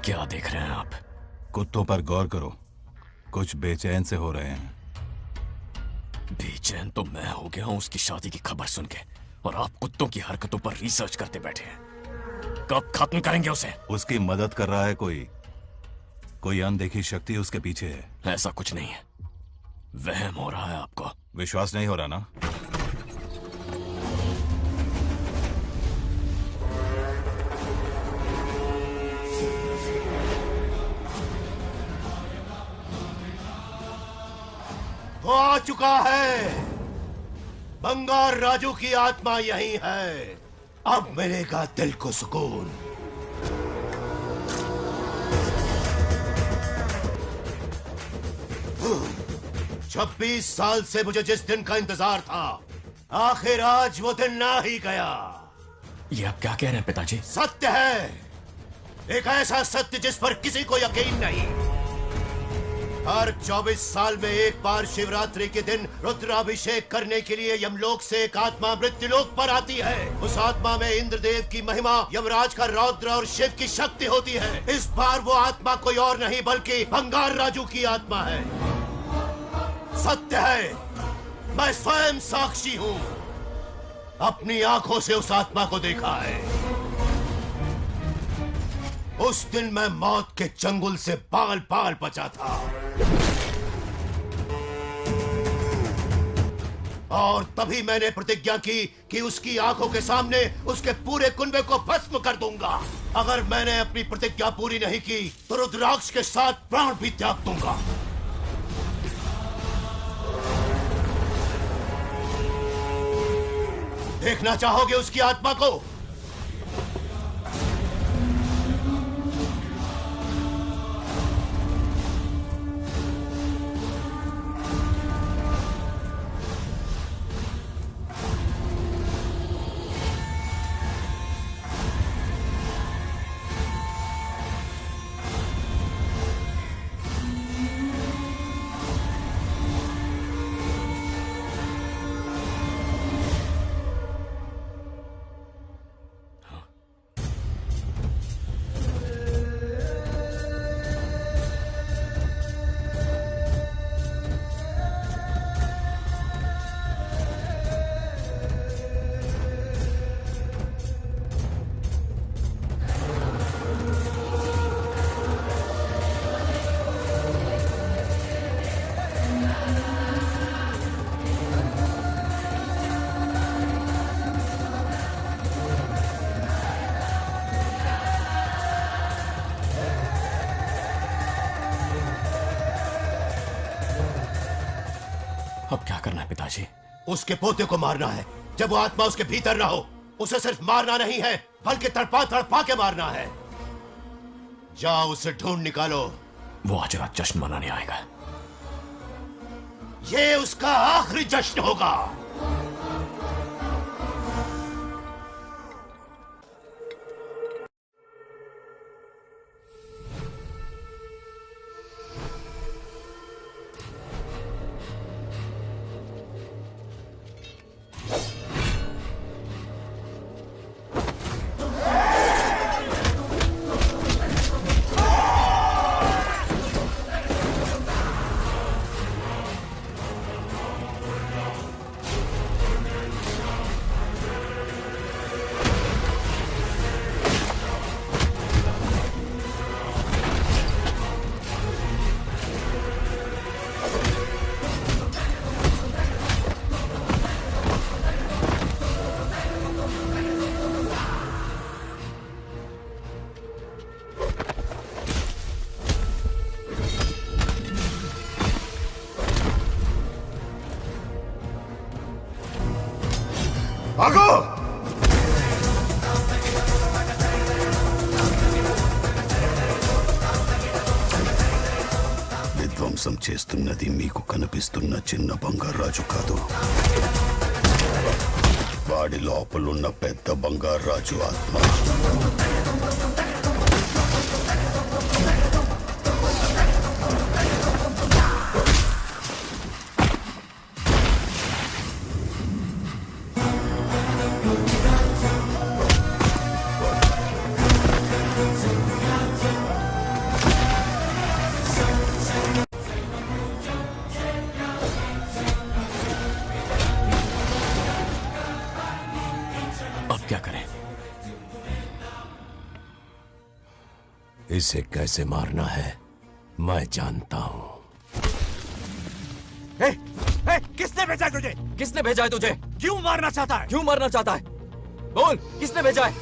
क्या देख रहे हैं आप? कुत्तों पर गौर करो, कुछ बेचैन से हो रहे हैं। बेचैन तो मैं हो गया हूं उसकी शादी की खबर सुन के, और आप कुत्तों की हरकतों पर रिसर्च करते बैठे हैं। कब खत्म करेंगे उसे? उसकी मदद कर रहा है कोई अनदेखी शक्ति उसके पीछे है। ऐसा कुछ नहीं है, वहम हो रहा है आपको। विश्वास नहीं हो रहा ना? वो आ चुका है। बंगार राजू की आत्मा यही है। अब मिलेगा दिल को सुकून। छब्बीस साल से मुझे जिस दिन का इंतजार था, आखिर आज वो दिन ना ही गया। ये आप क्या कह रहे हैं पिताजी? सत्य है, एक ऐसा सत्य जिस पर किसी को यकीन नहीं। हर 24 साल में एक बार शिवरात्रि के दिन रुद्राभिषेक करने के लिए यमलोक से एक आत्मा मृत्युलोक पर आती है। उस आत्मा में इंद्रदेव की महिमा, यमराज का रौद्र और शिव की शक्ति होती है। इस बार वो आत्मा कोई और नहीं बल्कि बंगार राजू की आत्मा है। सत्य है, मैं स्वयं साक्षी हूँ। अपनी आंखों से उस आत्मा को देखा है। उस दिन मैं मौत के चंगुल से पाल पाल बचा था, और तभी मैंने प्रतिज्ञा की कि उसकी आंखों के सामने उसके पूरे कुनबे को भस्म कर दूंगा। अगर मैंने अपनी प्रतिज्ञा पूरी नहीं की तो रुद्राक्ष के साथ प्राण भी त्याग दूंगा। देखना चाहोगे उसकी आत्मा को? अब क्या करना है पिताजी? उसके पोते को मारना है। जब वो आत्मा उसके भीतर ना हो, उसे सिर्फ मारना नहीं है बल्कि तड़पा तड़पा के मारना है। जाओ उसे ढूंढ निकालो। वो आज रात जश्न मनाने आएगा। ये उसका आखिरी जश्न होगा। भागो! విధ్వంసం చేస్తున్నది మీకు కనిపిస్తున్న చిన్న బంగారాజు కాదు, వాడి లోపలున్న పెద్ద బంగారాజు ఆత్మ. इसे कैसे मारना है मैं जानता हूं। किसने भेजा है तुझे? किसने भेजा है तुझे? क्यों मारना चाहता है? क्यों मारना चाहता है? बोल, किसने भेजा है?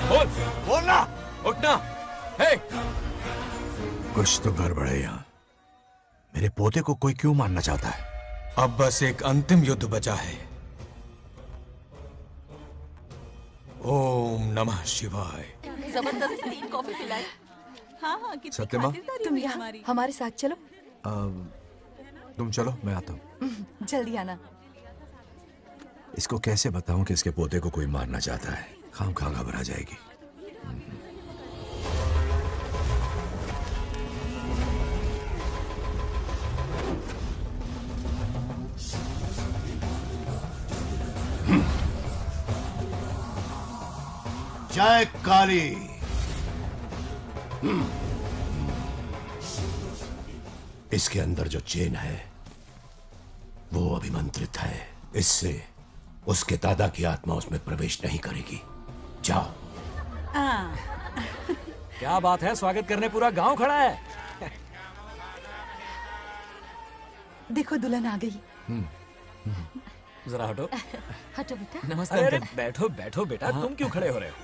बोल, बोलना, उठना। कुछ तो गड़बड़ है यहाँ। मेरे पोते को कोई क्यों मारना चाहता है? अब बस एक अंतिम युद्ध बचा है। ओम नमः शिवाय। जबरदस्ती 3 कॉफी पिलाई। हाँ हाँ, कितनी सत्यमा? खातिरदारी तुम हुई यहाँ हमारी। हमारे साथ चलो। तुम चलो, मैं आता हूँ। जल्दी आना। इसको कैसे बताऊं कि इसके पोते को कोई मारना चाहता है? खामखा घबरा जाएगी। जय काली। इसके अंदर जो चेन है वो अभिमंत्रित है। इससे उसके दादा की आत्मा उसमें प्रवेश नहीं करेगी। जाओ। क्या बात है, स्वागत करने पूरा गांव खड़ा है। देखो दुल्हन आ गई। जरा हटो। हटो बेटा। नमस्ते। अरे बैठो बैठो बेटा, तुम क्यों खड़े हो रहे हो?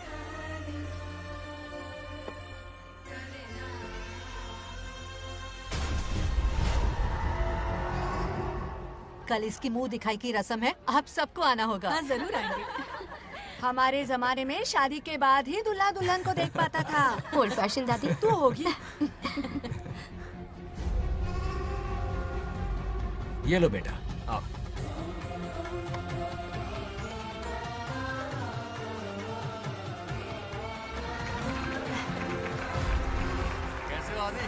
कल इसकी मुंह दिखाई की रस्म है, आप सबको आना होगा। हाँ जरूर आएंगे। हमारे जमाने में शादी के बाद ही दूल्हा दुल्हन को देख पाता था। ओल्ड फैशन दादी तू होगी। ये लो बेटा, आओ। कैसे हो आदि?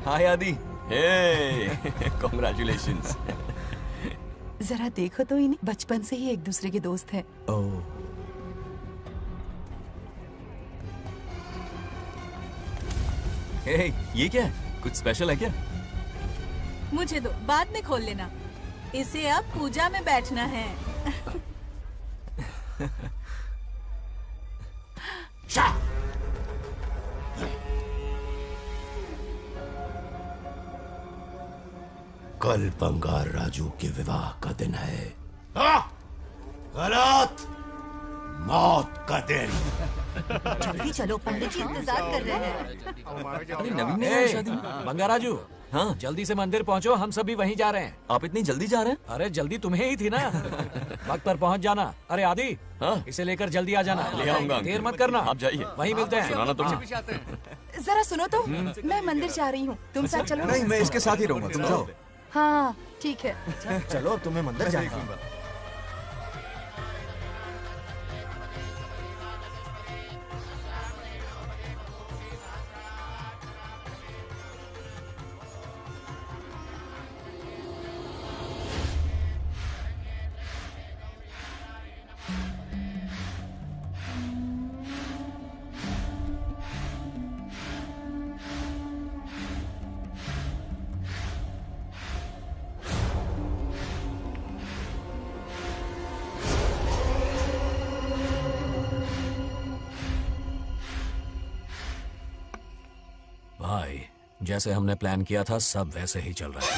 हाय आदि। हे कॉन्ग्रेचुलेशंस। जरा देखो तो इन्हें, बचपन से ही एक दूसरे के दोस्त हैं। ओह, हे ये क्या है? कुछ स्पेशल है क्या? मुझे दो, बाद में खोल लेना। इसे अब पूजा में बैठना है। कल बंगार राजू के विवाह का दिन है। गलत, मौत का दिन। जल्दी चलो, पंडित जी इंतजार कर रहे हैं। अरे नवीन ने यहाँ शादी में? बंगाराजू, हाँ जल्दी से मंदिर पहुँचो, हम सभी वहीं जा रहे हैं। आप इतनी जल्दी जा रहे हैं? अरे जल्दी तुम्हें ही थी ना। वक्त पर पहुँच जाना। अरे आदि, हाँ इसे लेकर जल्दी आ जाना। ले आऊंगा। देर मत करना, आप जाइए, वहीं मिलते हैं। सुनाना तुम। जरा सुनो तो, मैं मंदिर जा रही हूँ, तुम साथ चलो। नहीं, मैं इसके साथ ही रहूंगा, तुम जाओ। हाँ ठीक है। चलो, अब तुम्हें मंदिर जाना है। भाई, जैसे हमने प्लान किया था सब वैसे ही चल रहा है।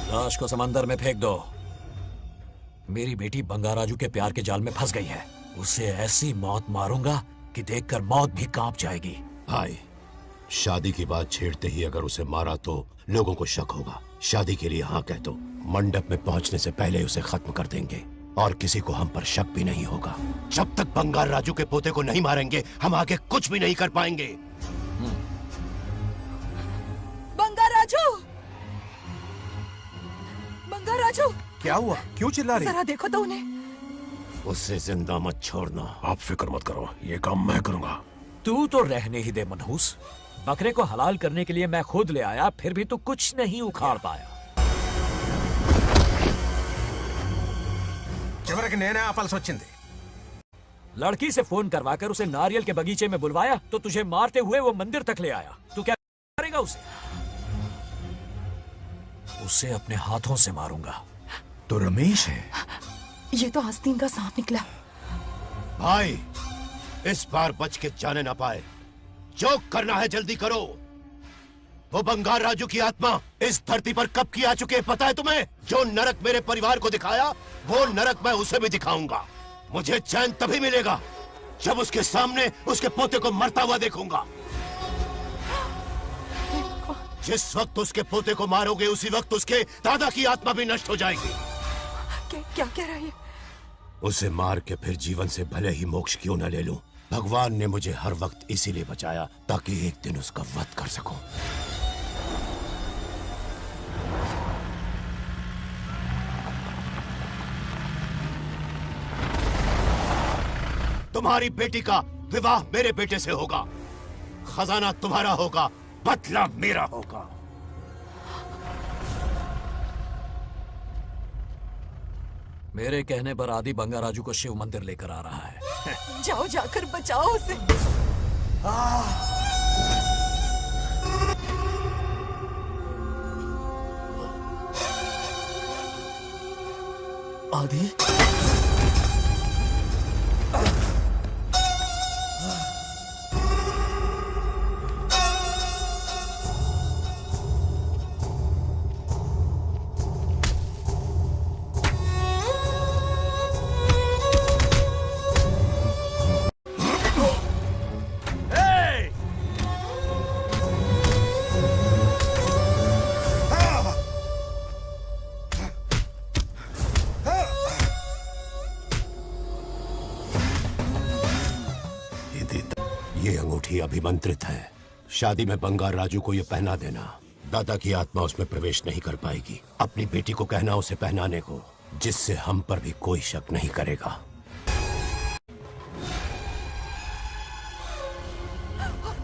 लाश को समंदर में फेंक दो। मेरी बेटी बंगाराजू के प्यार के जाल में फंस गई है। उसे ऐसी मौत मारूंगा कि देखकर मौत भी कांप जाएगी। भाई, शादी की बात छेड़ते ही अगर उसे मारा तो लोगों को शक होगा। शादी के लिए हाँ कह दो, मंडप में पहुंचने से पहले उसे खत्म कर देंगे और किसी को हम पर शक भी नहीं होगा। जब तक बंगार राजू के पोते को नहीं मारेंगे, हम आगे कुछ भी नहीं कर पाएंगे। बंगार राजू, बंगार राजू, क्या हुआ? क्यों चिल्ला रही? जरा देखो तो उन्हें। उससे जिंदा मत छोड़ना। आप फिक्र मत करो, ये काम मैं करूंगा। तू तो रहने ही दे मनहूस। बकरे को हलाल करने के लिए मैं खुद ले आया, फिर भी तू कुछ नहीं उखाड़ पाया। చివరికి నేనే ఆపాల్సి వచ్చింది। लड़की से फोन करवाकर उसे नारियल के बगीचे में बुलवाया तो तुझे मारते हुए वो मंदिर तक ले आया। तू क्या करेगा उसे? उसे अपने हाथों से मारूंगा। तो रमेश है। ये तो आस्तीन का सांप निकला। भाई, इस बार बच के जाने ना पाए। जो करना है जल्दी करो। वो बंगार राजू की आत्मा इस धरती पर कब की आ चुके हैं पता है तुम्हें? जो नरक मेरे परिवार को दिखाया, वो नरक मैं उसे भी दिखाऊंगा। मुझे चैन तभी मिलेगा जब उसके सामने उसके पोते को मरता हुआ देखूंगा। जिस वक्त उसके पोते को मारोगे, उसी वक्त उसके दादा की आत्मा भी नष्ट हो जाएगी। क्या कह रहा है? उसे मार के फिर जीवन से भले ही मोक्ष क्यों न ले लूं, भगवान ने मुझे हर वक्त इसीलिए बचाया ताकि एक दिन उसका वध कर सकूं। तुम्हारी बेटी का विवाह मेरे बेटे से होगा। खजाना तुम्हारा होगा, बदला मेरा होगा। मेरे कहने पर आदि बंगाराजू को शिव मंदिर लेकर आ रहा है। जाओ, जाकर बचाओ उसे। आदि ये अंगूठी अभिमंत्रित है। शादी में बंगार राजू को ये पहना देना। दादा की आत्मा उसमें प्रवेश नहीं कर पाएगी। अपनी बेटी को कहना उसे पहनाने को, जिससे हम पर भी कोई शक नहीं करेगा।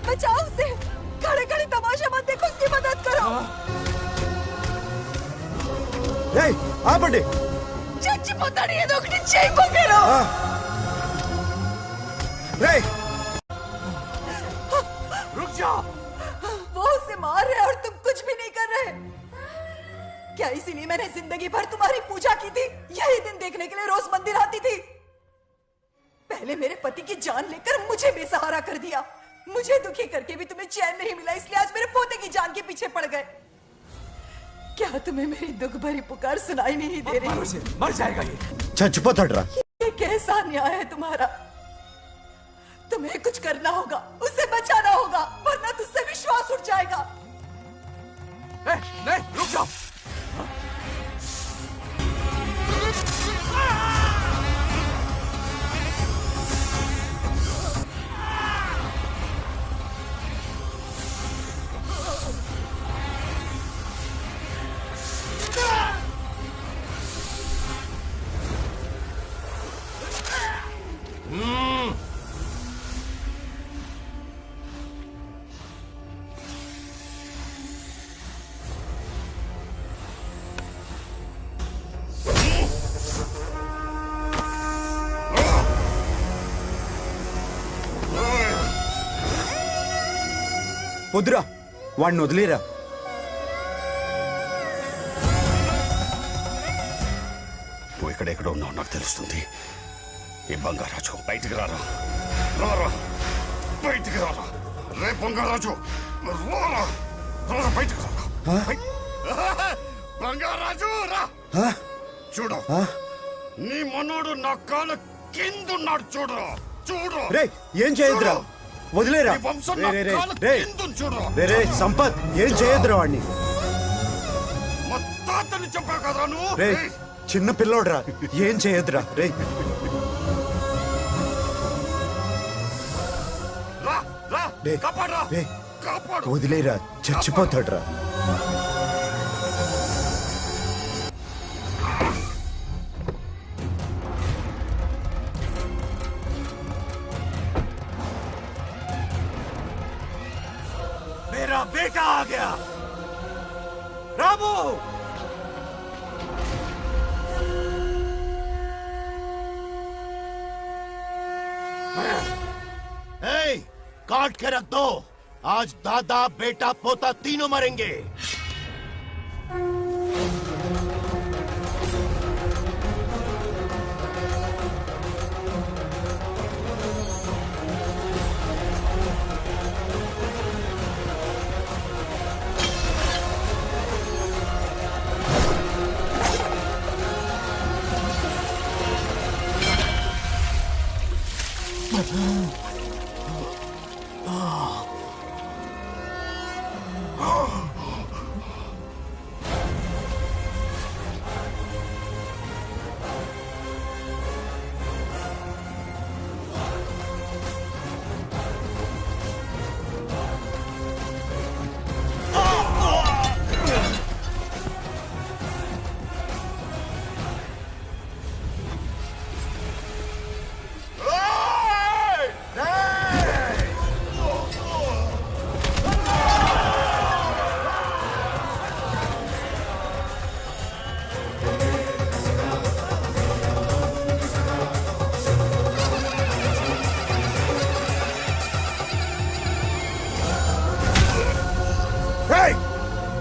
बचाओ उसे, खड़े खड़े तमाशा मत देखो, उसकी मदद करो। पंडित चच्ची पोताड़ी ये दोगटी चेक को करो। रुक जाओ। वो उसे मार रहे और तुम कुछ भी नहीं कर रहे। क्या इसीलिए मैंने जिंदगी भर तुम्हारी पूजा की थी? यही दिन देखने के लिए रोज मंदिर आती थी। पहले मेरे पति की जान लेकर मुझे बेसहारा कर दिया। मुझे दुखी करके भी तुम्हें चैन नहीं मिला, इसलिए आज मेरे पोते की जान के पीछे पड़ गए। क्या तुम्हें मेरी दुख भरी पुकार सुनाई नहीं दे रही? मर जाएगा ये। ये कैसा न्याय है तुम्हारा? तुम्हें कुछ करना होगा, उसे बचाना होगा, वरना तुझसे विश्वास उठ जाएगा। नहीं, रुक जाओ। వద్దురా, వాడిని వదిలేరా. నువ్వు ఎక్కడెక్కడ ఉన్నావు నాకు తెలుస్తుంది. ఈ బంగారాజు బయటికి రారా, రారా బయటికి రారా. రే బంగారాజు, రారా రారా బయటికి రారా. బంగారాజు రా. చూడు, నీ మనోడు నా కాళ్ళ కిందున్నాడు. చూడు చూడు. రే ఏం చేయొద్దురా, వదిలేరా. రే సంపత్, ఏం చేయొద్దురా వాడిని. రే చిన్న పిల్లోడ్రా, ఏం చేయొద్దురా. రే వదిలేరా, చచ్చిపోతాడ్రా. मेरा बेटा आ गया। रामू, काट के रख दो। आज दादा बेटा पोता तीनों मरेंगे।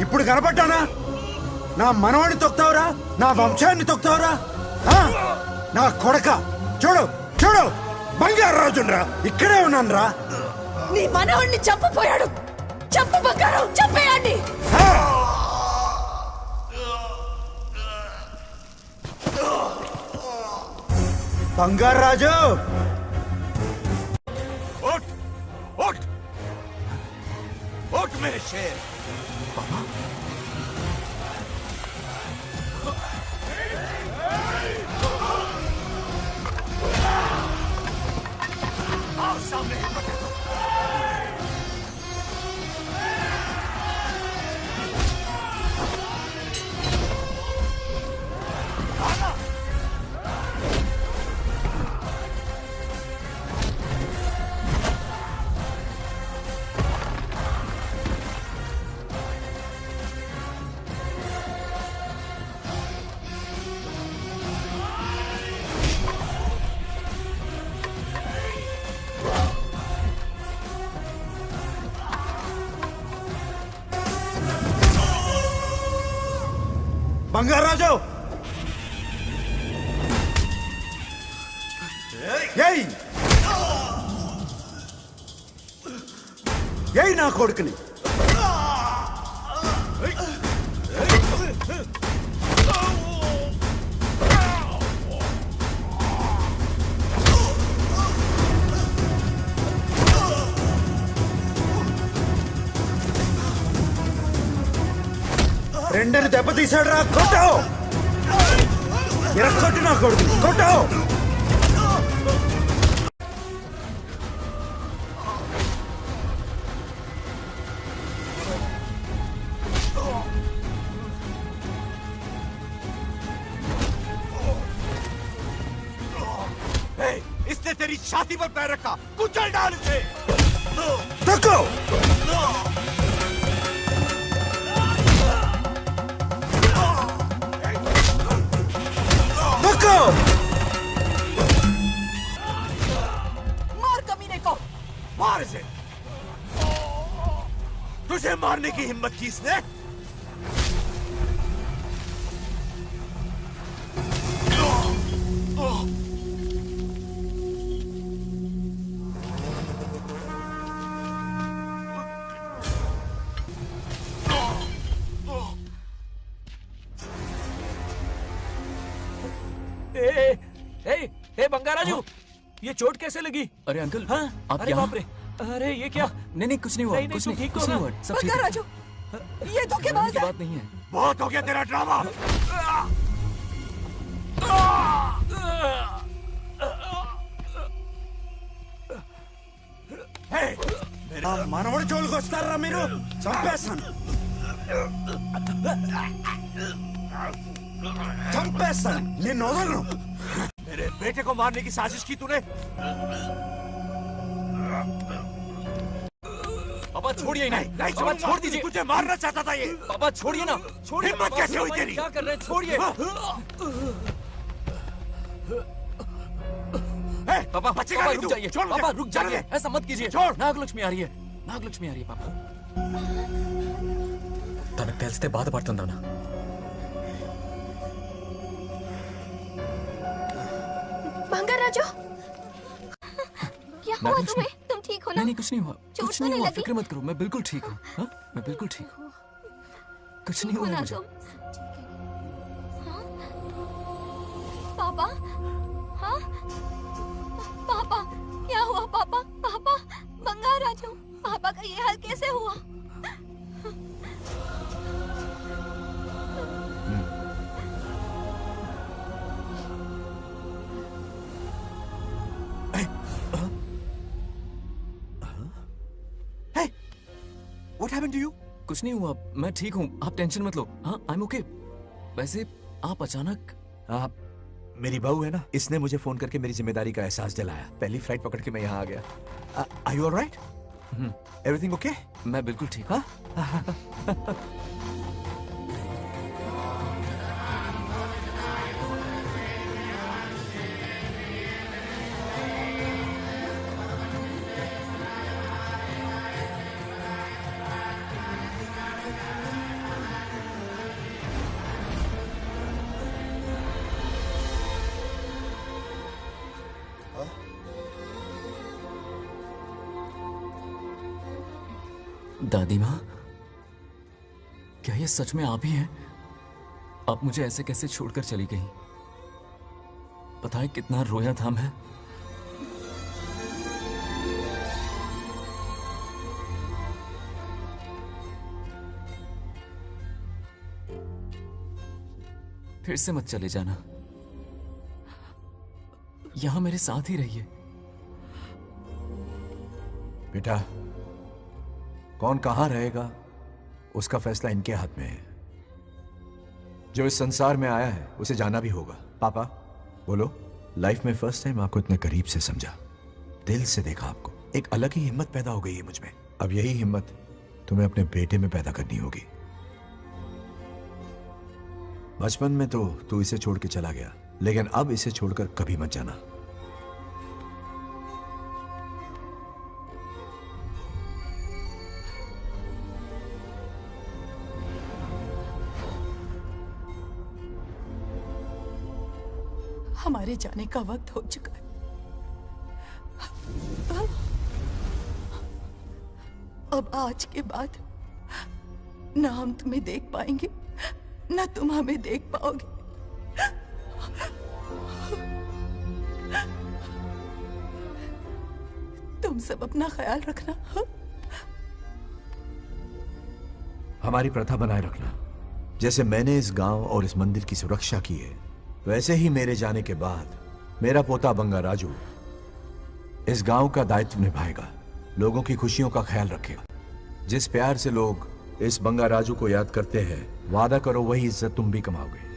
ఇప్పుడు కనపడ్డానా? నా మనవాడిని తొక్తావురా, నా వంశాన్ని తొక్తావురా. నా కొడక చూడు చూడు బంగారాజురా ఇక్కడే ఉన్నానురా. నీ మనవణ్ణి చంపపోయాడు. చంపు బంగారం, చంపేయండి. బంగారాజు उठ उठ उठ मेरे शेर. आओ सामने हिम्मत है तो. బంగారాజు ఏయ్ ఏయ్ నా కొడుకుని. రెండని దెబ్బతీశాడు రా. కొట్టావు ఎరక్కొట్టి నా కొడుకు కొట్టావు. इसने तेरी छाती पर पैर रखा. कुचल डाल इसे. तको मार कमीने को. मार इसे. तुझे मारने की हिम्मत की इसने. ए बंगाराजू, ये चोट कैसे लगी? अरे अंकल, हाँ? आप अरे यहाँ? बाप रे, अरे ये क्या? नहीं नहीं कुछ नहीं हुआ. नहीं, कुछ तुम नहीं, ठीक कुछ हो नहीं ना? हुआ. सब ठीक है. बंगाराजू, ये धोखेबाज की है. बात नहीं है. बहुत हो गया तेरा ड्रामा. మనవడి జోలికి వస్తారా మీరు? చంపేస్తాను చంపేస్తాను నిన్ను వదలను. मेरे बेटे को मारने की साजिश की तूने. पापा छोड़िए. नहीं नहीं पापा छोड़ दीजिए. तुझे मारना चाहता था ये. पापा छोड़िए ना. छोड़िए. हिम्मत पापा, कैसे हुई पापा, तेरी? क्या कर रहे हैं? छोड़िए. पापा बचेगा पापा नहीं रुक तू. जाइए. छोड़ मुझे. पापा रुक जाने जाइए. दे. ऐसा मत कीजिए. छोड़. नागलक्ष्मी आ रही है. नागलक्ष्मी आ रही है पापा. తనకు తెలిస్తే బాధపడుతుందన్నా. बंगाराजू, क्या हुआ नागलक्ष्मी? तुम्हें? तुम ठीक हो ना? नहीं नहीं कुछ नहीं हुआ. चोट कुछ तो नहीं नहीं हुआ. लगी? फिक्र मत करो. मैं बिल्कुल ठीक हूँ. हाँ? मैं बिल्कुल ठीक हूँ. कुछ नहीं ठीक हो हुआ ना मुझे. तुम? हाँ? पापा? हाँ? पापा, क्या हुआ पापा? पापा, बंगाराजू, पापा का ये हाल कैसे हुआ? What happened to you? कुछ नहीं हुआ. मैं ठीक हूँ. आप टेंशन मत लो. हाँ, I'm okay. वैसे आप अचानक. आप मेरी बहू है ना, इसने मुझे फोन करके मेरी जिम्मेदारी का एहसास दिलाया. पहली फ्लाइट पकड़ के मैं यहाँ आ गया. Are you all right? Everything okay? मैं बिल्कुल ठीक हूँ. दादी माँ, क्या ये सच में आप ही हैं? आप मुझे ऐसे कैसे छोड़कर चली गई? पता है कितना रोया था मैं। फिर से मत चले जाना, यहां मेरे साथ ही रहिए। बेटा, कौन कहां रहेगा उसका फैसला इनके हाथ में है। जो इस संसार में आया है उसे जाना भी होगा। पापा बोलो, लाइफ में फर्स्ट टाइम आपको इतने करीब से समझा, दिल से देखा आपको, एक अलग ही हिम्मत पैदा हो गई है मुझ में। अब यही हिम्मत तुम्हें अपने बेटे में पैदा करनी होगी। बचपन में तो तू इसे छोड़ के चला गया, लेकिन अब इसे छोड़कर कभी मत जाना। हमारे जाने का वक्त हो चुका है। अब आज के बाद ना हम तुम्हें देख पाएंगे, ना तुम हमें देख पाओगे। तुम सब अपना ख्याल रखना। हमारी प्रथा बनाए रखना। जैसे मैंने इस गांव और इस मंदिर की सुरक्षा की है, वैसे ही मेरे जाने के बाद मेरा पोता बंगा राजू इस गांव का दायित्व निभाएगा, लोगों की खुशियों का ख्याल रखेगा। जिस प्यार से लोग इस बंगा राजू को याद करते हैं, वादा करो वही इज्जत तुम भी कमाओगे।